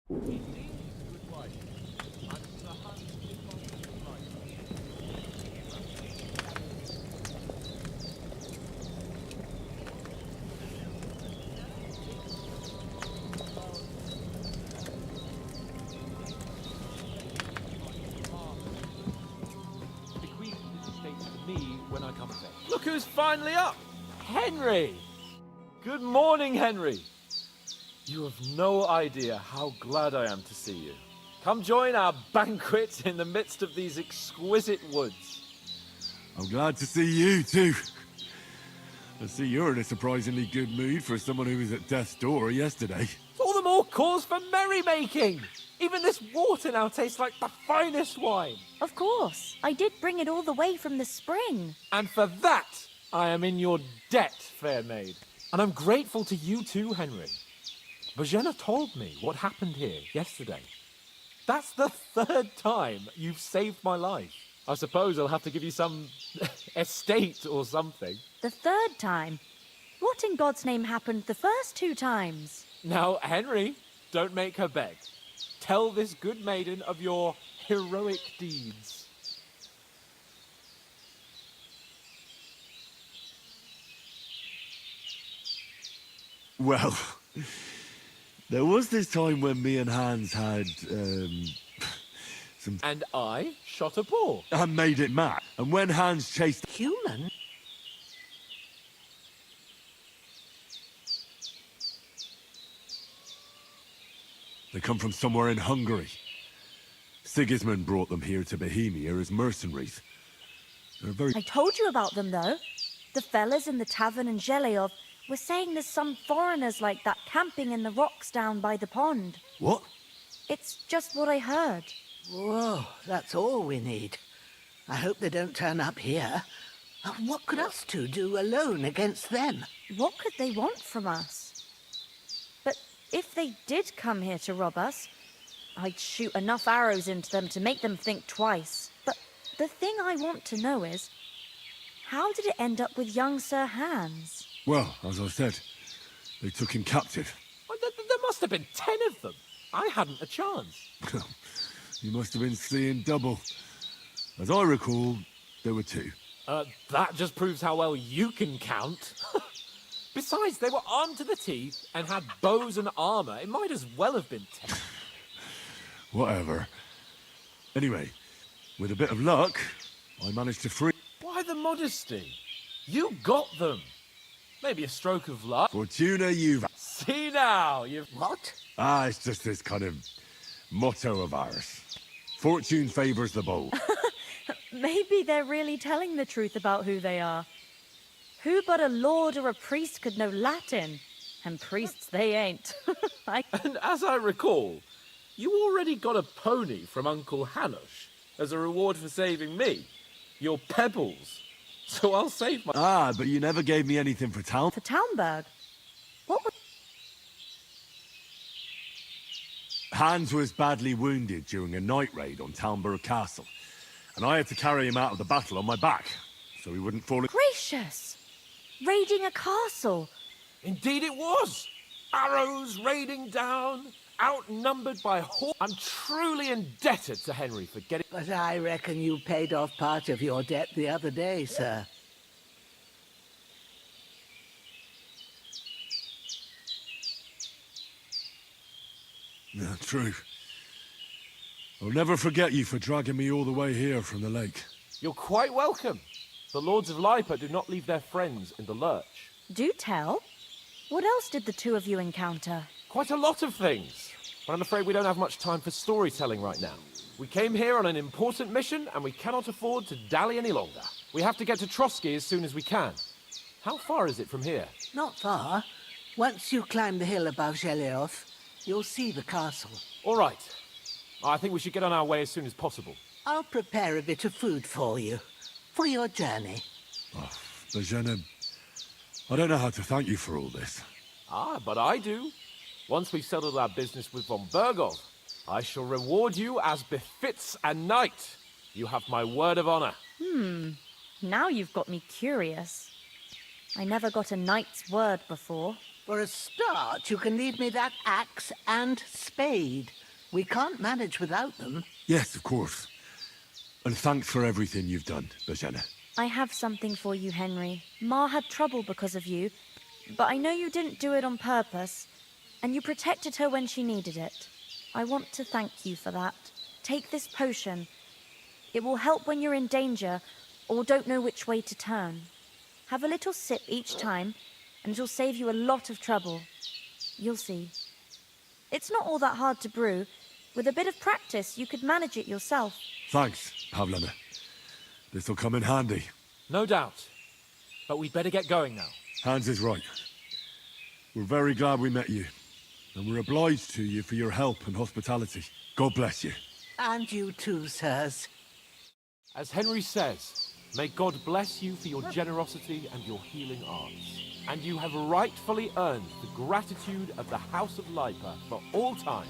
Look who's finally up! Henry! Good morning, Henry! You have no idea how glad I am to see you. Come join our banquet in the midst of these exquisite woods. I'm glad to see you, too. I see you're in a surprisingly good mood for someone who was at death's door yesterday. All the more cause for merrymaking! Even this water now tastes like the finest wine. Of course. I did bring it all the way from the spring. And for that, I am in your debt, fair maid. And I'm grateful to you too, Henry. Bojena told me what happened here yesterday. That's the 3rd time you've saved my life. I suppose I'll have to give you some estate or something. The 3rd time? What in God's name happened the first 2 times? Now, Henry, don't make her beg. Tell this good maiden of your heroic deeds. Well, there was this time when me and Hans had, some... And I shot a boar. And made it mad. And when Hans chased... Human? They come from somewhere in Hungary. Sigismund brought them here to Bohemia as mercenaries. They're very... I told you about them, though. The fellas in the tavern in Zheleov were saying there's some foreigners like that camping in the rocks down by the pond. What? It's just what I heard. Whoa, that's all we need. I hope they don't turn up here. What could us two do alone against them? What could they want from us? But if they did come here to rob us, I'd shoot enough arrows into them to make them think twice. But the thing I want to know is, how did it end up with young Sir Hans? Well, as I said, they took him captive. Well, there must have been 10 of them. I hadn't a chance. You must have been seeing double. As I recall, there were 2. That just proves how well you can count. Besides, they were armed to the teeth and had bows and armor. It might as well have been 10. Whatever. Anyway, with a bit of luck, I managed to free... Why the modesty? You got them. Maybe a stroke of luck. Fortuna Juva. See now, you've... What? It's just this kind of motto of ours. Fortune favors the bold. Maybe they're really telling the truth about who they are. Who but a lord or a priest could know Latin? And priests they ain't. And as I recall, you already got a pony from Uncle Hanush as a reward for saving me. Your pebbles. So I'll save my... But you never gave me anything for town. For Townburg? What was... Hans was badly wounded during a night raid on Townburg Castle. And I had to carry him out of the battle on my back, so he wouldn't fall... Gracious! Raiding a castle! Indeed it was! Arrows raining down, outnumbered by horse. I'm truly indebted to Henry for getting... But I reckon you paid off part of your debt the other day, sir. Yeah, true. I'll never forget you for dragging me all the way here from the lake. You're quite welcome. The Lords of Lipa do not leave their friends in the lurch. Do tell. What else did the 2 of you encounter? Quite a lot of things. But I'm afraid we don't have much time for storytelling right now. We came here on an important mission, and we cannot afford to dally any longer. We have to get to Trotsky as soon as we can. How far is it from here? Not far. Once you climb the hill above Zheleov, you'll see the castle. All right. I think we should get on our way as soon as possible. I'll prepare a bit of food for you, for your journey. Bojena, I don't know how to thank you for all this. But I do. Once we've settled our business with von Bergov, I shall reward you as befits a knight. You have my word of honor. Now you've got me curious. I never got a knight's word before. For a start, you can leave me that axe and spade. We can't manage without them. Yes, of course. And thanks for everything you've done, Bajana. I have something for you, Henry. Ma had trouble because of you, but I know you didn't do it on purpose, and you protected her when she needed it. I want to thank you for that. Take this potion. It will help when you're in danger or don't know which way to turn. Have a little sip each time, and it'll save you a lot of trouble. You'll see. It's not all that hard to brew. With a bit of practice, you could manage it yourself. Thanks, Pavlena. This'll come in handy. No doubt. But we'd better get going now. Hans is right. We're very glad we met you. And we're obliged to you for your help and hospitality. God bless you. And you too, sirs. As Henry says, may God bless you for your generosity and your healing arts. And you have rightfully earned the gratitude of the House of Lipa for all time.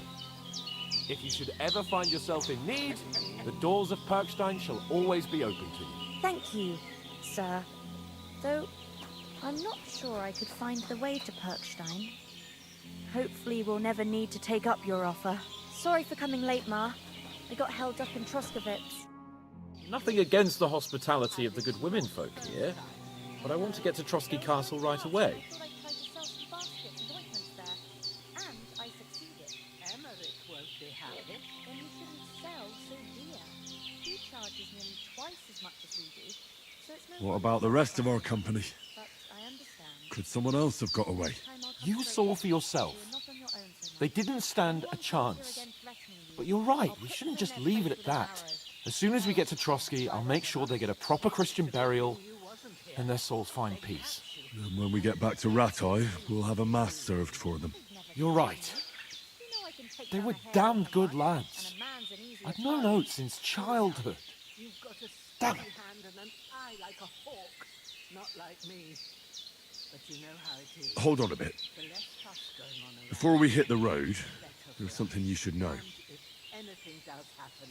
If you should ever find yourself in need, the doors of Perkstein shall always be open to you. Thank you, sir. Though, I'm not sure I could find the way to Perkstein. Hopefully we'll never need to take up your offer. Sorry for coming late, Ma. I got held up in Troskowitz. Nothing against the hospitality of the good women folk here, but I want to get to Trotsky Castle right away. What about the rest of our company? Could someone else have got away? You saw for yourself. They didn't stand a chance. But you're right, we shouldn't just leave it at that. As soon as we get to Trotsky, I'll make sure they get a proper Christian burial and their souls find peace. And when we get back to Ratai, we'll have a mass served for them. You're right. They were damn good lads. I've known Oates since childhood. Damn it. Like a hawk, not like me. But you know how it is. Hold on a bit. Before we hit the road, there's something you should know.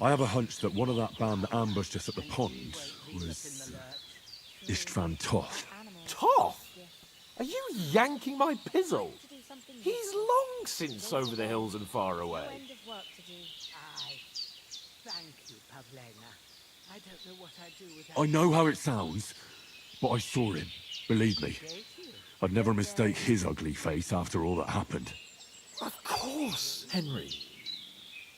I have a hunch that one of that band that ambushed us at the pond was Istvan Toth. Toth? Are you yanking my pizzle? He's long since over the hills and far away. Aye. Thank you, Pavlena. I don't know what I'd do without I know how it sounds, but I saw him. Believe me. I'd never mistake his ugly face after all that happened. Of course, Henry.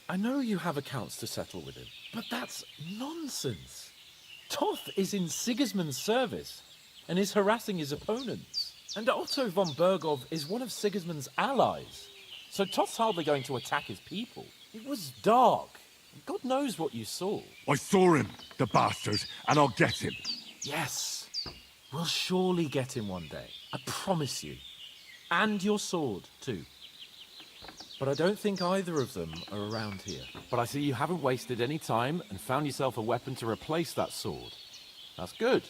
I know you have accounts to settle with him, but that's nonsense. Toth is in Sigismund's service and is harassing his opponents. And Otto von Bergov is one of Sigismund's allies. So Toth's hardly going to attack his people. It was dark. God knows what you saw. I saw him, the bastard, and I'll get him. Yes. We'll surely get him one day. I promise you. And your sword, too. But I don't think either of them are around here. But I see you haven't wasted any time and found yourself a weapon to replace that sword. That's good.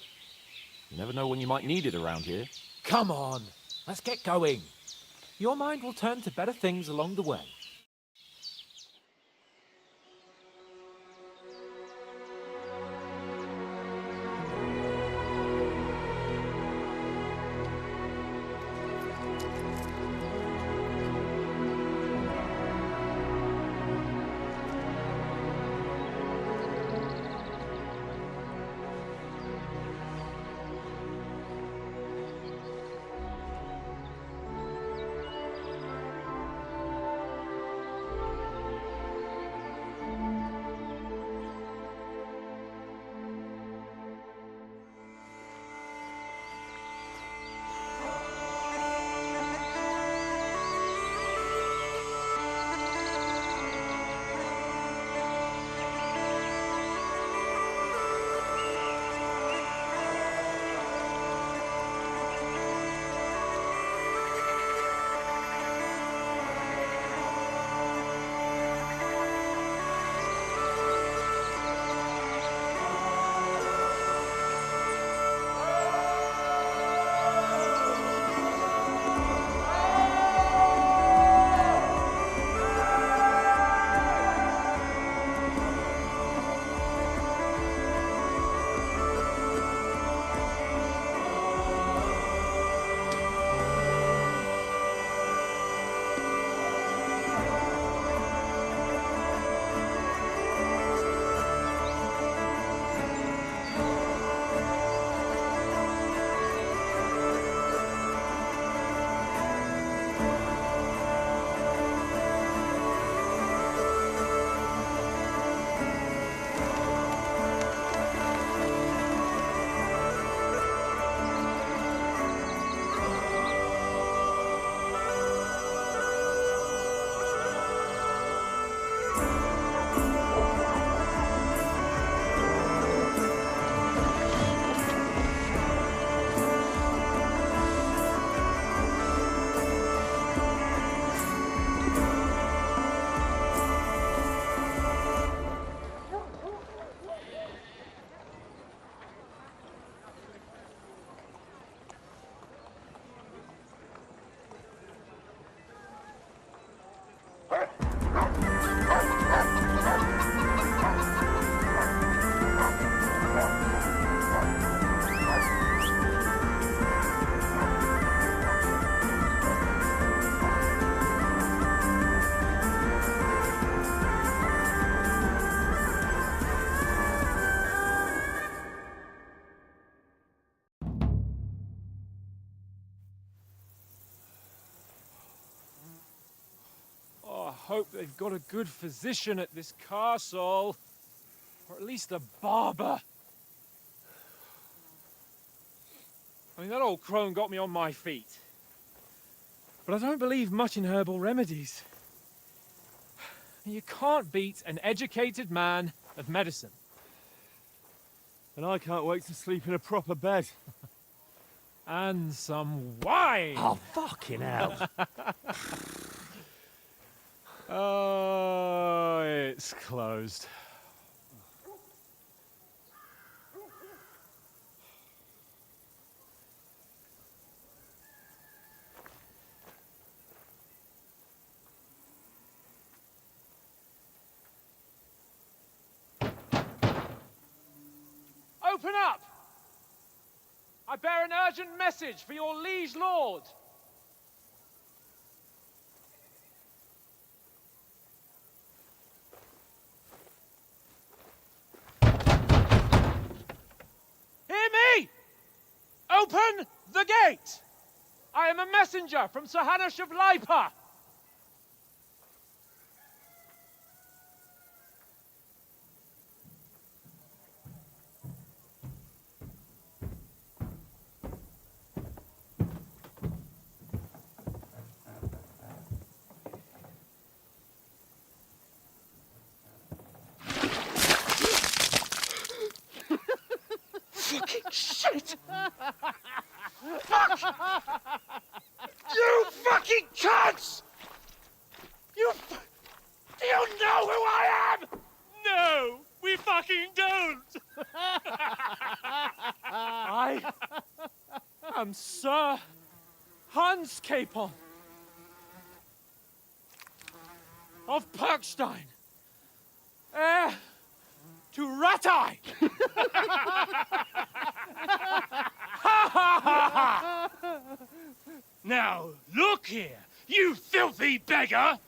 You never know when you might need it around here. Come on, let's get going. Your mind will turn to better things along the way. hope they've got a good physician at this castle. Or at least a barber. I mean, that old crone got me on my feet. But I don't believe much in herbal remedies. You can't beat an educated man of medicine. And I can't wait to sleep in a proper bed. And some wine! Oh, fucking hell. Oh, it's closed. Open up! I bear an urgent message for your liege lord. Hear me! Open the gate! I am a messenger from Sir Hanush of Lipa. Fucking shit! Fuck! You fucking cunts! Do you know who I am? No, we fucking don't! I am Sir Hans Capon of Perkstein, heir to Ratai! Now, look here, you filthy beggar!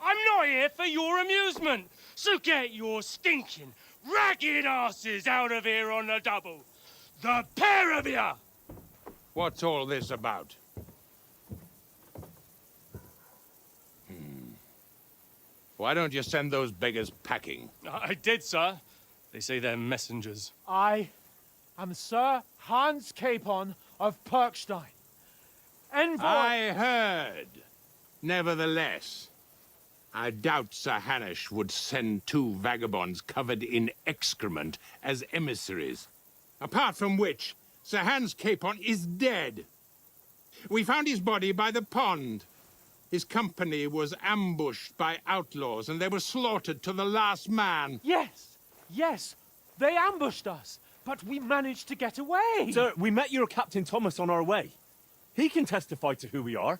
I'm not here for your amusement, so get your stinking, ragged asses out of here on the double. The pair of you! What's all this about? Why don't you send those beggars packing? I did, sir. They say they're messengers. I am Sir Hans Capon of Perkstein. Envoy... I heard. Nevertheless, I doubt Sir Hanush would send two vagabonds covered in excrement as emissaries. Apart from which, Sir Hans Capon is dead. We found his body by the pond. His company was ambushed by outlaws, and they were slaughtered to the last man. Yes, yes, they ambushed us, but we managed to get away. Sir, we met your Captain Thomas on our way. He can testify to who we are.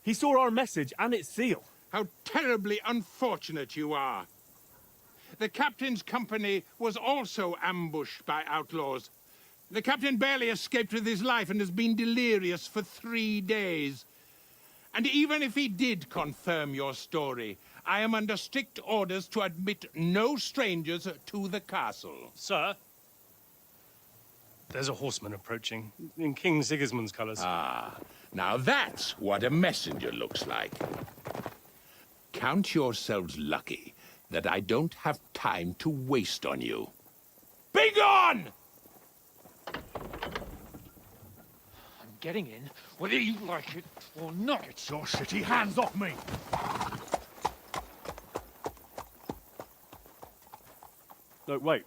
He saw our message and its seal. How terribly unfortunate you are. The captain's company was also ambushed by outlaws. The captain barely escaped with his life and has been delirious for 3 days. And even if he did confirm your story, I am under strict orders to admit no strangers to the castle. Sir, there's a horseman approaching, in King Sigismund's colours. Ah, now that's what a messenger looks like. Count yourselves lucky that I don't have time to waste on you. Be gone! Getting in, whether you like it or not. Get your shitty hands off me! No, wait.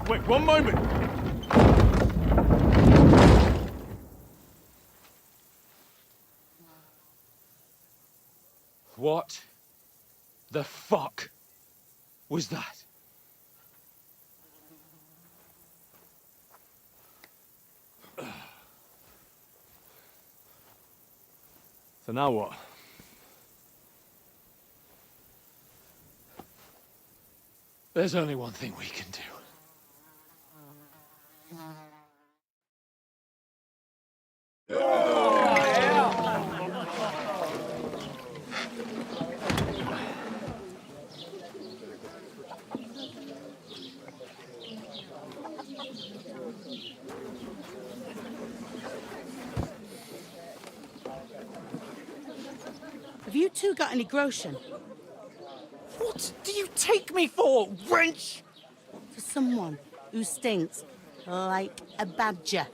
Wait, one moment! What the fuck was that? So now what? There's only one thing we can do. Have you two got any groschen? What do you take me for, wench? For someone who stinks like a badger.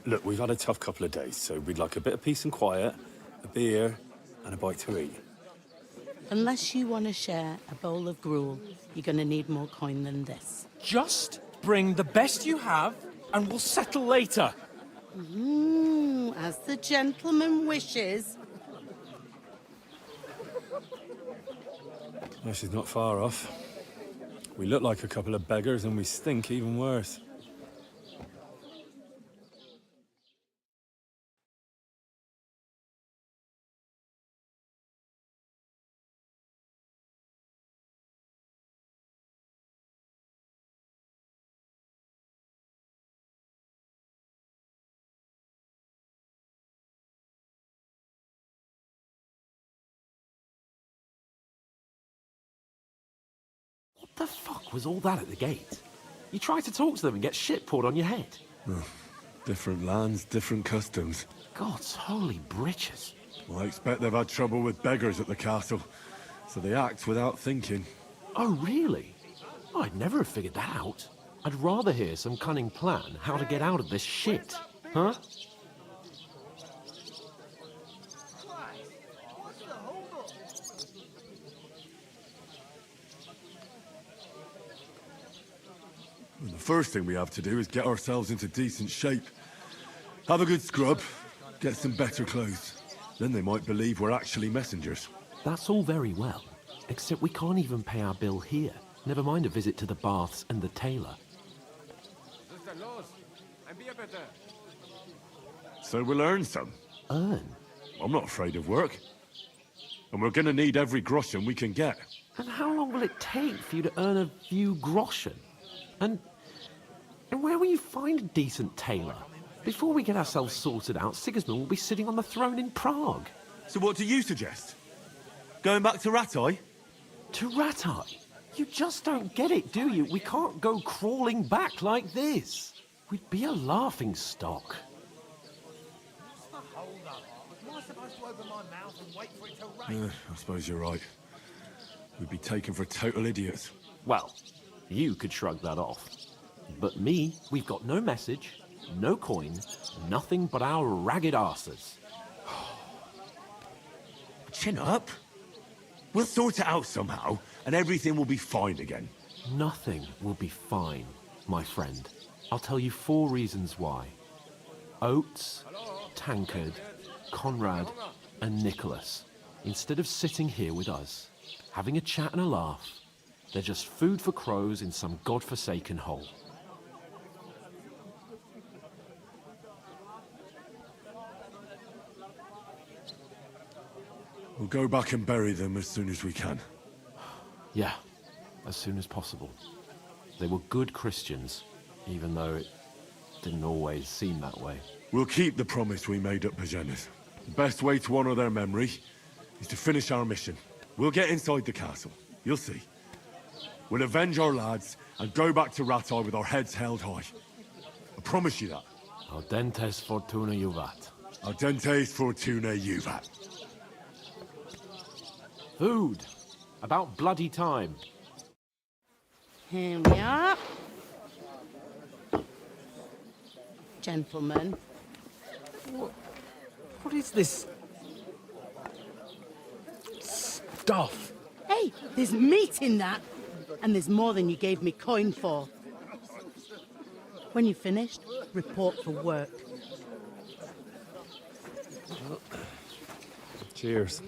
Look, we've had a tough couple of days, so we'd like a bit of peace and quiet, a beer, and a bite to eat. Unless you want to share a bowl of gruel, you're going to need more coin than this. Just bring the best you have, and we'll settle later. As the gentleman wishes. Well, she's not far off. We look like a couple of beggars, and we stink even worse. What the fuck was all that at the gate? You try to talk to them and get shit poured on your head. Oh, different lands, different customs. God's holy britches. Well, I expect they've had trouble with beggars at the castle, so they act without thinking. Oh, really? I'd never have figured that out. I'd rather hear some cunning plan how to get out of this shit. Huh? The first thing we have to do is get ourselves into decent shape. Have a good scrub, get some better clothes. Then they might believe we're actually messengers. That's all very well, except we can't even pay our bill here. Never mind a visit to the baths and the tailor. So we'll earn some. Earn? I'm not afraid of work. And we're gonna need every groschen we can get. And how long will it take for you to earn a few groschen? And where will you find a decent tailor? Before we get ourselves sorted out, Sigismund will be sitting on the throne in Prague. So what do you suggest? Going back to Ratai? To Ratai? You just don't get it, do you? We can't go crawling back like this. We'd be a laughing stock. I suppose you're right. We'd be taken for total idiots. Well, you could shrug that off. But me, we've got no message, no coin, nothing but our ragged arses. Chin up. We'll sort it out somehow, and everything will be fine again. Nothing will be fine, my friend. I'll tell you 4 reasons why. Oates, Tankard, Conrad, and Nicholas, instead of sitting here with us, having a chat and a laugh, they're just food for crows in some godforsaken hole. We'll go back and bury them as soon as we can. Yeah, as soon as possible. They were good Christians, even though it didn't always seem that way. We'll keep the promise we made at Pagenis. The best way to honor their memory is to finish our mission. We'll get inside the castle. You'll see. We'll avenge our lads and go back to Ratai with our heads held high. I promise you that. Audentes fortuna juvat. Audentes fortuna juvat. Food. About bloody time. Here we are. Gentlemen. What is this stuff? Hey, there's meat in that. And there's more than you gave me coin for. When you're finished, report for work. Cheers.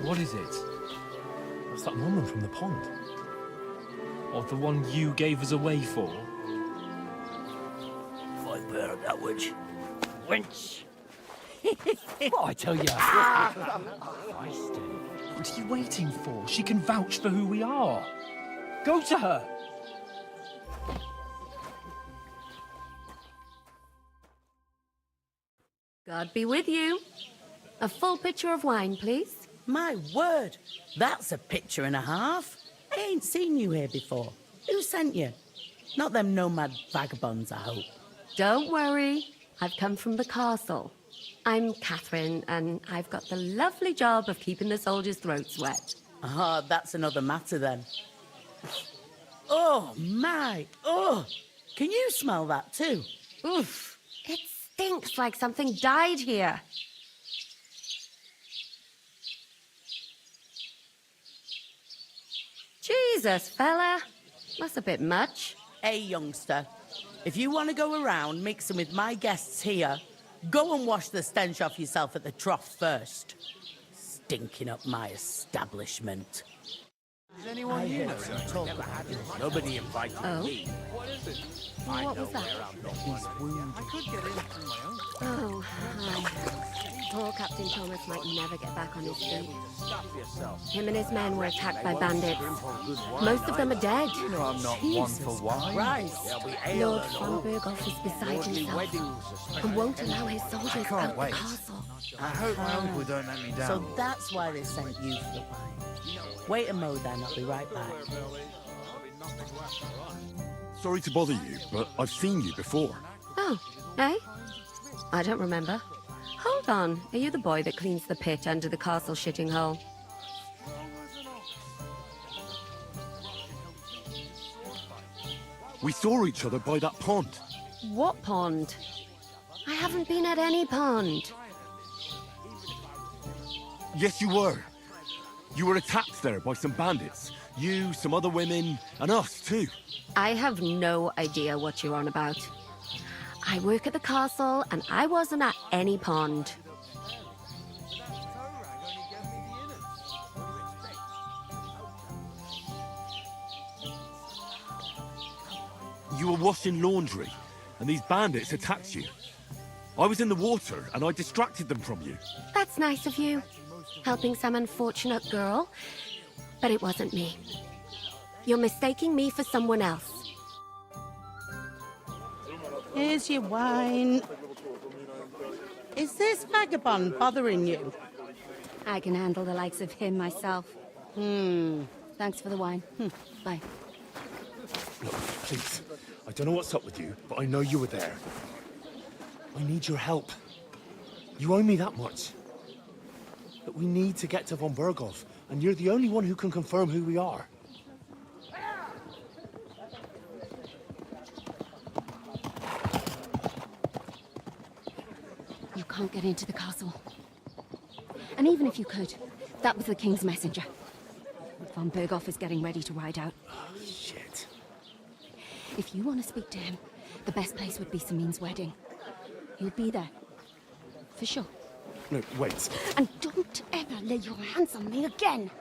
What is it? That's that woman from the pond. Or the one you gave us away for? I bear that witch. Wench! What I tell you? What are you waiting for? She can vouch for who we are. Go to her. God be with you. A full pitcher of wine, please. My word, that's a picture and a half. I ain't seen you here before. Who sent you? Not them nomad vagabonds, I hope. Don't worry. I've come from the castle. I'm Catherine, and I've got the lovely job of keeping the soldiers' throats wet. Ah, that's another matter then. Oh, my. Oh, can you smell that too? Oof. It stinks like something died here. Jesus, fella. That's a bit much. Hey, youngster. If you want to go around mixing with my guests here, go and wash the stench off yourself at the trough first. Stinking up my establishment. Does anyone you know talk about it? Nobody invited me. What is it? What was that? I could get in through my own. Oh, hi. Poor Captain Thomas might never get back on his feet. Him and his men were attacked by bandits. Most of them are dead. You know I'm not one for wine. Lord von Berghoff is beside himself and won't allow his soldiers out the castle. I hope my uncle don't let me down. So that's why they sent you for the wine. Wait a mo then, I'll be right back. Sorry to bother you, but I've seen you before. Oh, eh? I don't remember. Hold on, are you the boy that cleans the pit under the castle shitting hole? We saw each other by that pond. What pond? I haven't been at any pond. Yes, you were. You were attacked there by some bandits. You, some other women, and us too. I have no idea what you're on about. I work at the castle, and I wasn't at any pond. You were washing laundry, and these bandits attacked you. I was in the water, and I distracted them from you. That's nice of you, helping some unfortunate girl. But it wasn't me. You're mistaking me for someone else. Here's your wine. Is this vagabond bothering you? I can handle the likes of him myself. Thanks for the wine. Bye. Look, please. I don't know what's up with you, but I know you were there. I need your help. You owe me that much. But we need to get to von Berghoff, and you're the only one who can confirm who we are. You can't get into the castle. And even if you could, that was the King's messenger. Von Berghoff is getting ready to ride out. Oh, shit. If you want to speak to him, the best place would be Samin's wedding. He'll be there. For sure. No, wait. And don't ever lay your hands on me again!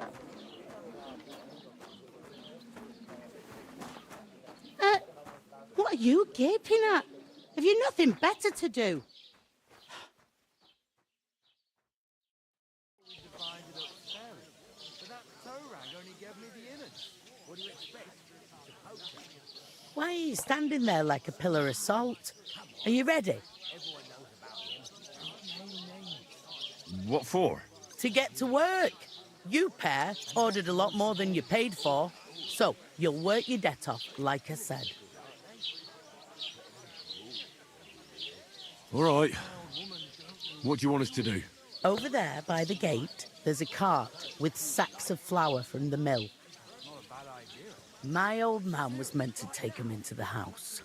What are you gaping at? Have you nothing better to do? Why are you standing there like a pillar of salt? Are you ready? What for? To get to work. You pair ordered a lot more than you paid for, so you'll work your debt off, like I said. All right. What do you want us to do? Over there by the gate, there's a cart with sacks of flour from the mill. My old man was meant to take them into the house.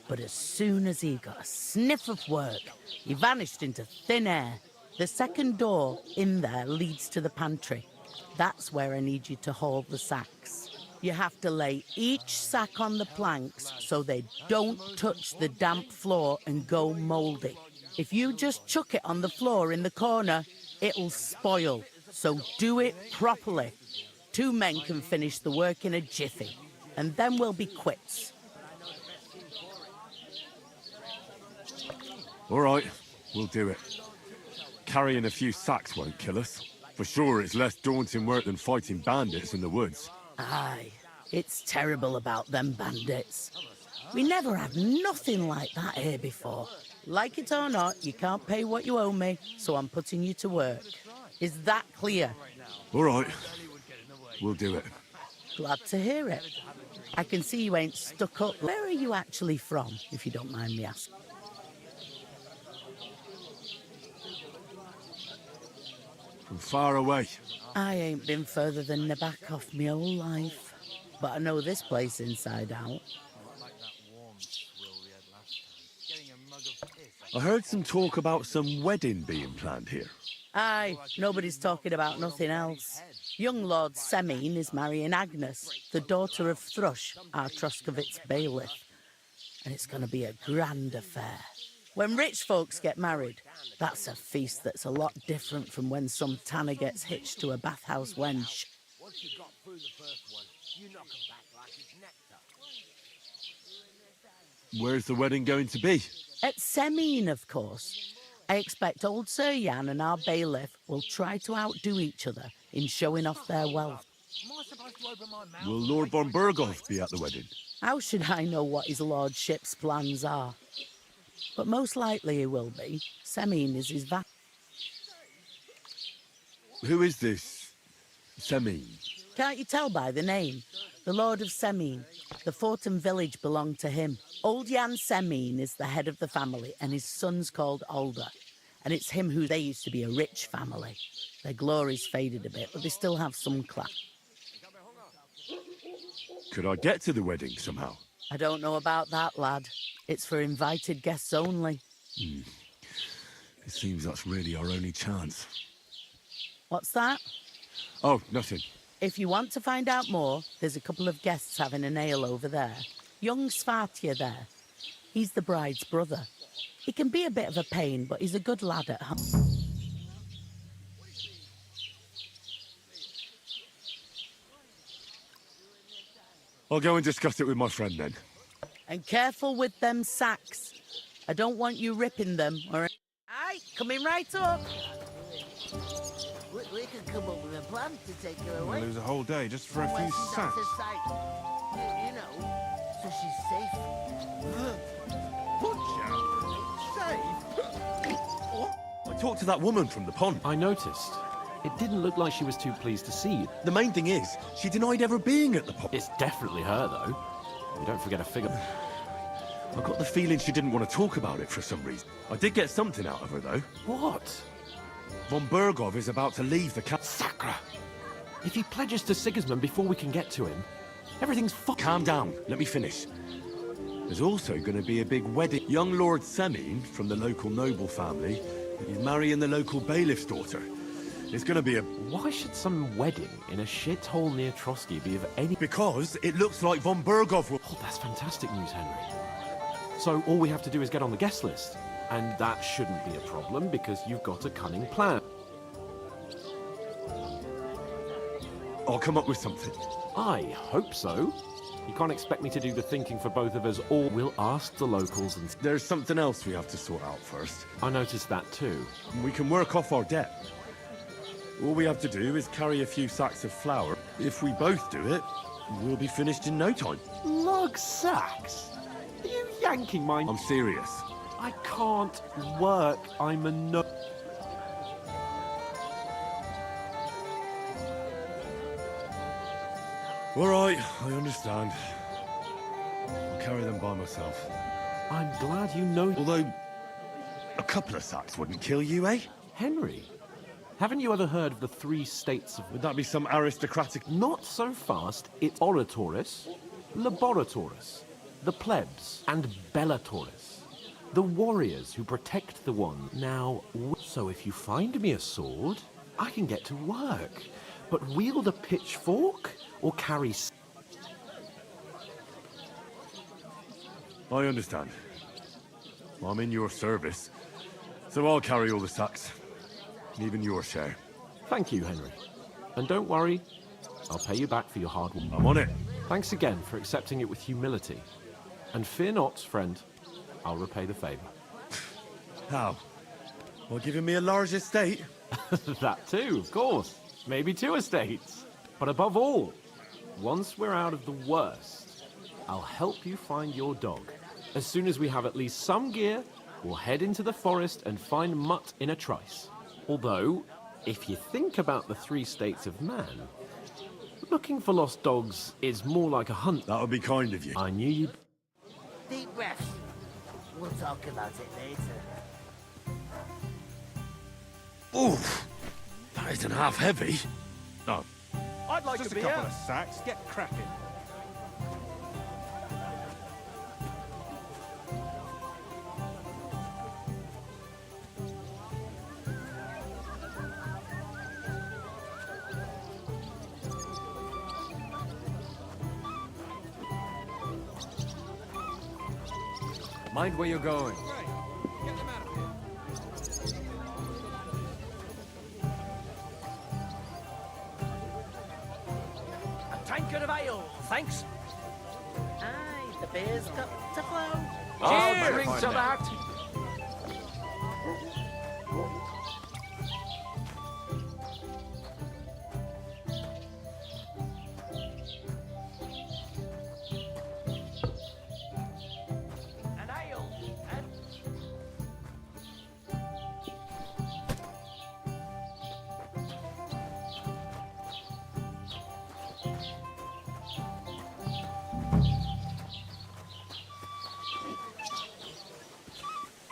But as soon as he got a sniff of work, he vanished into thin air. The second door in there leads to the pantry. That's where I need you to haul the sacks. You have to lay each sack on the planks so they don't touch the damp floor and go mouldy. If you just chuck it on the floor in the corner, it'll spoil. So do it properly. 2 men can finish the work in a jiffy, and then we'll be quits. All right, we'll do it. Carrying a few sacks won't kill us. For sure, it's less daunting work than fighting bandits in the woods. Aye, it's terrible about them bandits. We never had nothing like that here before. Like it or not, you can't pay what you owe me, so I'm putting you to work. Is that clear? All right. We'll do it. Glad to hear it. I can see you ain't stuck up. Where are you actually from, if you don't mind me asking? From far away. I ain't been further than the back off me whole life. But I know this place inside out. I heard some talk about some wedding being planned here. Aye, nobody's talking about nothing else. Young Lord Semine is marrying Agnes, the daughter of Thrush, our Troskovitz bailiff. And it's going to be a grand affair. When rich folks get married, that's a feast that's a lot different from when some tanner gets hitched to a bathhouse wench. Once you got through the first one, you knock 'em back like it's nectar. Where's the wedding going to be? At Semine, of course. I expect old Sir Jan and our bailiff will try to outdo each other in showing off their wealth. Will Lord von Berghoff be at the wedding? How should I know what his lordship's plans are? But most likely he will be. Semine is his Who is this Semine? Can't you tell by the name? The Lord of Semine. The fort and village belong to him. Old Jan Semine is the head of the family, and his son's called Alder. And it's him who they used to be a rich family. Their glory's faded a bit, but they still have some class. Could I get to the wedding somehow? I don't know about that, lad. It's for invited guests only. It seems that's really our only chance. What's that? Oh, nothing. If you want to find out more, there's a couple of guests having an ale over there. Young Svartje there. He's the bride's brother. He can be a bit of a pain, but he's a good lad at home. I'll go and discuss it with my friend then. And careful with them sacks. I don't want you ripping them or... Aye, coming right up. We can come up with a plan to take her We'll away. lose a whole day just for a When few she's out sacks. of sight. You know, so she's safe. I talked to that woman from the pond. I noticed. It didn't look like she was too pleased to see you. The main thing is, she denied ever being at the pond. It's definitely her, though. You don't forget a figure. I got the feeling she didn't want to talk about it for some reason. I did get something out of her, though. What? Von Berghoff is about to leave the camp. Sacra! If he pledges to Sigismund before we can get to him, everything's Calm down. Let me finish. There's also going to be a big wedding. Young Lord Semine, from the local noble family, is marrying the local bailiff's daughter. It's going to be a... Why should some wedding in a shithole near Trotsky be of any... Because it looks like von Berghoff will... Oh, that's fantastic news, Henry. So all we have to do is get on the guest list. And that shouldn't be a problem because you've got a cunning plan. I'll come up with something. I hope so. You can't expect me to do the thinking for both of us, or we'll ask the locals and... There's something else we have to sort out first. I noticed that too. We can work off our debt. All we have to do is carry a few sacks of flour. If we both do it, we'll be finished in no time. Lug sacks? Are you yanking my... I'm serious. I can't work. I'm a no... All right, I understand. I'll carry them by myself. I'm glad you know... Although, a couple of sacks wouldn't kill you, eh? Henry, haven't you ever heard of the 3 states of... Would that be some aristocratic... Not so fast. It's Oratoris, Laboratoris, the plebs, and Bellatoris. The warriors who protect the one. Now, so if you find me a sword, I can get to work. But wield a pitchfork or carry... I understand. I'm in your service, so I'll carry all the sacks. Even your share. Thank you, Henry. And don't worry, I'll pay you back for your hard work. I'm on it. Thanks again for accepting it with humility. And fear not, friend, I'll repay the favor. How? By giving me a large estate? That too, of course. Maybe 2 estates. But above all, once we're out of the worst, I'll help you find your dog. As soon as we have at least some gear, we'll head into the forest and find Mutt in a trice. Although, If you think about the three states of man, looking for lost dogs is more like a hunt. That would be kind of you. I knew you'd... Deep breaths. We'll talk about it later. Oof! That isn't half heavy. Oh. I'd like Just to a be couple out. of sacks. Get cracking. Mind where you're going. A tankard of ale, thanks. Aye, the beer's got to flow. Cheers! Drink to that! An ale, and...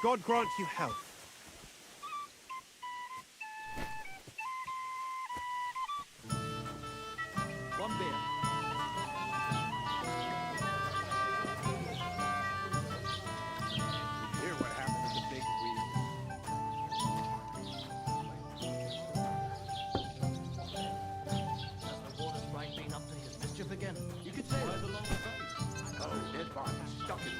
God grant you health. One beer. Hear what happened to the big wheel. Has the water sprite been up to his mischief again? You could say it. Oh, dead body stuck in.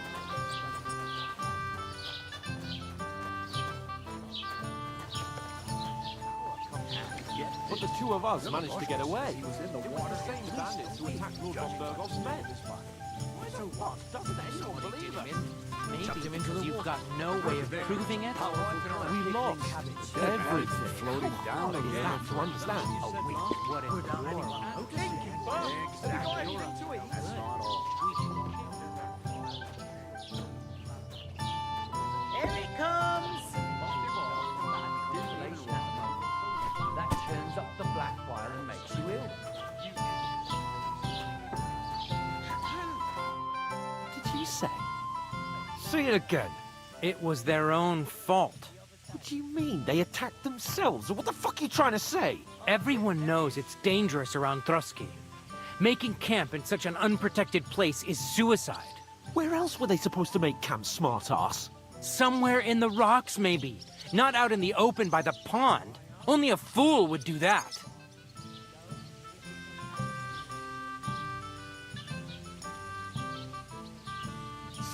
But the two of us managed to get away. It was the same bandits who attacked Lord von Bergov's men. So what? Doesn't anyone believe us? Maybe because you've got no way of proving it. We lost everything floating down again. You have to understand. What if Exactly. Here it comes! That churns up the black wire and makes you ill. What did you say? Say it again. It was their own fault. What do you mean? They attacked themselves? What the fuck are you trying to say? Everyone knows it's dangerous around Trotsky. Making camp in such an unprotected place is suicide. Where else were they supposed to make camp, smartass? Somewhere in the rocks, maybe. Not out in the open by the pond. Only a fool would do that.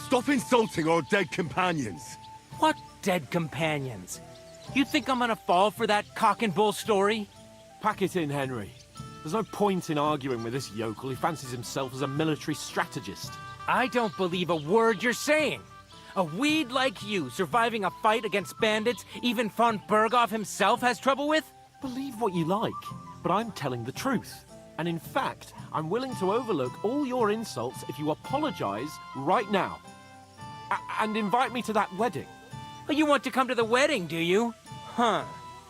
Stop insulting our dead companions. What dead companions? You think I'm gonna fall for that cock and bull story? Pack it in, Henry. There's no point in arguing with this yokel who fancies himself as a military strategist. I don't believe a word you're saying. A weed like you surviving a fight against bandits even von Berghoff himself has trouble with? Believe what you like, but I'm telling the truth. And in fact, I'm willing to overlook all your insults if you apologize right now. And invite me to that wedding. Oh, you want to come to the wedding, do you? Huh.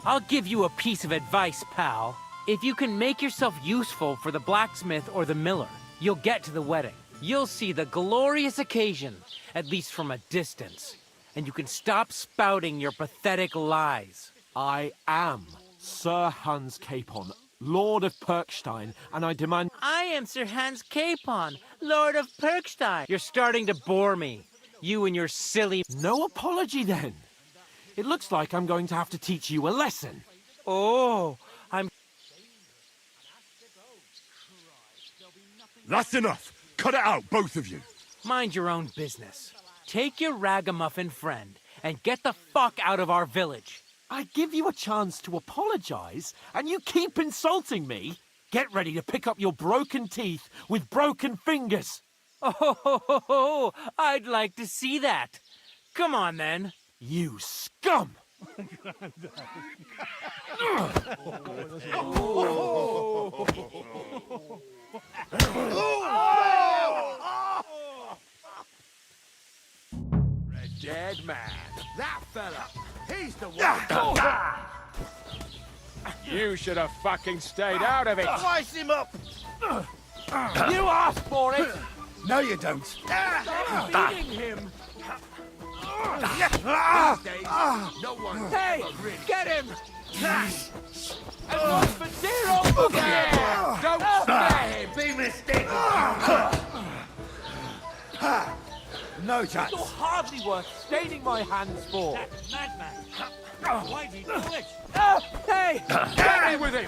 I'll give you a piece of advice, pal. If you can make yourself useful for the blacksmith or the miller, you'll get to the wedding. You'll see the glorious occasion, at least from a distance. And you can stop spouting your pathetic lies. I am Sir Hans Capon, Lord of Perkstein, and I demand... I am Sir Hans Capon, Lord of Perkstein. You're starting to bore me. You and your silly... No apology, then. It looks like I'm going to have to teach you a lesson. Oh, That's enough. Cut it out, both of you. Mind your own business. Take your ragamuffin friend and get the fuck out of our village. I give you a chance to apologize, and you keep insulting me. Get ready to pick up your broken teeth with broken fingers. Oh, I'd like to see that. Come on, then. You scum! Dead man. That fella. He's the one. You should have fucking stayed out of it. Slice him up! You asked for it. No, you don't. Stop feeding him. No one. Hey, get him. And one for zero. Yeah. Don't spare him. Be mistaken. No chance. You're hardly worth staining my hands for. Madman. Why did you do it? Hey, get in with him.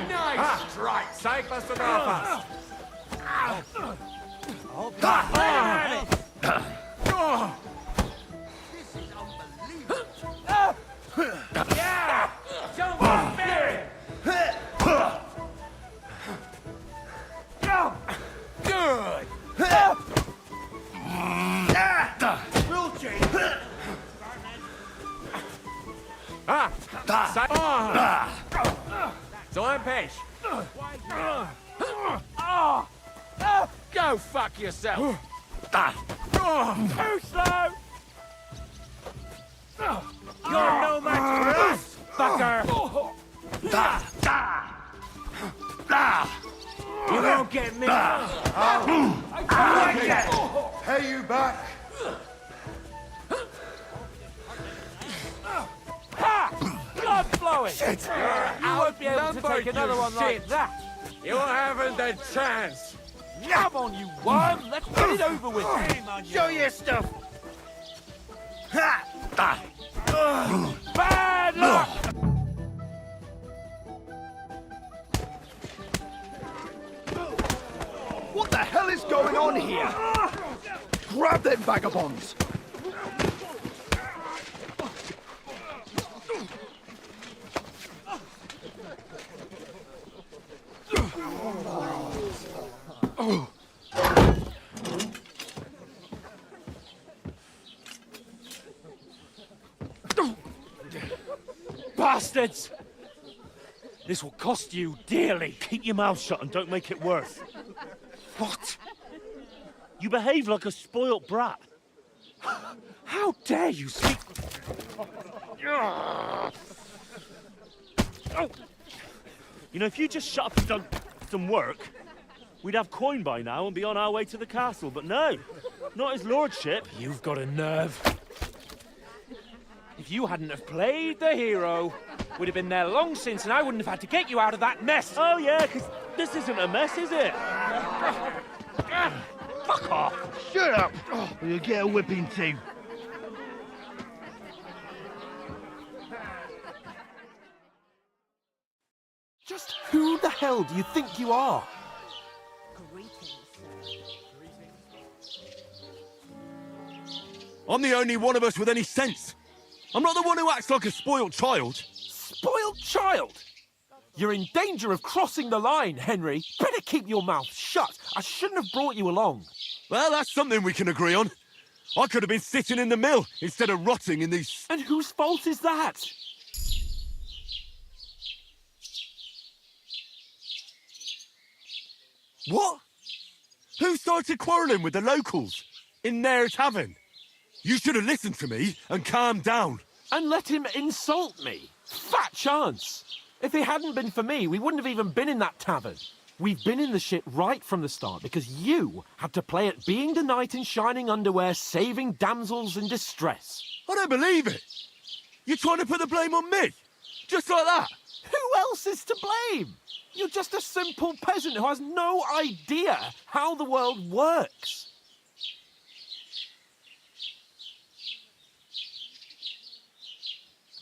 Nice strike. Save us enough. Yeah! Don't fear it! Good! Rule change. So I'm Page. Go fuck yourself! Too slow! You're no match for us, fucker! You won't get me! Pay you back. Blood flowing! Shit! You won't be able to take another one like that! You haven't a chance! Come on, you worm! Let's get it over with! Show your stuff. Bad luck! What the hell is going on here? Grab them vagabonds! Bastards! This will cost you dearly. Keep your mouth shut and don't make it worse. What? You behave like a spoilt brat. How dare you speak... You know, if you just shut up and done some work, we'd have coin by now and be on our way to the castle. But no, not his lordship. You've got a nerve. If you hadn't have played the hero, we'd have been there long since and I wouldn't have had to get you out of that mess. Oh yeah, because this isn't a mess, is it? Fuck off! Shut up! Or you'll get a whipping too. Just who the hell do you think you are? I'm the only one of us with any sense. I'm not the one who acts like a spoiled child. Spoiled child? You're in danger of crossing the line, Henry. Better keep your mouth shut. I shouldn't have brought you along. Well, that's something we can agree on. I could have been sitting in the mill instead of rotting in these... And whose fault is that? What? Who started quarrelling with the locals in their tavern? You should have listened to me and calmed down. And let him insult me. Fat chance. If it hadn't been for me, we wouldn't have even been in that tavern. We've been in the shit right from the start because you had to play at being the knight in shining underwear, saving damsels in distress. I don't believe it. You're trying to put the blame on me? Just like that? Who else is to blame? You're just a simple peasant who has no idea how the world works.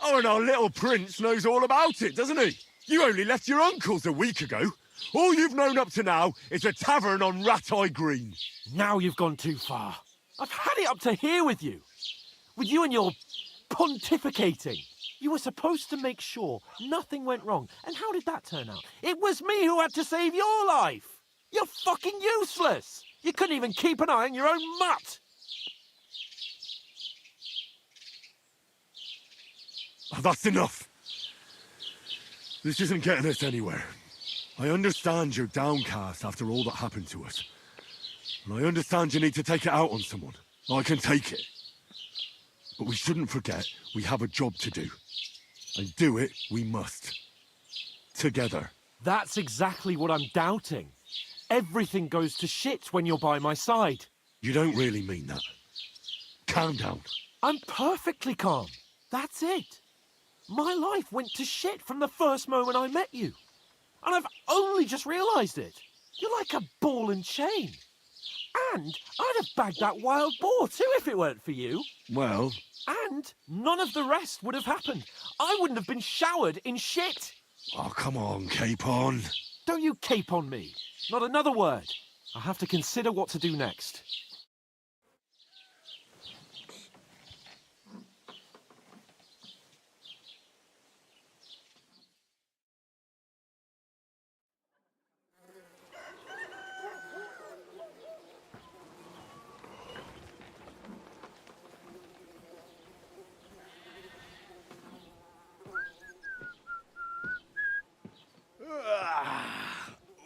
Oh, and our little prince knows all about it, doesn't he? You only left your uncle's a week ago. All you've known up to now is a tavern on Rat-Eye Green. Now you've gone too far. I've had it up to here with you. With you and your pontificating. You were supposed to make sure nothing went wrong. And how did that turn out? It was me who had to save your life. You're fucking useless. You couldn't even keep an eye on your own mutt. Oh, that's enough. This isn't getting us anywhere. I understand you're downcast after all that happened to us. And I understand you need to take it out on someone. I can take it. But we shouldn't forget we have a job to do. And do it we must. Together. That's exactly what I'm doubting. Everything goes to shit when you're by my side. You don't really mean that. Calm down. I'm perfectly calm. That's it. My life went to shit from the first moment I met you. And I've only just realised it. You're like a ball and chain. And I'd have bagged that wild boar too if it weren't for you. Well... And none of the rest would have happened. I wouldn't have been showered in shit. Oh, come on, Capon. Don't you cape on me. Not another word. I have to consider what to do next.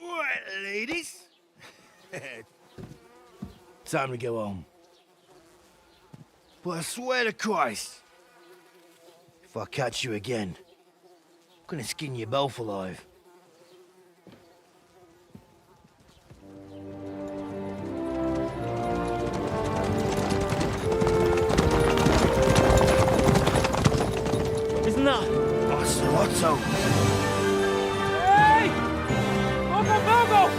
Right, ladies. Time to go home. But I swear to Christ, if I catch you again, I'm gonna skin you both alive. Isn't that? Otto. Hey! Go!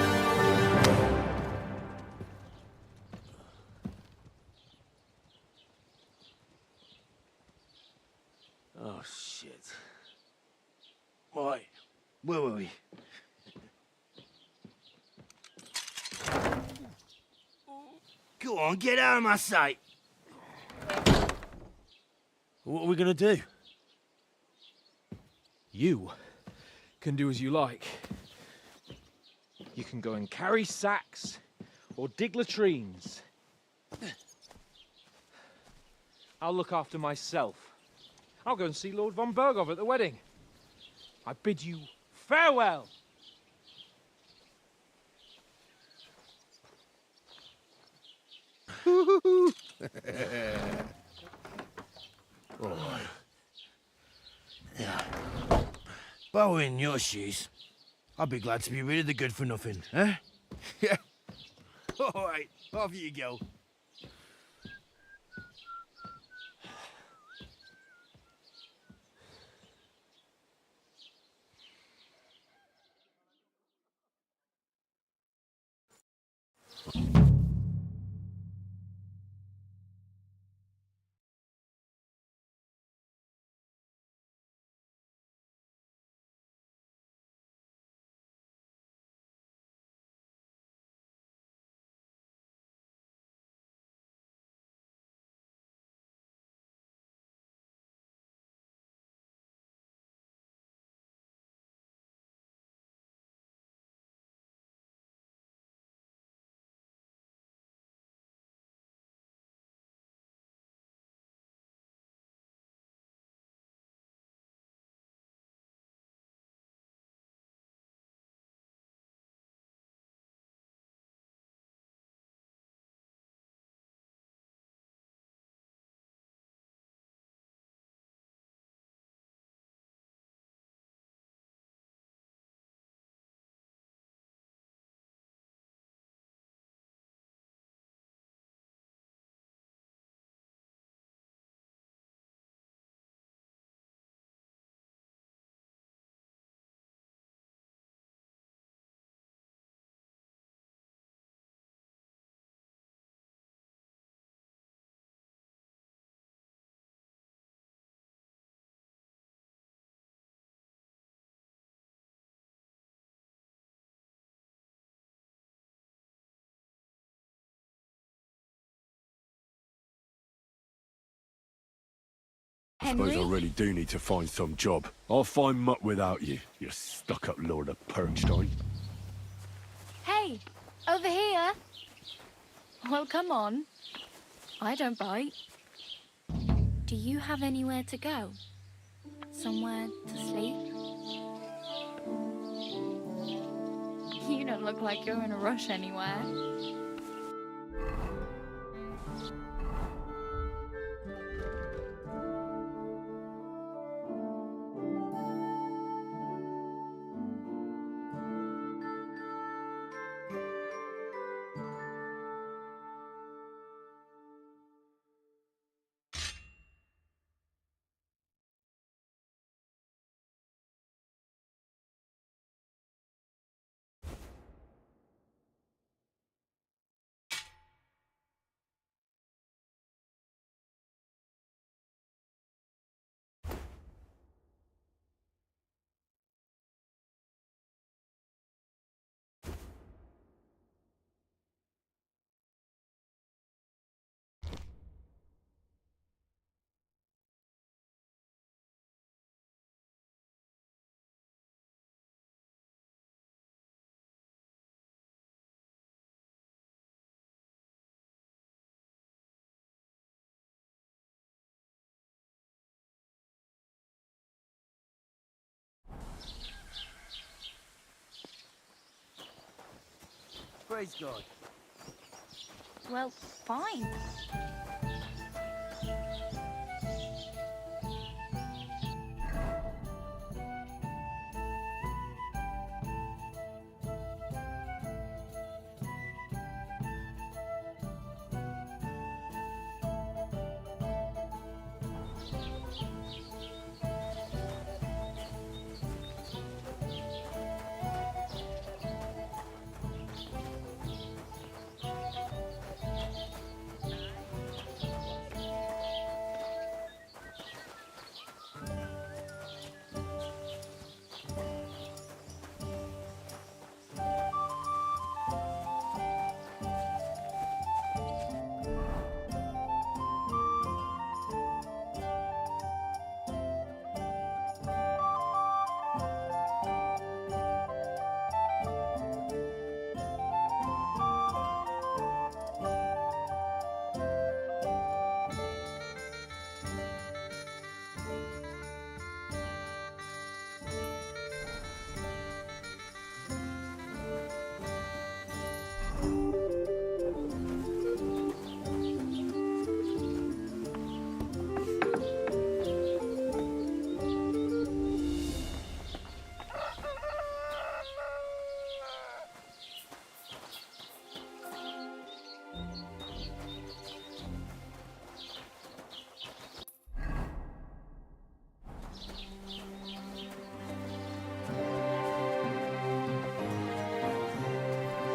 Oh, shit. Right, where were we? Go on, get out of my sight. What are we gonna do? You can do as you like. You can go and carry sacks or dig latrines. I'll look after myself. I'll go and see Lord von Berghoff at the wedding. I bid you farewell. Right. Yeah. If I were in your shoes, I'd be glad to be rid of the good for nothing, eh? Yeah. All right, off you go. I suppose I really do need to find some job. I'll find mutt without you, you stuck-up Lord of Perkstein. Hey, over here. Well, come on. I don't bite. Do you have anywhere to go? Somewhere to sleep? You don't look like you're in a rush anywhere. praise God. Well, fine.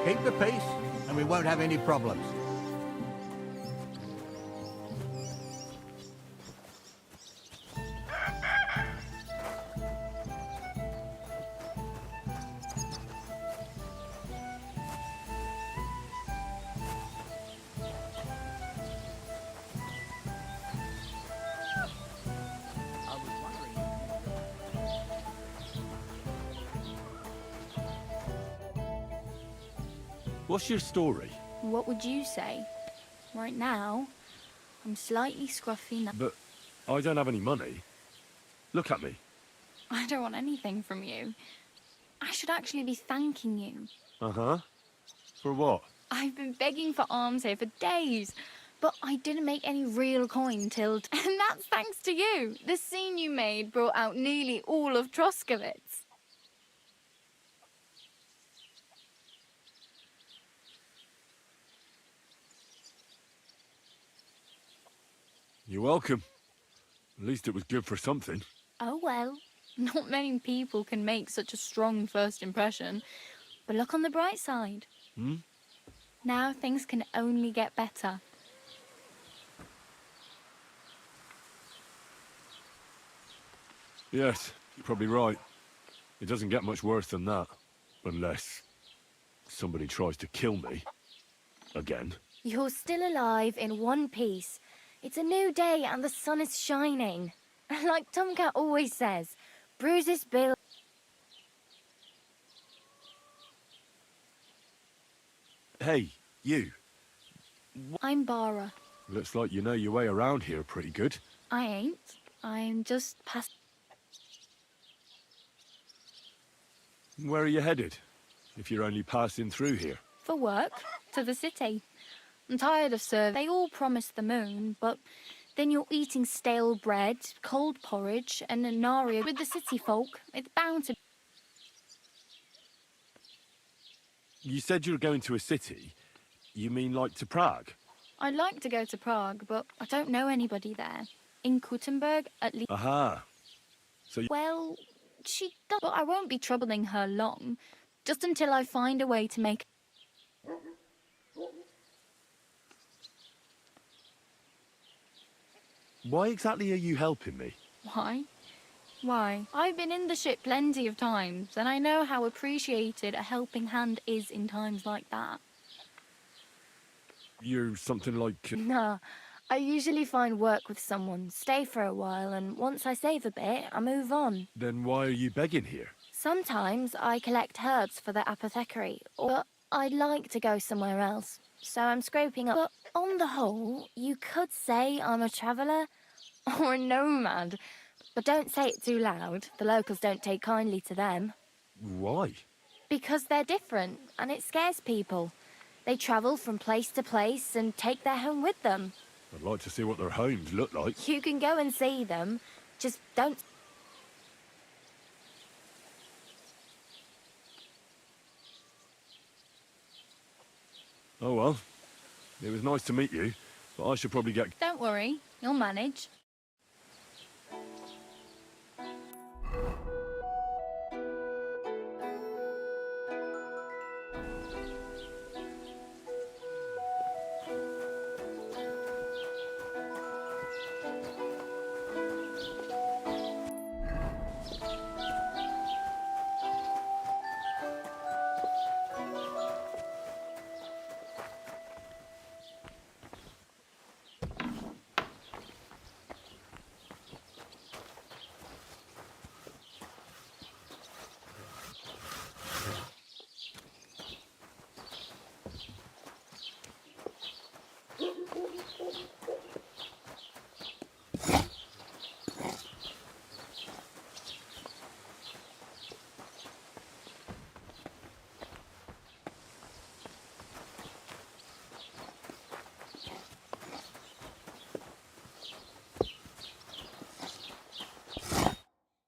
Keep the peace, and we won't have any problems. What's your story? What would you say? Right now, I'm slightly scruffy now. But I don't have any money. Look at me. I don't want anything from you. I should actually be thanking you. Uh-huh. For what? I've been begging for alms here for days, but I didn't make any real coin till... And that's thanks to you. The scene you made brought out nearly all of Troskowitz. You're welcome. At least it was good for something. Oh well, not many people can make such a strong first impression. But look on the bright side. Hmm? Now things can only get better. Yes, you're probably right. It doesn't get much worse than that. Unless somebody tries to kill me. Again. You're still alive in one piece. It's a new day and the sun is shining. Like Tomcat always says, bruises build... Hey, you. I'm Bara. Looks like you know your way around here pretty good. I ain't. I'm just past... Where are you headed? If you're only passing through here. For work, to the city. I'm tired of serving. They all promise the moon, but then you're eating stale bread, cold porridge, and an aria with the city folk. It's bound to... You said you were going to a city. You mean like to Prague? I'd like to go to Prague, but I don't know anybody there. In Kuttenberg, at least... Aha. So Well, she does, but I won't be troubling her long. Just until I find a way to make... Why exactly are you helping me? Why? Why? I've been in the ship plenty of times, and I know how appreciated a helping hand is in times like that. You're something like... Nah, I usually find work with someone, stay for a while, and once I save a bit, I move on. Then why are you begging here? Sometimes I collect herbs for the apothecary, or I'd like to go somewhere else, so I'm scraping up. But on the whole, you could say I'm a traveller or a nomad. But don't say it too loud. The locals don't take kindly to them. Why? Because they're different, and it scares people. They travel from place to place and take their home with them. I'd like to see what their homes look like. You can go and see them, just don't... Oh well. It was nice to meet you, but I should probably get... Don't worry, you'll manage.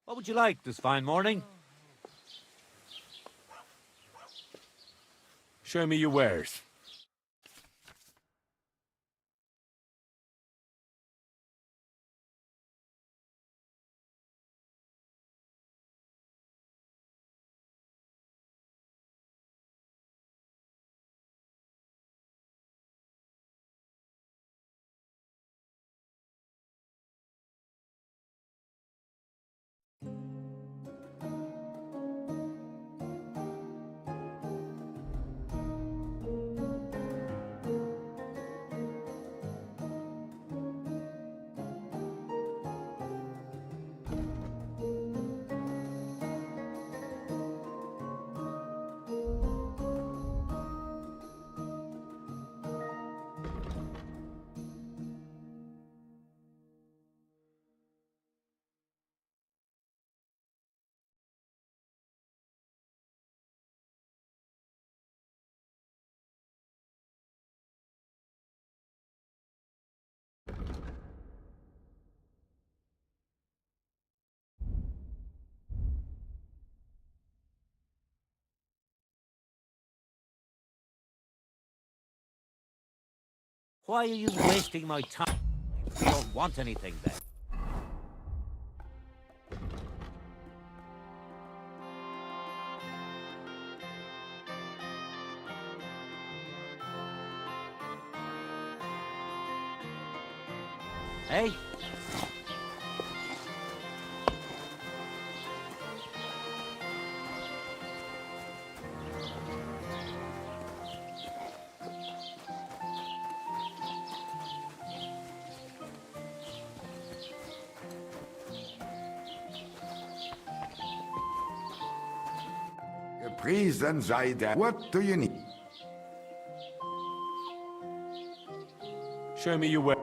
What would you like this fine morning? Show me your wares. Why are you wasting my time? You don't want anything then. Hey? Gepriesen sei der. What do you need? Show me your ware.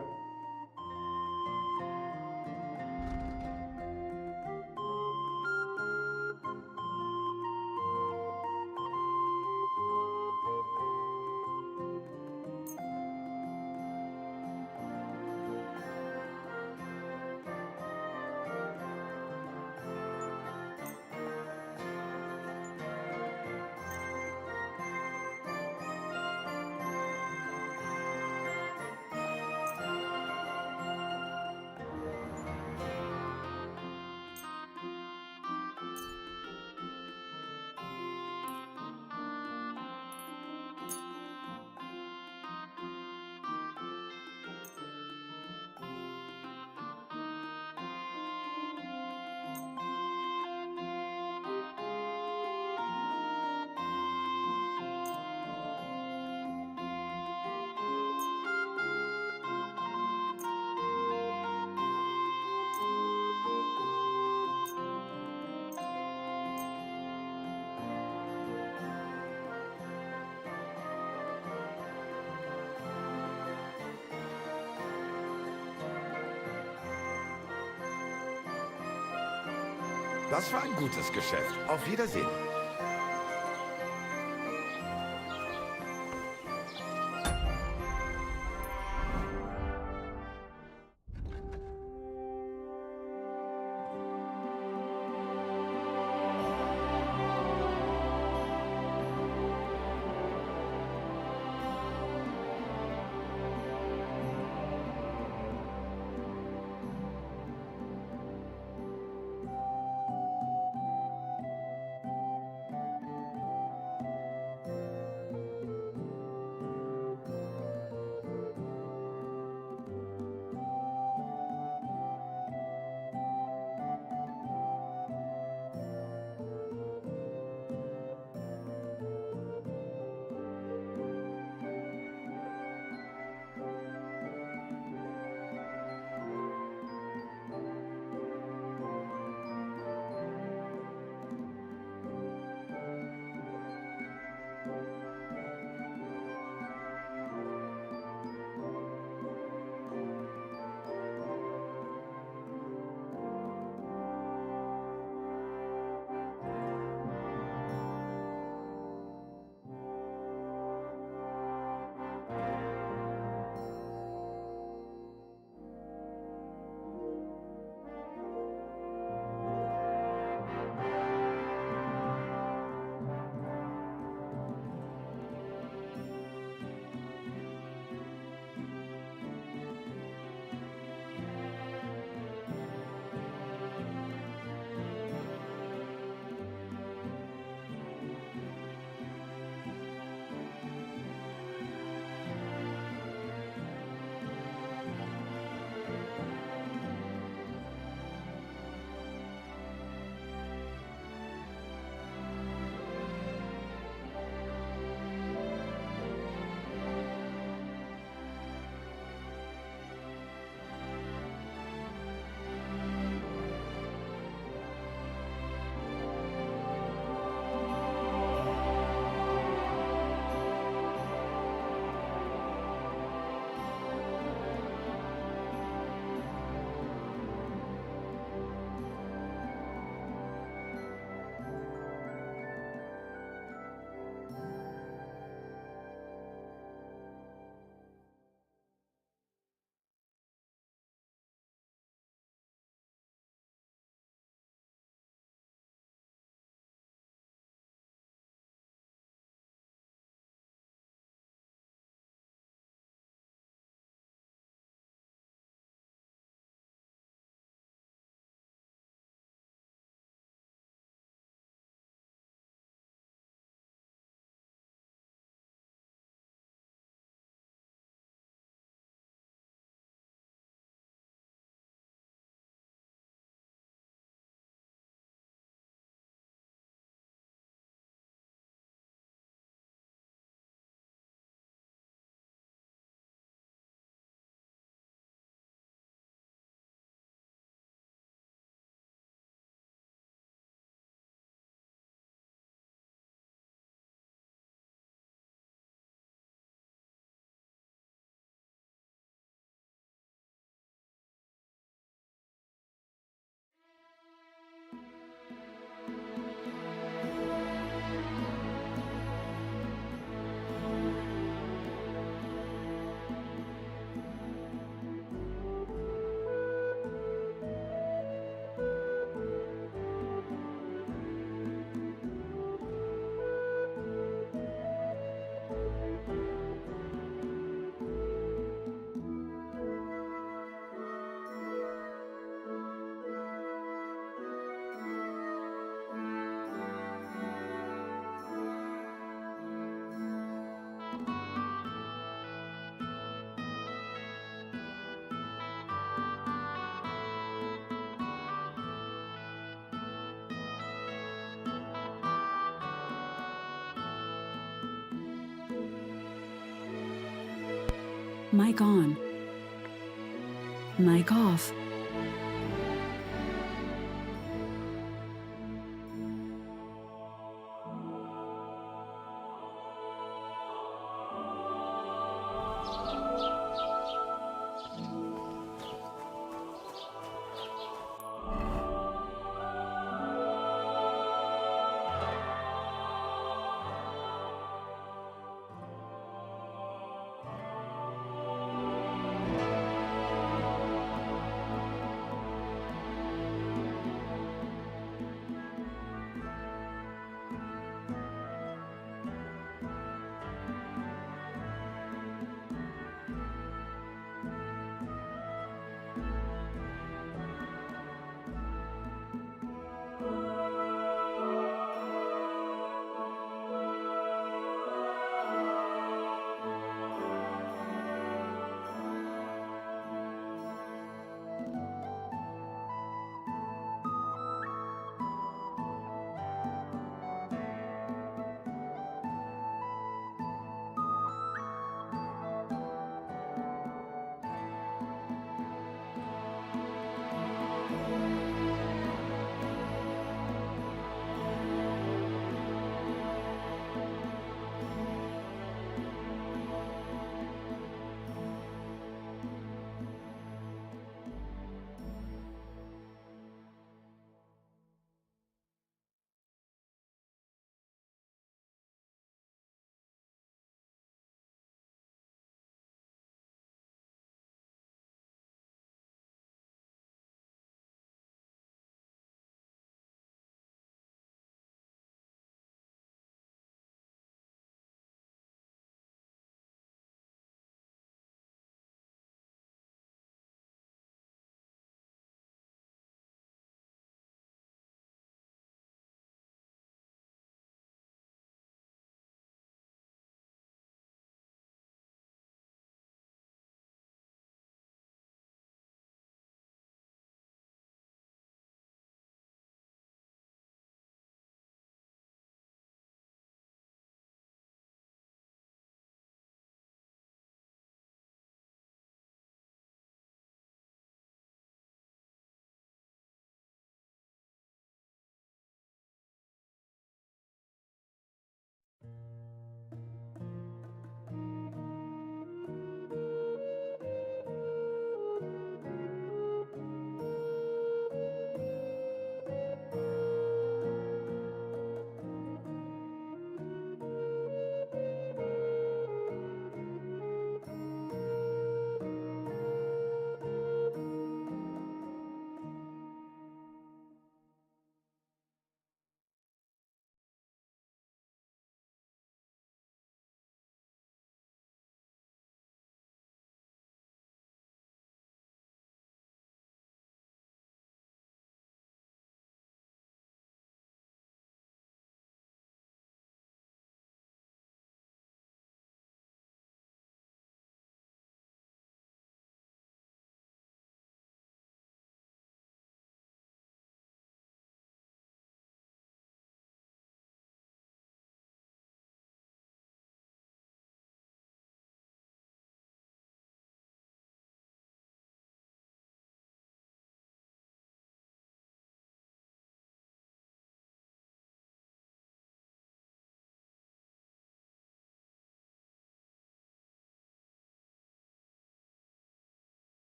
Das war ein gutes Geschäft. Auf Wiedersehen. Mic on. Mic off.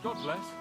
God bless.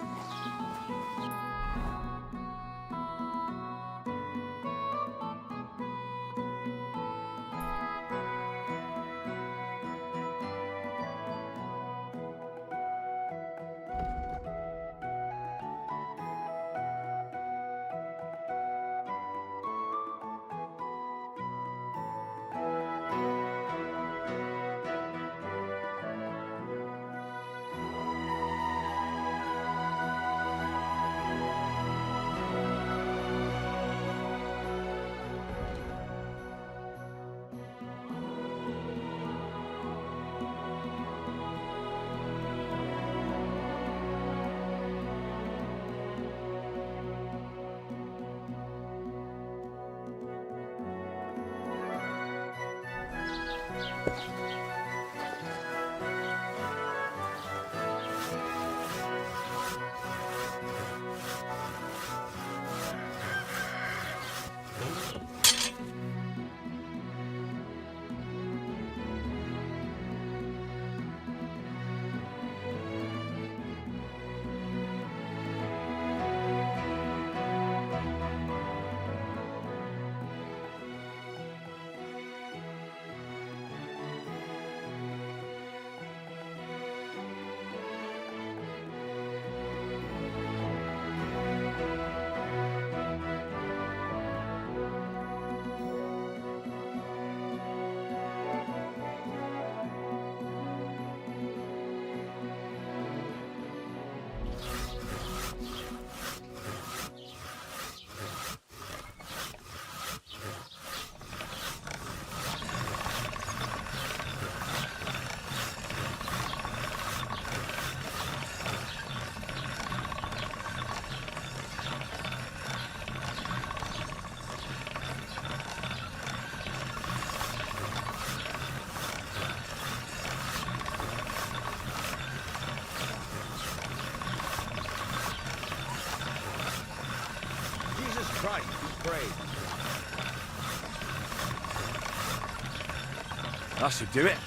Christ, he's brave. That should do it.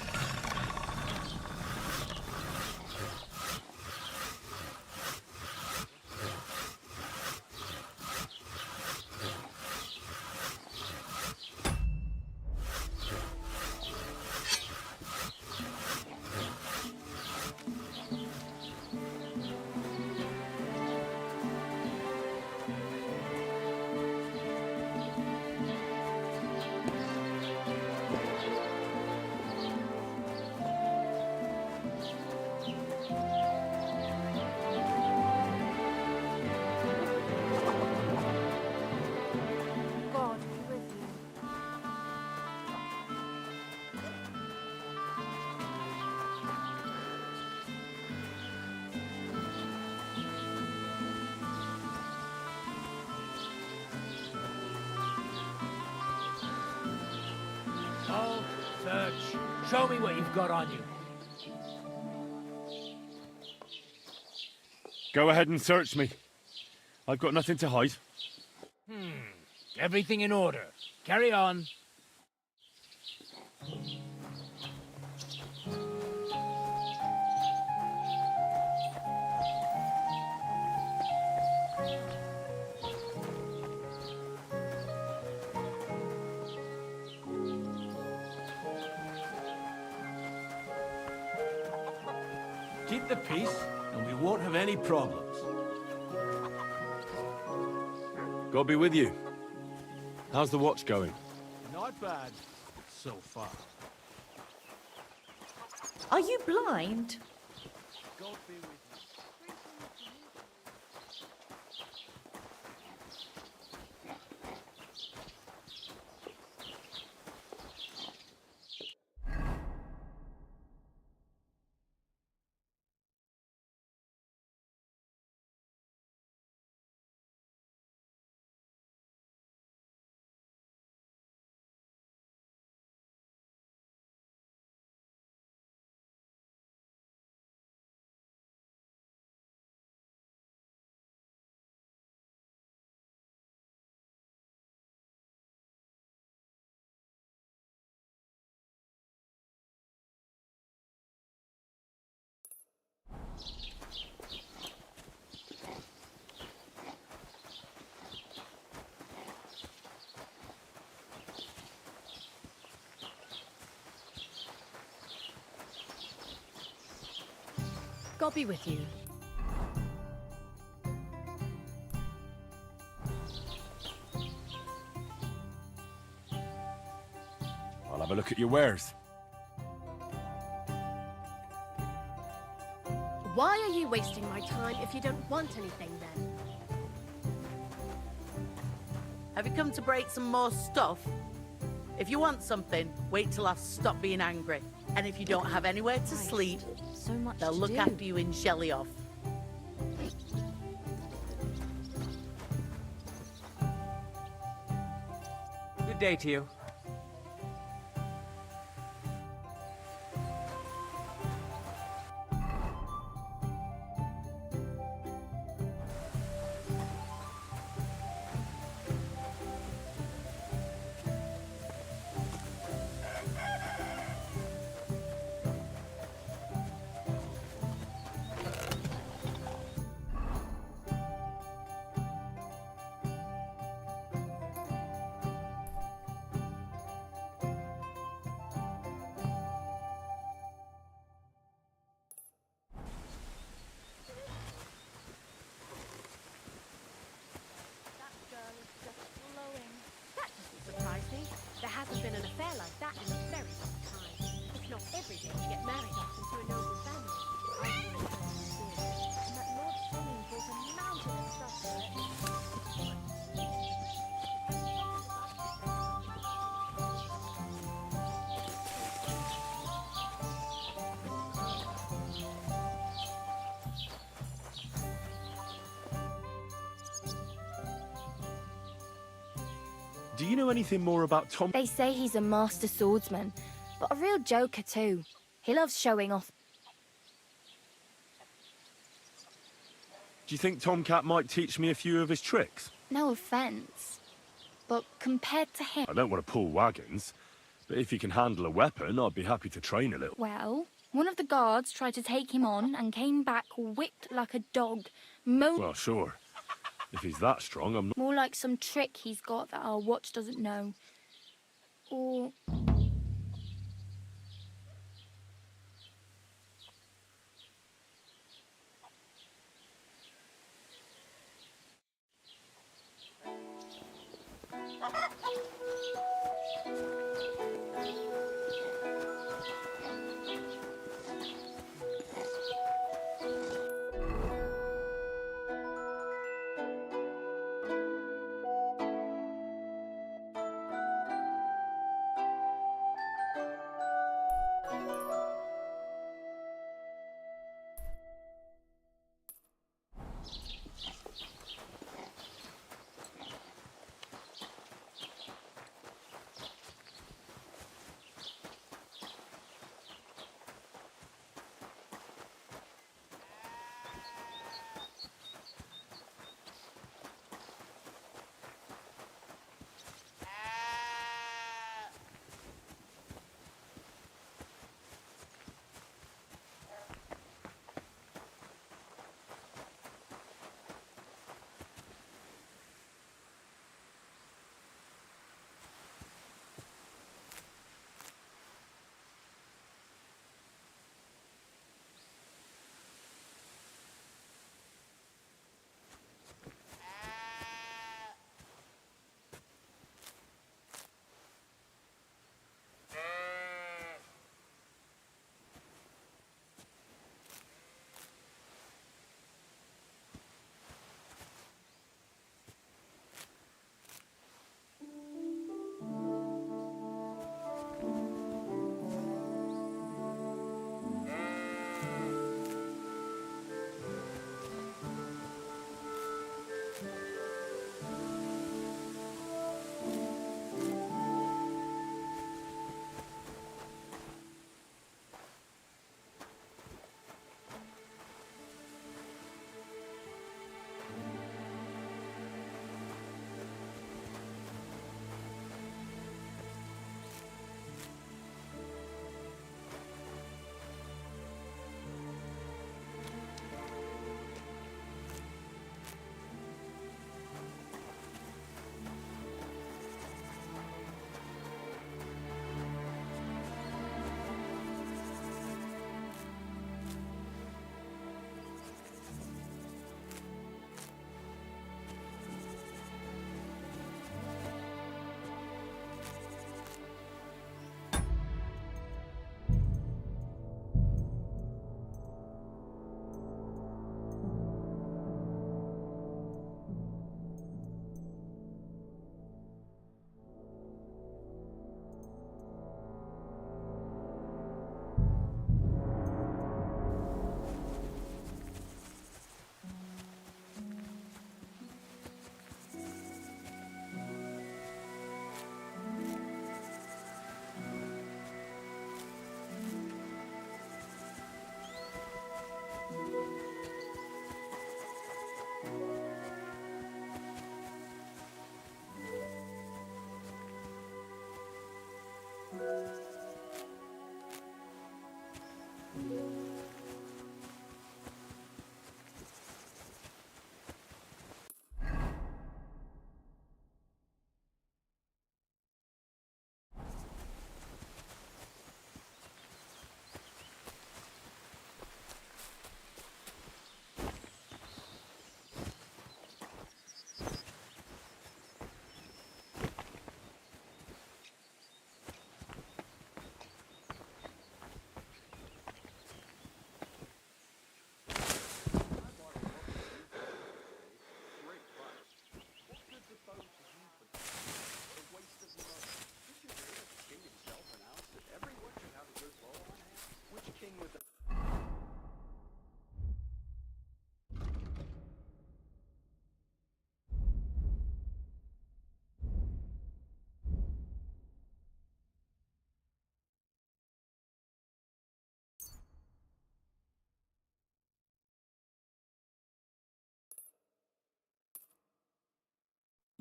God be with you. Oh, search. Show me what you've got on you. Go ahead and search me. I've got nothing to hide. Everything in order. Carry on. Keep the peace, and we won't have any problems. God be with you. How's the watch going? Not bad, so far. Are you blind? God be with you. God be with you. I'll have a look at your wares. Why are you wasting my time if you don't want anything then? Have you come to break some more stuff? If you want something, wait till I've stopped being angry. And if you don't have anywhere to sleep, So much they'll to look do. after you in Shelly off. Good day to you. do you know anything more about Tom? They say he's a master swordsman, but a real joker too. He loves showing off. Do you think Tomcat might teach me a few of his tricks? No offense, but compared to him... I don't want to pull wagons, but if he can handle a weapon, I'd be happy to train a little. Well, one of the guards tried to take him on and came back whipped like a dog. Well, sure. If he's that strong, I'm not... More like some trick he's got that our watch doesn't know. Or...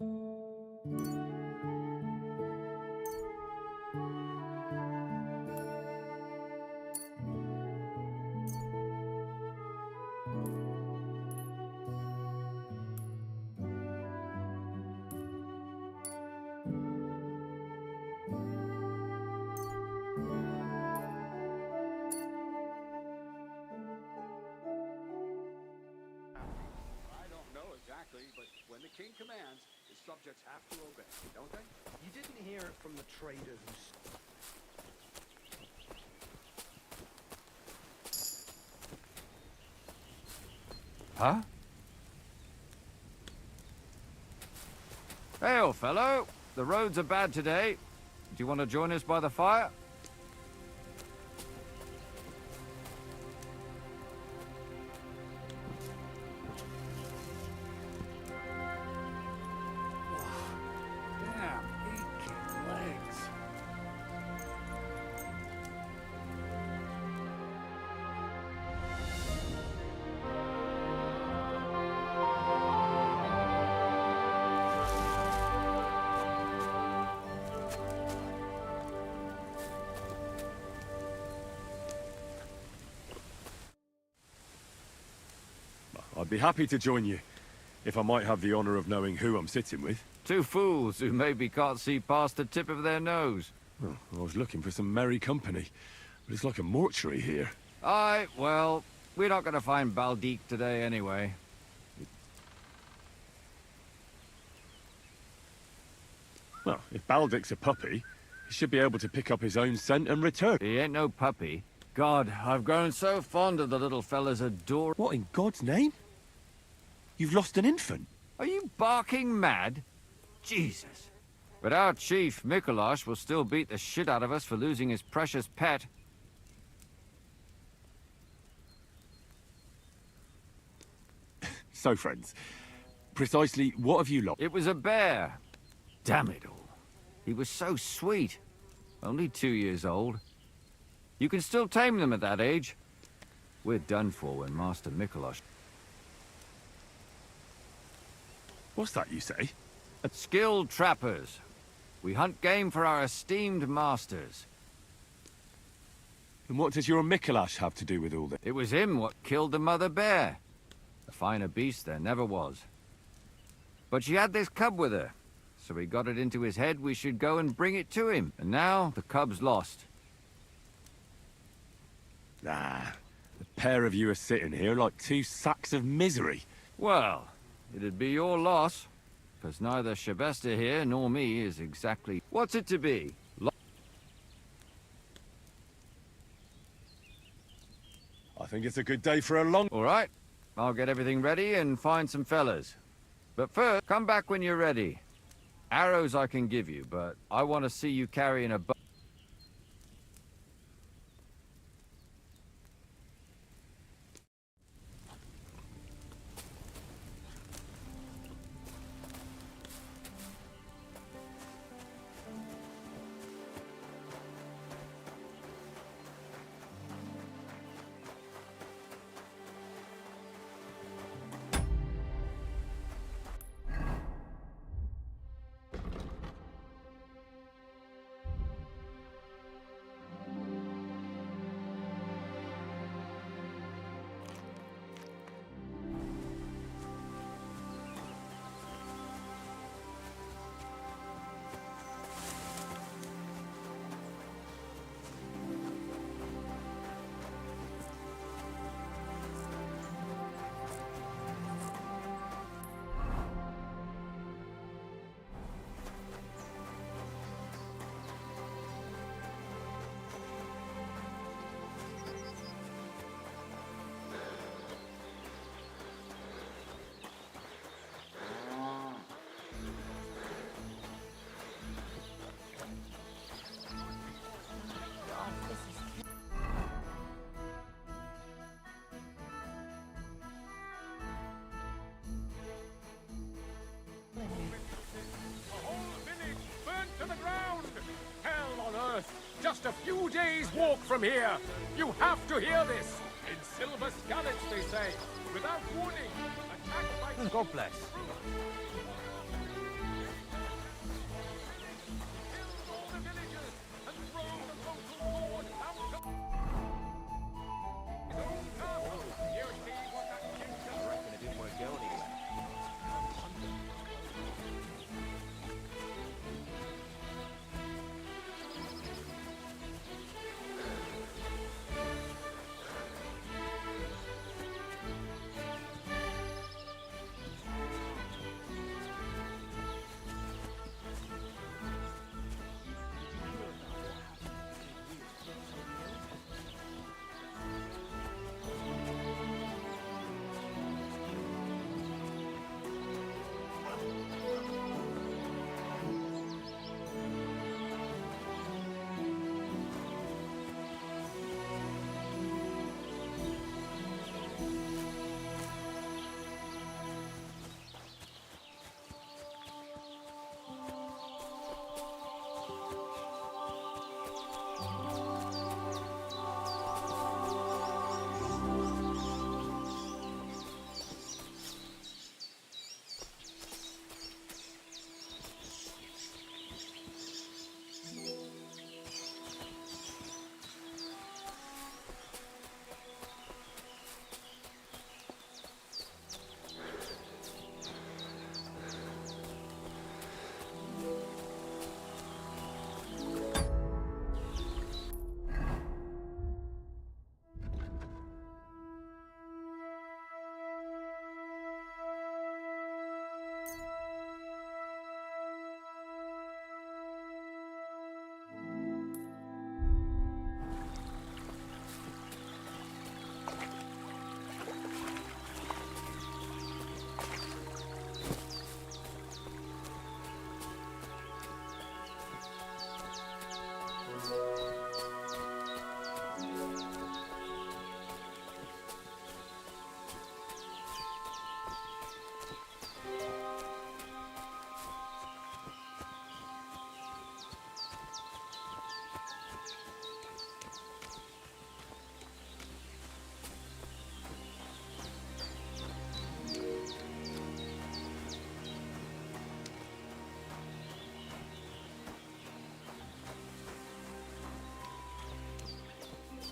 But when the king commands, his subjects have to obey, don't they? You didn't hear it from the trader who... Huh? Hey, old fellow. The roads are bad today. Do you want to join us by the fire? Damn, aching legs. I'd be happy to join you, if I might have the honor of knowing who I'm sitting with. Two fools who maybe can't see past the tip of their nose. Well, I was looking for some merry company, but it's like a mortuary here. Aye, well, we're not going to find Baldique today anyway. Well, if Baldick's a puppy, he should be able to pick up his own scent and return. He ain't no puppy. God, I've grown so fond of the little fella's adore. What in God's name? You've lost an infant. Are you barking mad? Jesus. But our chief, Mikolash, will still beat the shit out of us for losing his precious pet. So, friends, precisely what have you lost? It was a bear. Damn it all. He was so sweet. Only 2 years old. You can still tame them at that age. We're done for when Master Mikolash... What's that you say? Skilled trappers. We hunt game for our esteemed masters. And what does your Mikolash have to do with all this? It was him what killed the mother bear. A finer beast there never was. But she had this cub with her, so he got it into his head we should go and bring it to him. And now the cub's lost. Nah, the pair of you are sitting here like two sacks of misery. Well, it'd be your loss, because neither Shebesta here nor me is exactly... What's it to be? I think it's a good day for a long... All right, I'll get everything ready and find some fellas. But first, come back when you're ready. Arrows I can give you, but I want to see you carrying a bow. Just a few days' walk from here. You have to hear this. In silver scallops, they say. Without warning. Attacked by... God bless.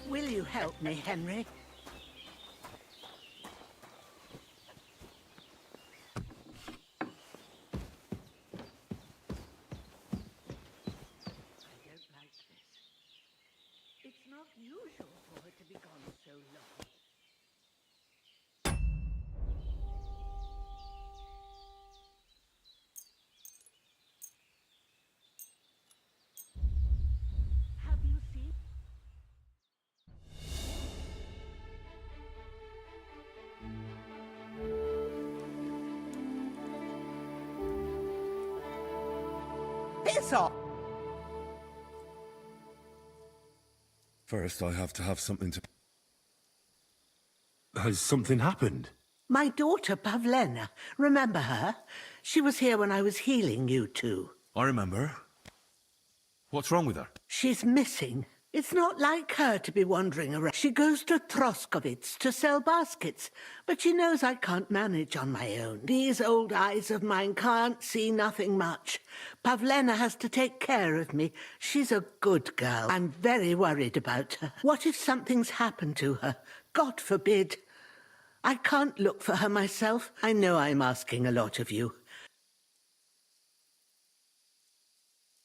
Will you help me, Henry? It's not usual for her to be gone so long. Have you seen? Piss off! First, I have to have something to... Has something happened? My daughter, Pavlena. Remember her? She was here when I was healing you two. I remember. What's wrong with her? She's missing. It's not like her to be wandering around. She goes to Troskovitz to sell baskets, but she knows I can't manage on my own. These old eyes of mine can't see nothing much. Pavlena has to take care of me. She's a good girl. I'm very worried about her. What if something's happened to her? God forbid. I can't look for her myself. I know I'm asking a lot of you.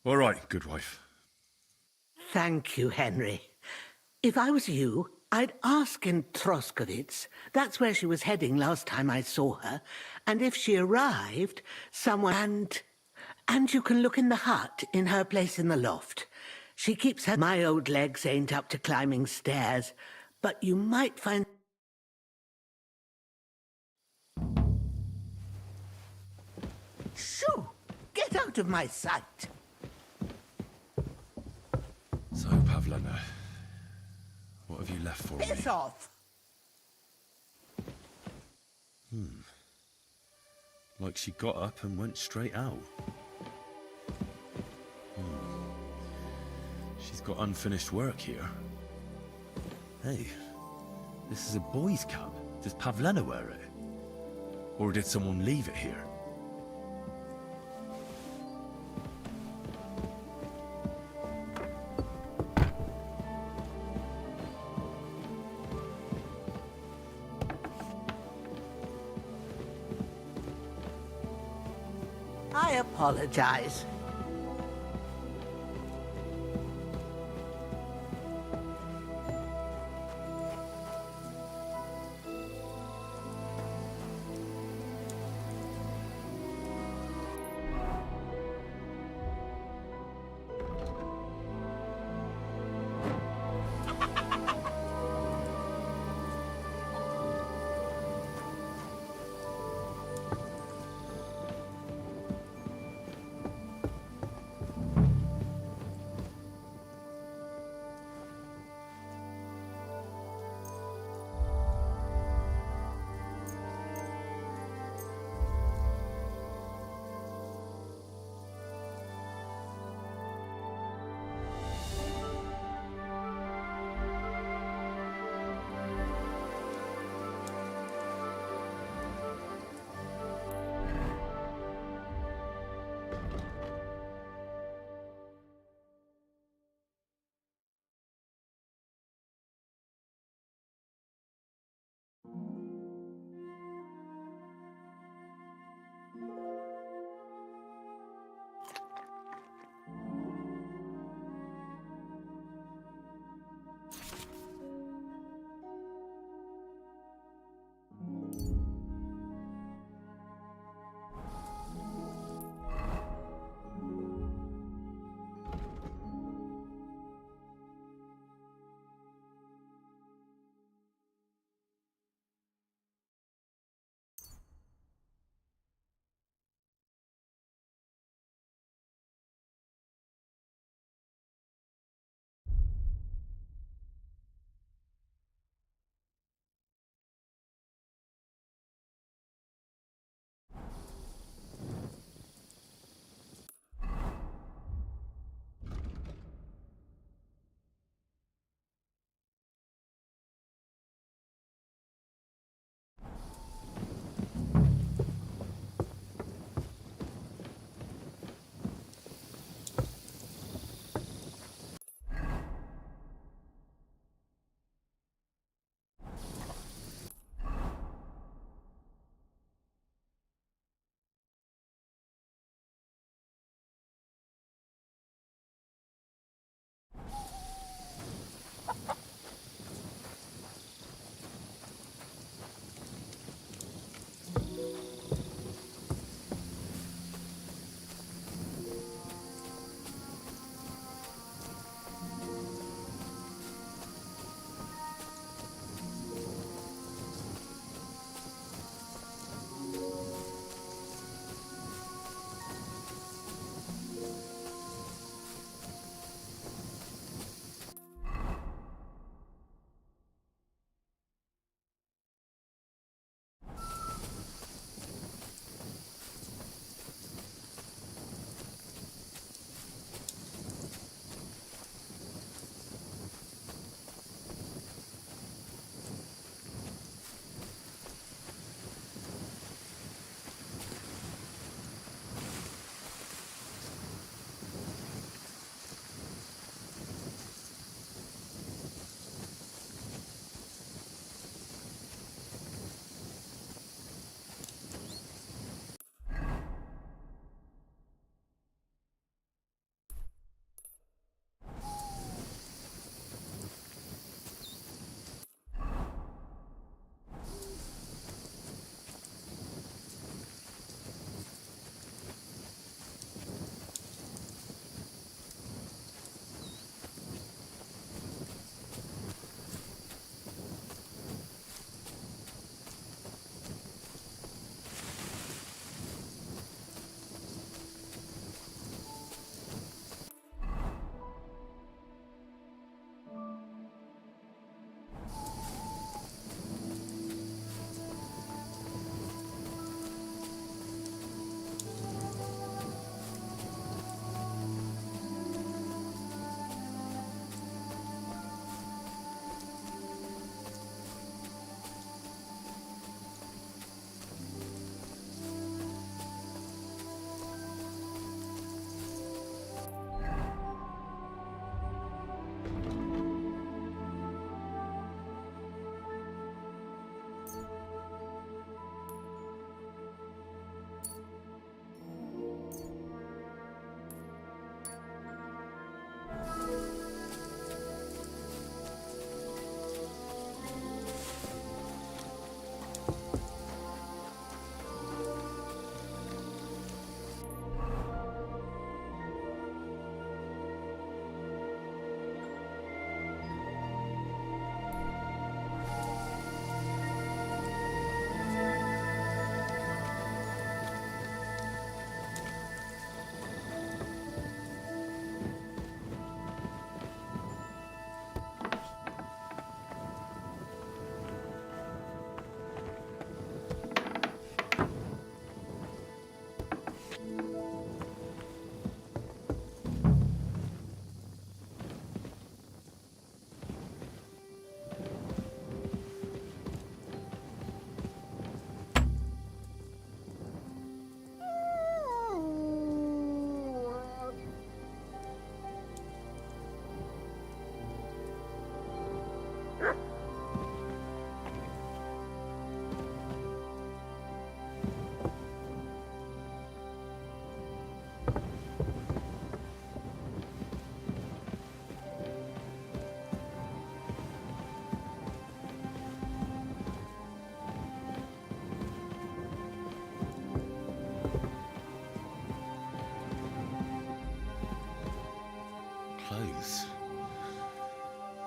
All right, good wife. Thank you, Henry. If I was you, I'd ask in Troskovitz. That's where she was heading last time I saw her. And if she arrived, someone... And you can look in the hut in her place in the loft. She keeps her... My old legs ain't up to climbing stairs, but you might find... Shoo! Get out of my sight! So, Pavlena, what have you left for me? Piss off! Like she got up and went straight out. She's got unfinished work here. Hey, this is a boy's cap. Does Pavlena wear it? Or did someone leave it here? I apologize.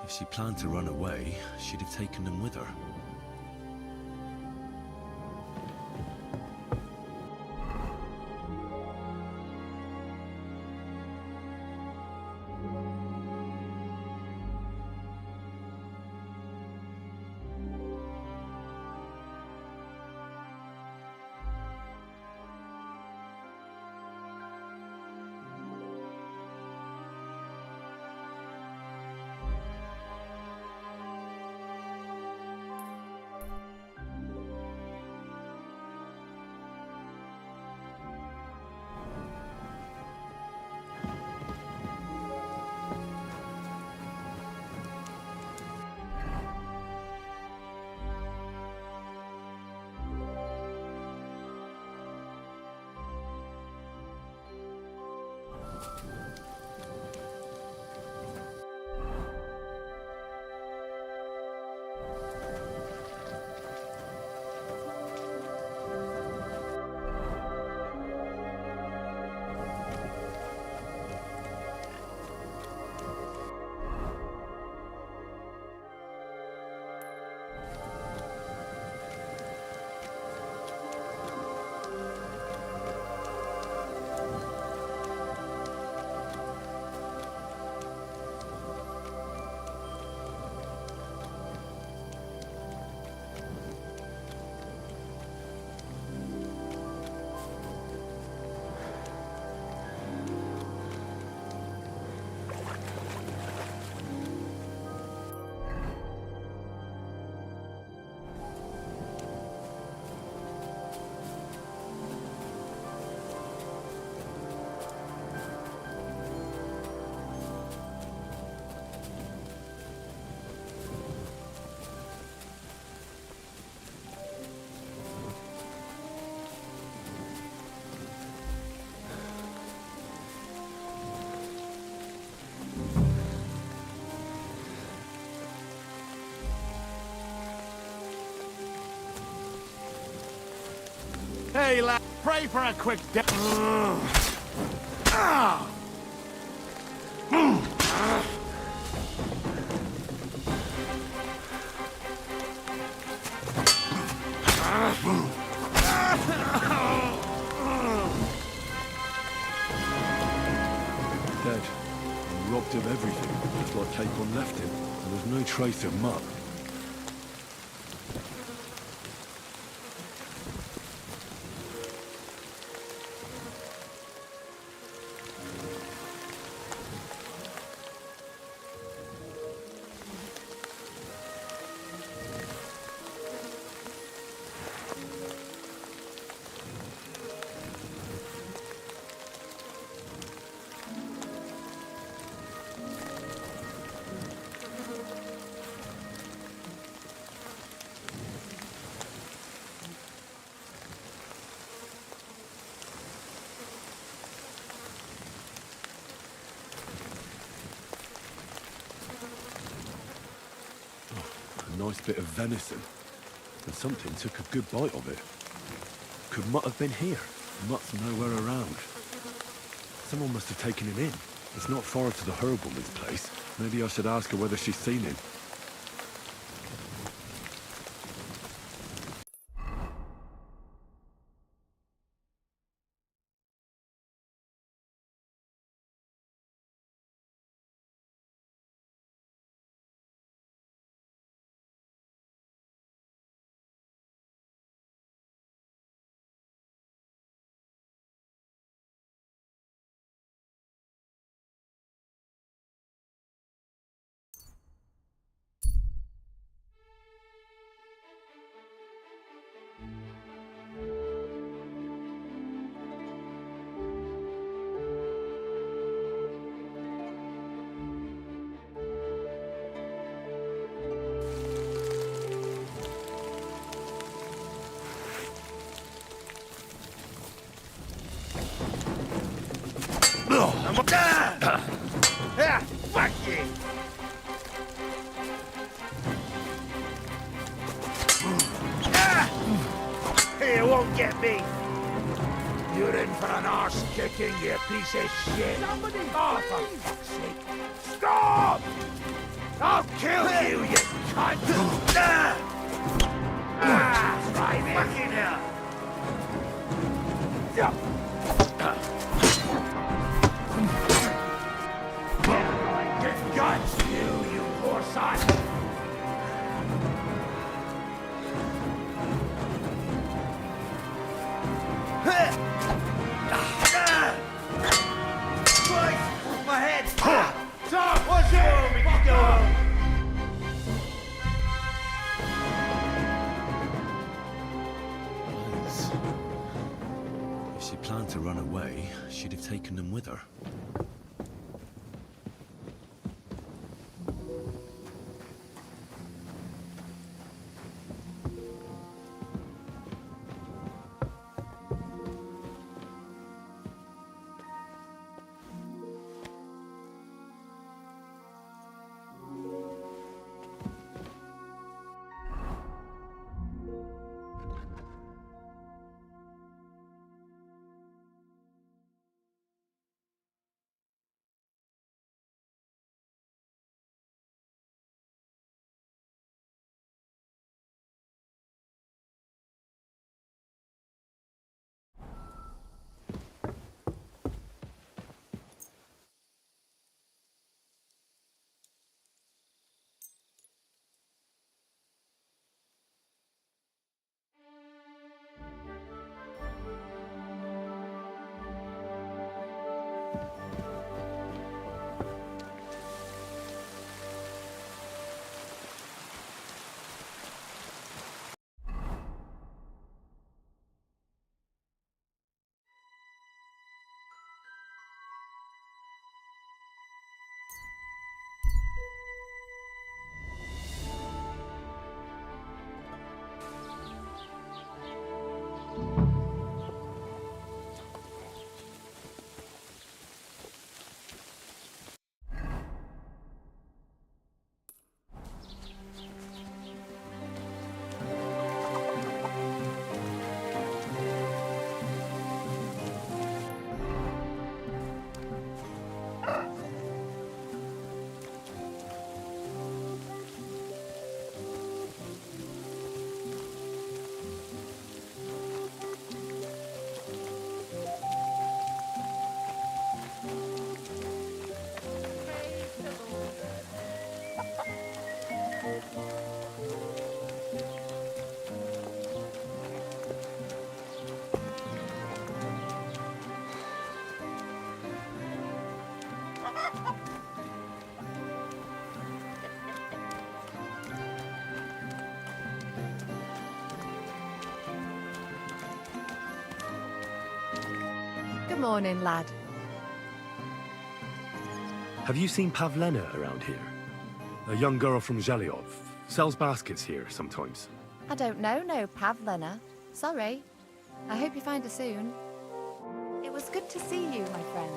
If she planned to run away, she'd have taken them with her. Hey, lad, pray for a quick death. Dead. Robbed of everything, just like Capon left him. And there's no trace of Mutt. Nice bit of venison, and something took a good bite of it. Could Mutt have been here? Mutt's nowhere around. Someone must have taken him in. It's not far to the herb woman's place. Maybe I should ask her whether she's seen him. Yeah, fuck you! You won't get me! You're in for an arse kicking, you piece of shit! Somebody, oh, for fuck's sake! Stop! I'll kill Fucking hell! Get guts, you poor son! My head! Stop! What's it? We can go home. If she planned to run away, she'd have taken them with her. Good morning, lad. Have you seen Pavlena around here? A young girl from Zhelyov. Sells baskets here sometimes. I don't know no Pavlena. Sorry. I hope you find her soon. It was good to see you, my friend.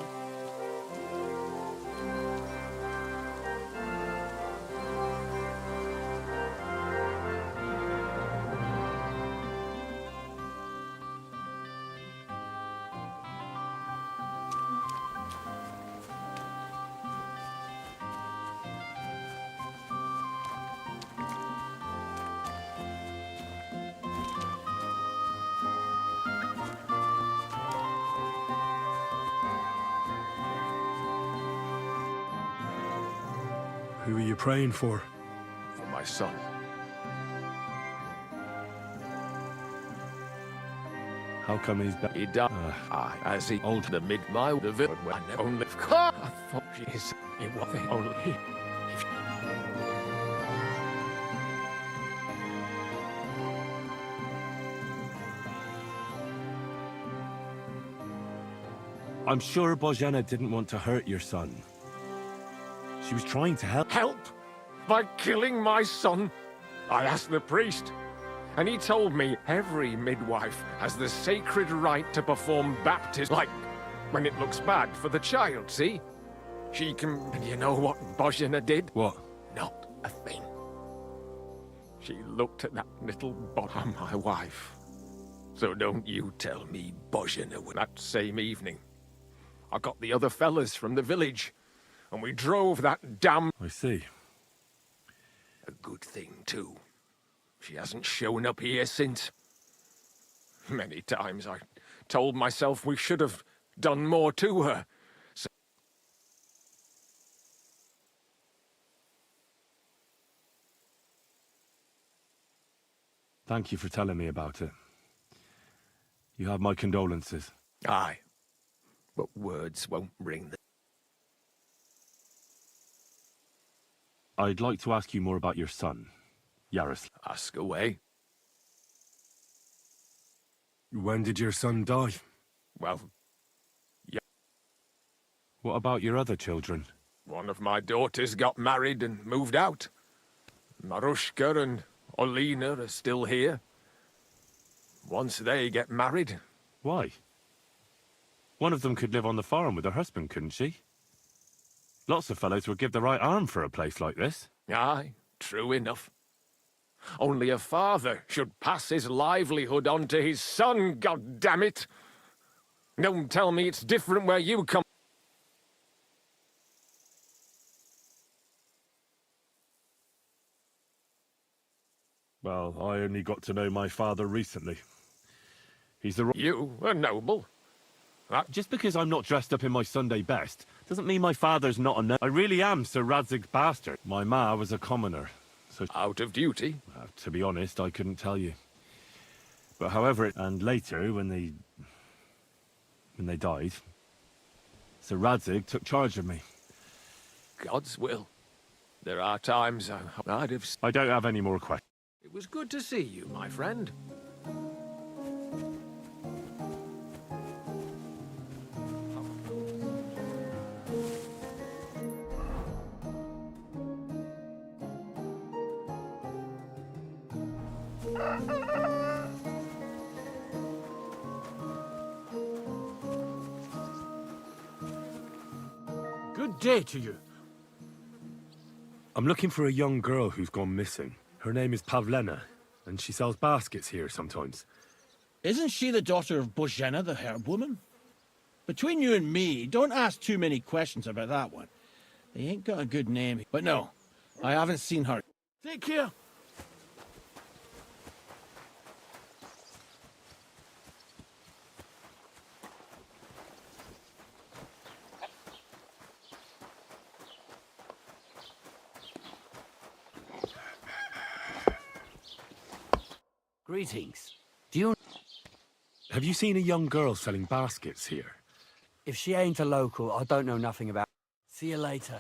Who are you praying for? For my son. How come he's back? He died. As he old the mid-mile of it, when I never only I thought she is. It was the only. I'm sure Bozhena didn't want to hurt your son. She was trying to help. Help? By killing my son? I asked the priest, and he told me every midwife has the sacred right to perform baptism, like when it looks bad for the child, see? She can... And you know what Bozhena did? What? Not a thing. She looked at that little bottom, my wife. So don't you tell me Bozhena was that same evening. I got the other fellas from the village, and we drove that damn... I see. good thing, too. She hasn't shown up here since. Many times I told myself we should have done more to her. So Thank you for telling me about it. You have my condolences. aye, but words won't bring the... I'd like to ask you more about your son, Yaroslav. Ask away. When did your son die? Well, yeah. What about your other children? One of my daughters got married and moved out. Marushka and Olina are still here. Once they get married... Why? One of them could live on the farm with her husband, couldn't she? Lots of fellows would give the right arm for a place like this. Aye, true enough. Only a father should pass his livelihood on to his son, goddammit! Don't tell me it's different where you come... Well, I only got to know my father recently. He's the... You are noble. Just because I'm not dressed up in my Sunday best, doesn't mean my father's not a... I really am Sir Radzig's bastard. My ma was a commoner, so... Out of duty? To be honest, I couldn't tell you. But however, and later, when they died, Sir Radzig took charge of me. God's will. There are times I'd have... I don't have any more questions. It was good to see you, my friend. Good day to you. I'm looking for a young girl who's gone missing. Her name is Pavlena, and she sells baskets here sometimes. Isn't she the daughter of Bozhena, the herb woman? Between you and me, don't ask too many questions about that one. They ain't got a good name. But no, I haven't seen her. Take care. Greetings. Do you... Have you seen a young girl selling baskets here? If she ain't a local, I don't know nothing about... See you later.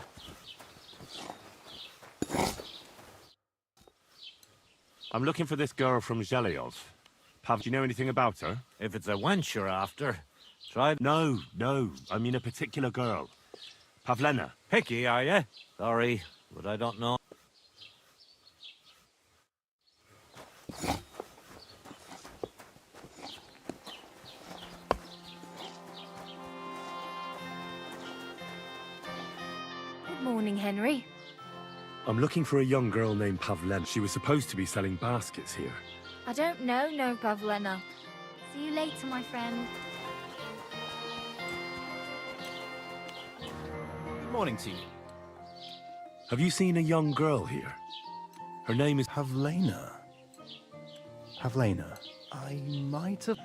I'm looking for this girl from Zhelyov. Pav, do you know anything about her? If it's a wench you're after, try... No, I mean a particular girl. Pavlena. Picky, are you? Sorry, but I don't know. Good morning, Henry. I'm looking for a young girl named Pavlena. She was supposed to be selling baskets here. I don't know no Pavlena. See you later, my friend. Good morning to you. Have you seen a young girl here? Her name is... Pavlena. Pavlena. I might have...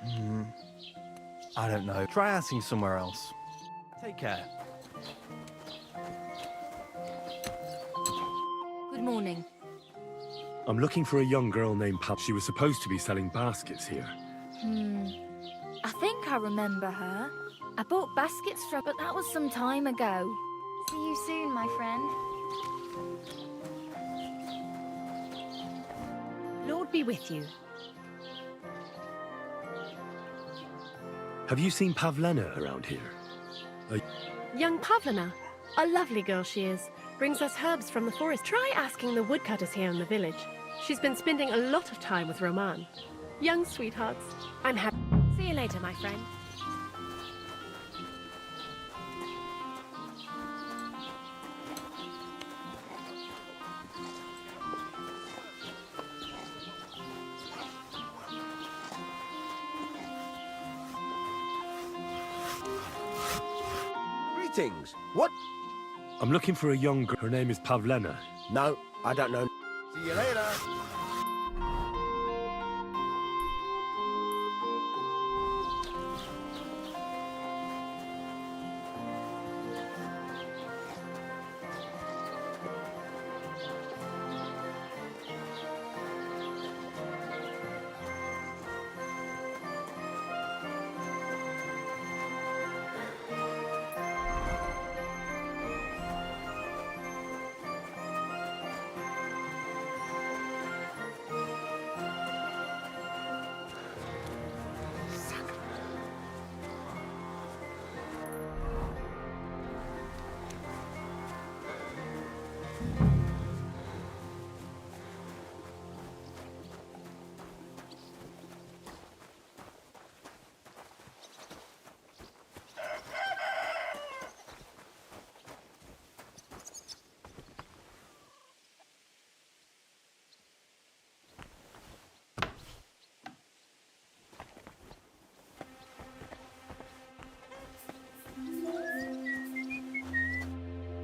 I don't know. Try asking somewhere else. Take care. Good morning. I'm looking for a young girl named Pav. She was supposed to be selling baskets here. I think I remember her. I bought baskets from, but that was some time ago. See you soon, my friend. Lord be with you. Have you seen Pavlena around here? Young Pavlena. A lovely girl she is. Brings us herbs from the forest. Try asking the woodcutters here in the village. She's been spending a lot of time with Roman. Young sweethearts. I'm happy. See you later, my friend. Greetings. What? I'm looking for a young girl. Her name is Pavlena. No, I don't know. See you later.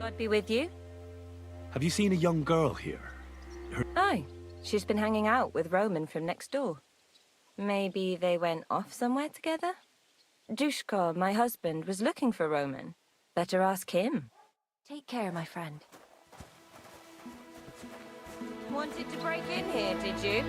God be with you. Have you seen a young girl here? Aye, she's been hanging out with Roman from next door. Maybe they went off somewhere together? Dushko, my husband, was looking for Roman. Better ask him. Take care, my friend. Wanted to break in here, did you?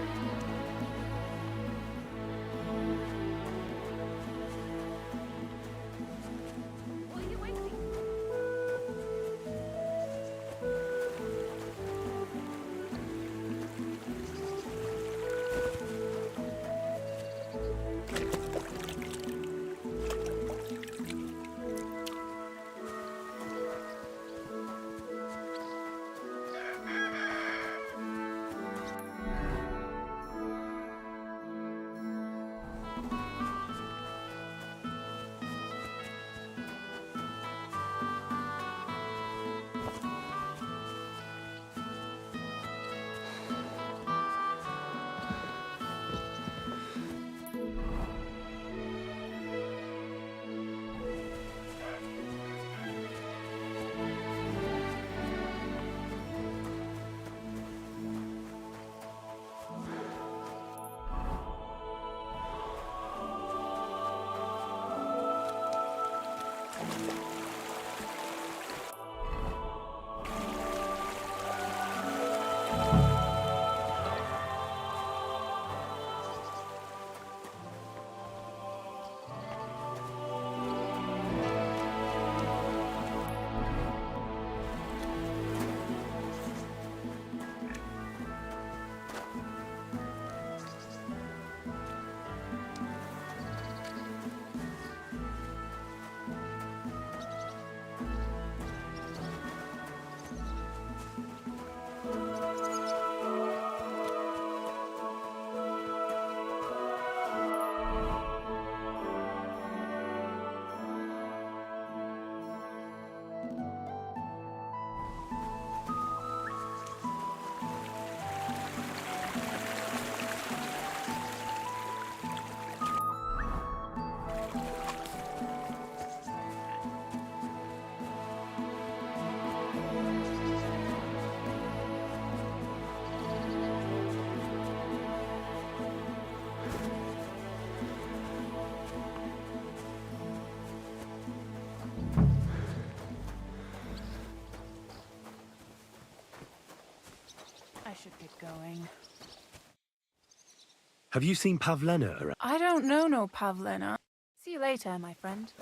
I should get going. Have you seen Pavlena around? I don't know no Pavlena. See you later, my friend.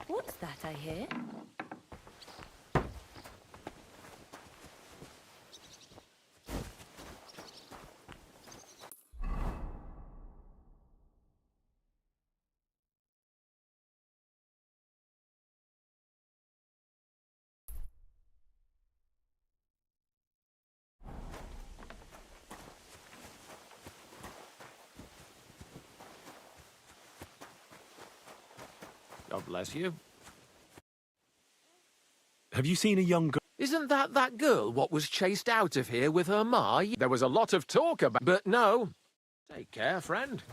What's that I hear? God bless you. Have you seen a young girl? Isn't that girl what was chased out of here with her ma? There was a lot of talk about... But no. Take care, friend.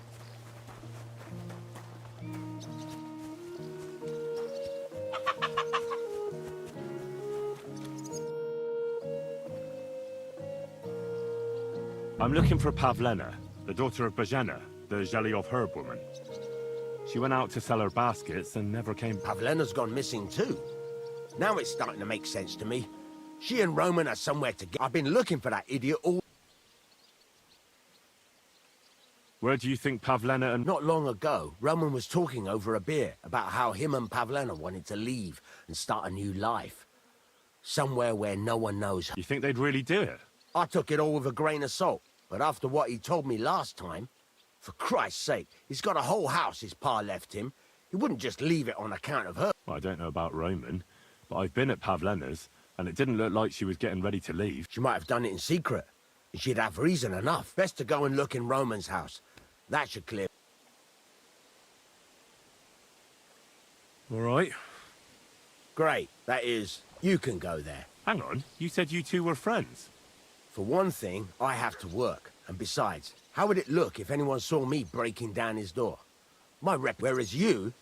I'm looking for Pavlena, the daughter of Bozhena, the Zhelyov herb woman. She went out to sell her baskets and never came back. Pavlena's gone missing too. Now it's starting to make sense to me. She and Roman are somewhere together. I've been looking for that idiot all... Where do you think Pavlena and... Not long ago, Roman was talking over a beer about how him and Pavlena wanted to leave and start a new life. Somewhere where no one knows her. You think they'd really do it? I took it all with a grain of salt. But after what he told me last time, for Christ's sake, he's got a whole house his pa left him. He wouldn't just leave it on account of her. Well, I don't know about Roman, but I've been at Pavlena's, and it didn't look like she was getting ready to leave. She might have done it in secret, and she'd have reason enough. Best to go and look in Roman's house. That should clear. All right. Great. That is, you can go there. Hang on, you said you two were friends. For one thing, I have to work. And besides, how would it look if anyone saw me breaking down his door? My rep, whereas you,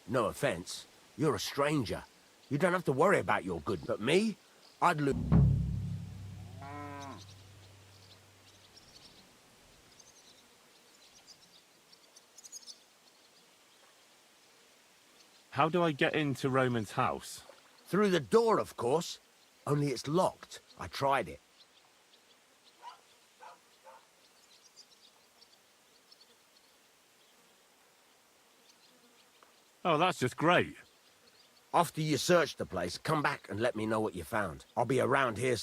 no offense, you're a stranger. You don't have to worry about your good. But me, I'd lose. How do I get into Roman's house? Through the door, of course. Only it's locked. I tried it. Oh, that's just great. After you search the place, come back and let me know what you found. I'll be around here.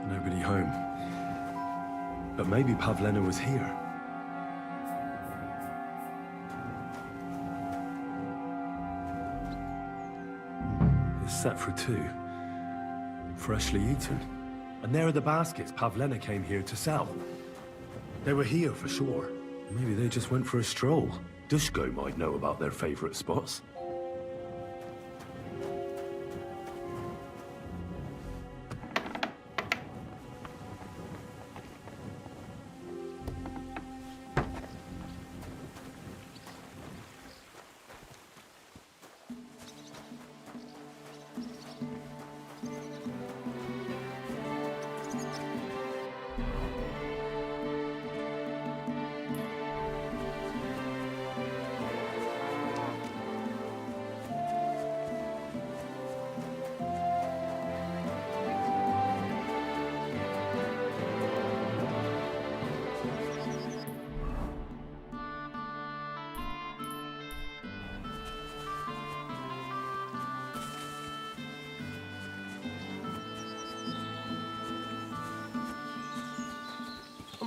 Nobody home. But maybe Pavlena was here. It's set for two. Freshly eaten. And there are the baskets Pavlena came here to sell. They were here for sure. Maybe they just went for a stroll. Dushko might know about their favorite spots.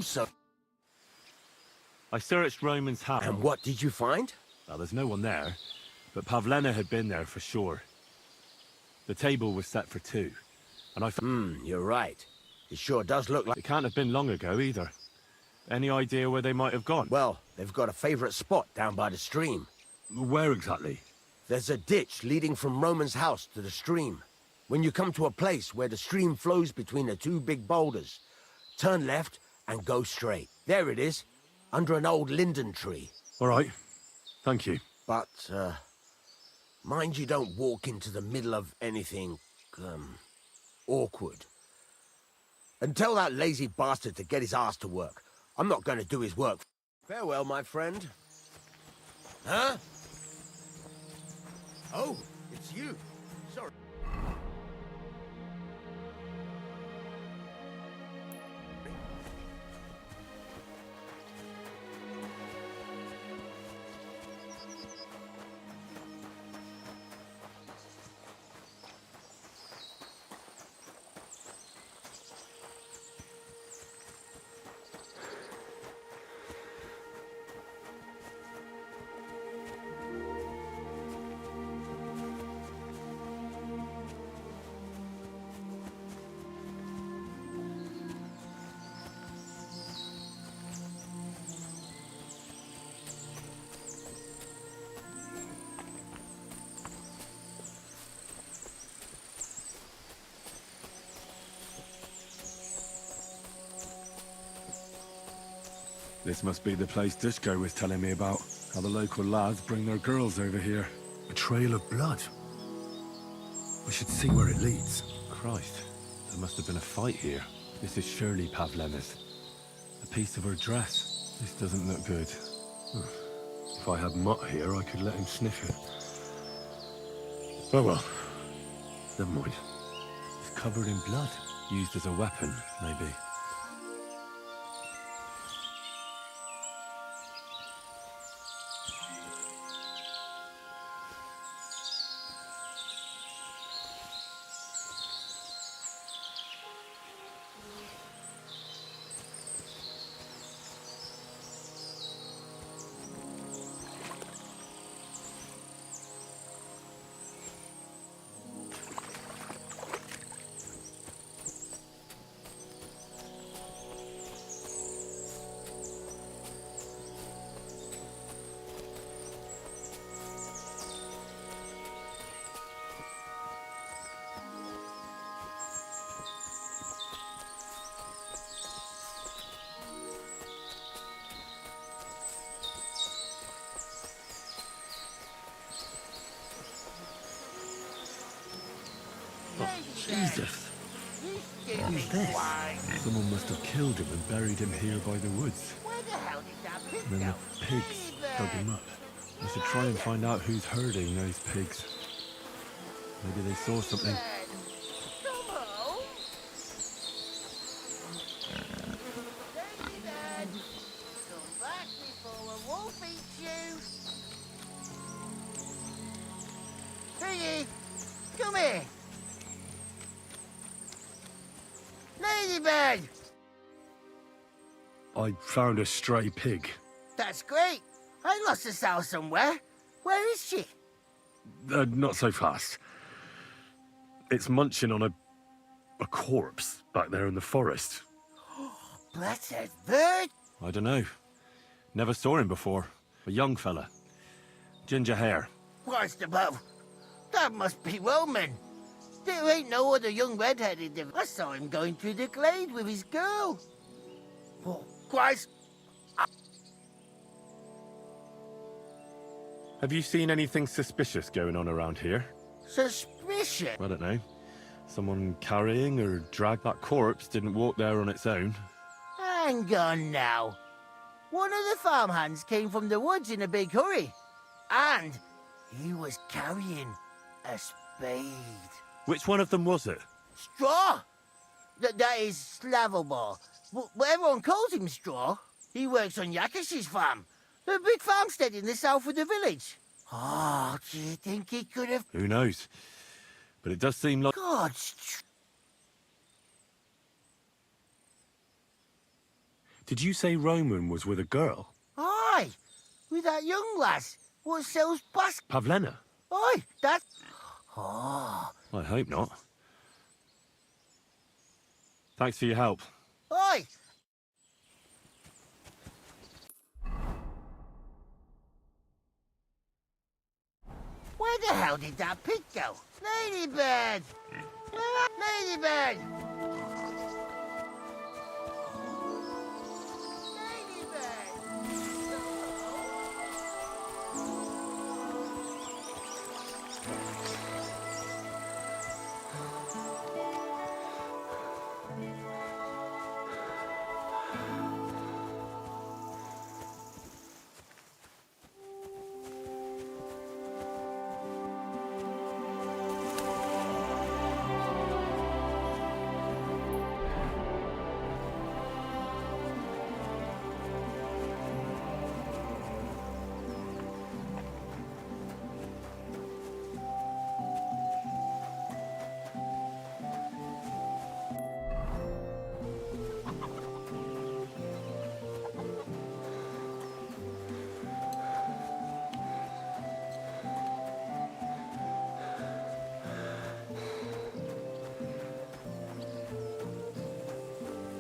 So, I searched Roman's house. And what did you find? Well, there's no one there, but Pavlena had been there for sure. The table was set for two, and I... you're right. It sure does look like... It can't have been long ago, either. Any idea where they might have gone? Well, they've got a favorite spot down by the stream. Where exactly? There's a ditch leading from Roman's house to the stream. When you come to a place where the stream flows between the two big boulders, turn left and go straight. There it is, under an old linden tree. All right. Thank you. But, Mind you don't walk into the middle of anything, awkward. And tell that lazy bastard to get his ass to work. I'm not going to do his work. Farewell, my friend. Huh? Oh, it's you. Sorry. This must be the place Dushko was telling me about. How the local lads bring their girls over here. A trail of blood. We should see where it leads. Christ, there must have been a fight here. This is surely Pavlena's. A piece of her dress. This doesn't look good. If I had Mutt here, I could let him sniff it. Oh well. Never mind. It's covered in blood. Used as a weapon, maybe. Jesus! What is this? Someone must have killed him and buried him here by the woods. And then the pigs dug him up. I should try and find out who's herding those pigs. Maybe they saw something. Piggy, come here. Ladybird! I found a stray pig. That's great. I lost a sow somewhere. Where is she? Not so fast. It's munching on a corpse back there in the forest. Blessed bird! I don't know. Never saw him before. A young fella. Ginger hair. What's above? That must be Roman. There ain't no other young red-headed. I saw him going through the glade with his girl. Oh, Christ! Have you seen anything suspicious going on around here? Suspicious? I don't know. Someone carrying or dragged that corpse didn't walk there on its own. Hang on now. One of the farmhands came from the woods in a big hurry. And he was carrying a spade. Which one of them was it? Straw! That is Slavobor. But everyone calls him Straw. He works on Yakash's farm. A big farmstead in the south of the village. Oh, do you think he could have... Who knows? But it does seem like... God's... Did you say Roman was with a girl? Aye, with that young lass what sells bus... Pavlena? Aye, that... Oh... I hope not. Thanks for your help. Aye! Where the hell did that pig go? Ladybird! Ladybird!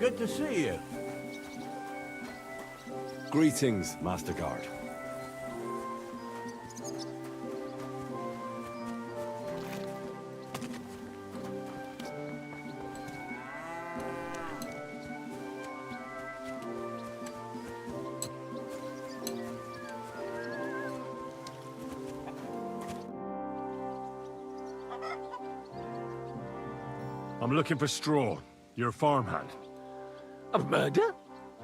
Good to see you. Greetings, Master Guard. I'm looking for Straw, your farmhand. A murder?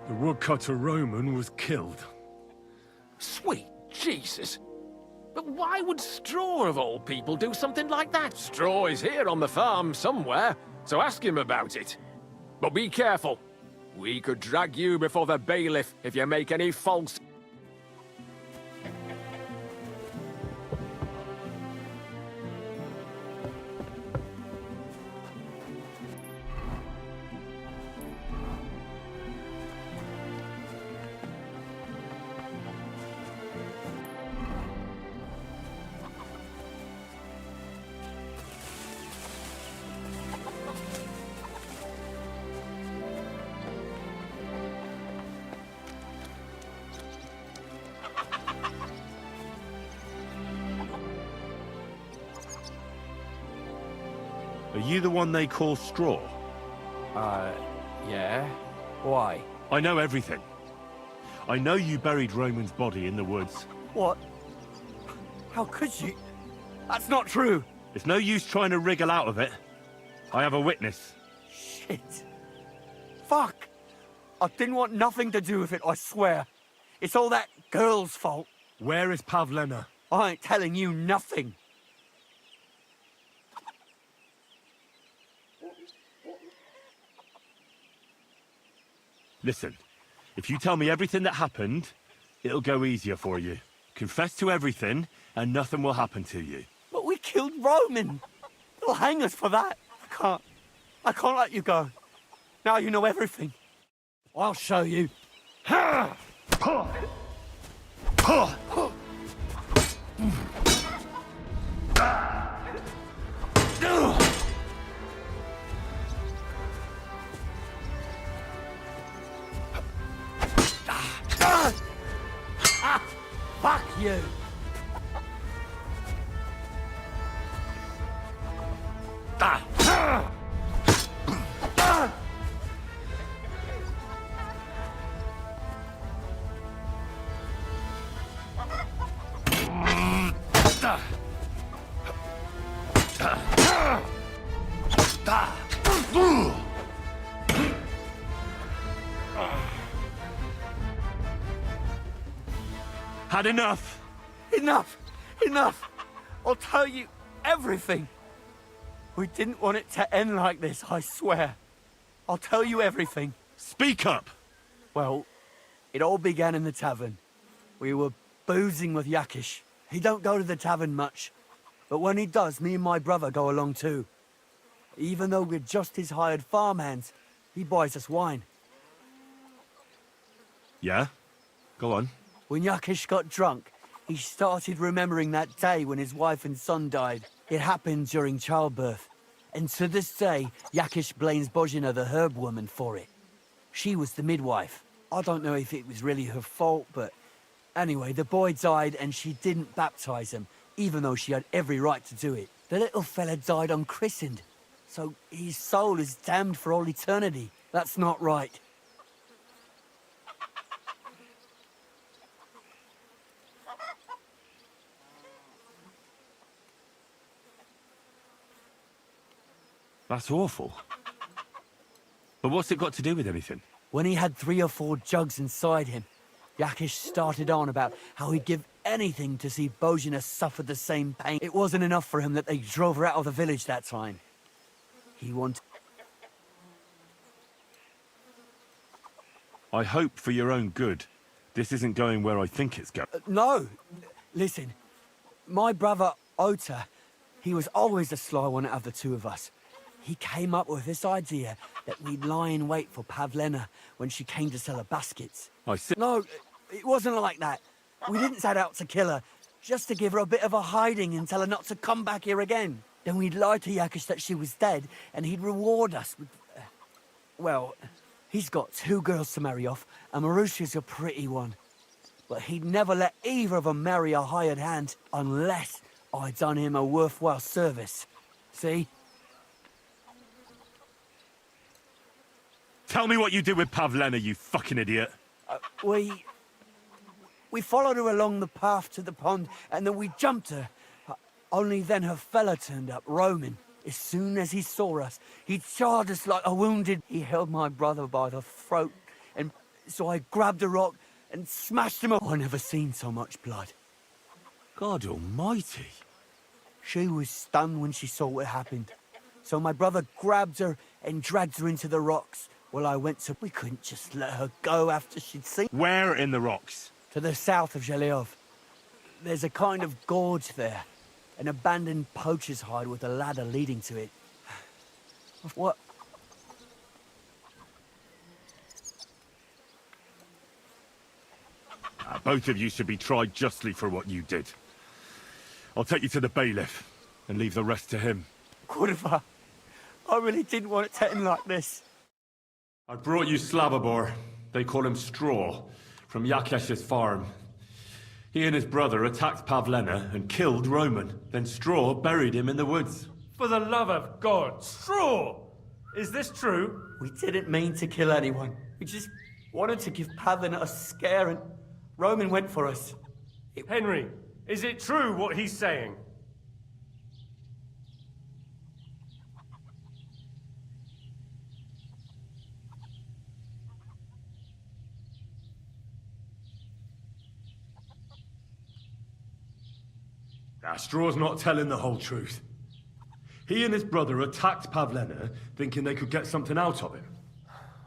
The woodcutter Roman was killed. Sweet Jesus. But why would Straw, of all people, do something like that? Straw is here on the farm somewhere, so ask him about it. But be careful. We could drag you before the bailiff if you make any false... Are you the one they call Straw? Yeah. Why? I know everything. I know you buried Roman's body in the woods. What? How could you? That's not true. It's no use trying to wriggle out of it. I have a witness. Shit. Fuck. I didn't want nothing to do with it, I swear. It's all that girl's fault. Where is Pavlena? I ain't telling you nothing. Listen, if you tell me everything that happened, it'll go easier for you. Confess to everything, and nothing will happen to you. But we killed Roman. They'll hang us for that. I can't let you go. Now you know everything. I'll show you. Fuck you! Had enough! Enough! Enough! I'll tell you everything. We didn't want it to end like this, I swear. I'll tell you everything. Speak up! Well, it all began in the tavern. We were boozing with Yakish. He don't go to the tavern much, but when he does, me and my brother go along too. Even though we're just his hired farmhands, he buys us wine. Yeah? Go on. When Yakish got drunk, he started remembering that day when his wife and son died. It happened during childbirth. And to this day, Yakish blames Bozhina, the herb woman, for it. She was the midwife. I don't know if it was really her fault, but anyway, the boy died and she didn't baptize him, even though she had every right to do it. The little fella died unchristened, so his soul is damned for all eternity. That's not right. That's awful. But what's it got to do with anything? When he had 3 or 4 jugs inside him, Yakish started on about how he'd give anything to see Bozhina suffer the same pain. It wasn't enough for him that they drove her out of the village that time. He wanted... I hope for your own good, this isn't going where I think it's going. No! Listen, my brother, Ota, he was always the sly one out of the two of us. He came up with this idea that we'd lie in wait for Pavlena when she came to sell her baskets. I see. No, it wasn't like that. We didn't set out to kill her, just to give her a bit of a hiding and tell her not to come back here again. Then we'd lie to Yakish that she was dead, and he'd reward us with... well, He's got 2 girls to marry off, and Marusha's a pretty one. But he'd never let either of them marry a hired hand unless I'd done him a worthwhile service. See? Tell me what you did with Pavlena, you fucking idiot. We followed her along the path to the pond, and then we jumped her. Only then her fella turned up, Roman. As soon as he saw us, he charged us like a wounded. He held my brother by the throat, and so I grabbed a rock and smashed him up. I never seen so much blood. God almighty. She was stunned when she saw what happened. So my brother grabbed her and dragged her into the rocks. Well, I went to... We couldn't just let her go after she'd seen... Where in the rocks? To the south of Zhelyov. There's a kind of gorge there. An abandoned poacher's hide with a ladder leading to it. What? Both of you should be tried justly for what you did. I'll take you to the bailiff and leave the rest to him. Kurva, I really didn't want it to end like this. I brought you Slabobor. They call him Straw, from Yakesh's farm. He and his brother attacked Pavlena and killed Roman. Then Straw buried him in the woods. For the love of God, Straw! Is this true? We didn't mean to kill anyone. We just wanted to give Pavlena a scare, and Roman went for us. Henry, is it true what he's saying? Straw's not telling the whole truth. He and his brother attacked Pavlena, thinking they could get something out of him.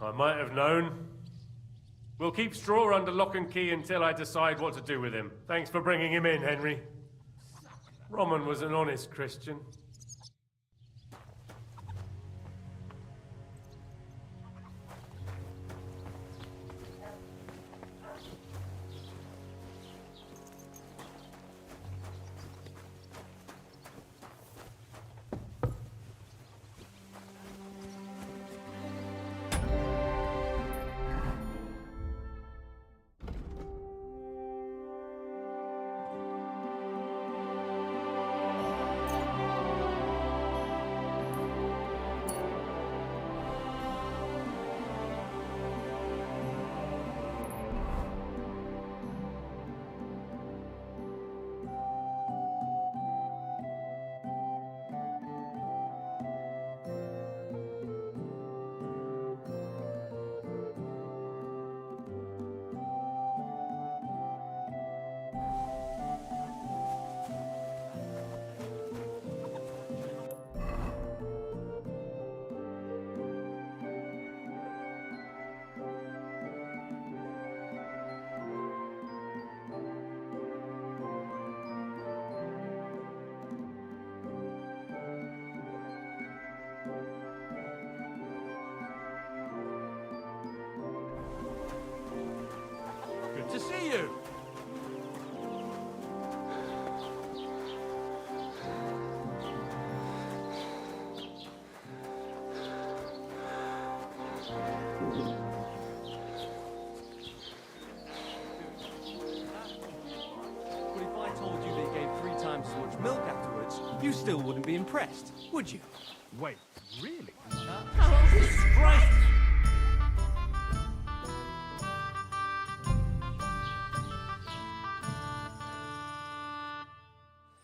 I might have known. We'll keep Straw under lock and key until I decide what to do with him. Thanks for bringing him in, Henry. Roman was an honest Christian. Good to see you. But if I told you they gave 3 times as much milk afterwards, you still wouldn't be impressed, would you? Wait, really? Jesus Christ!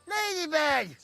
Ladybird!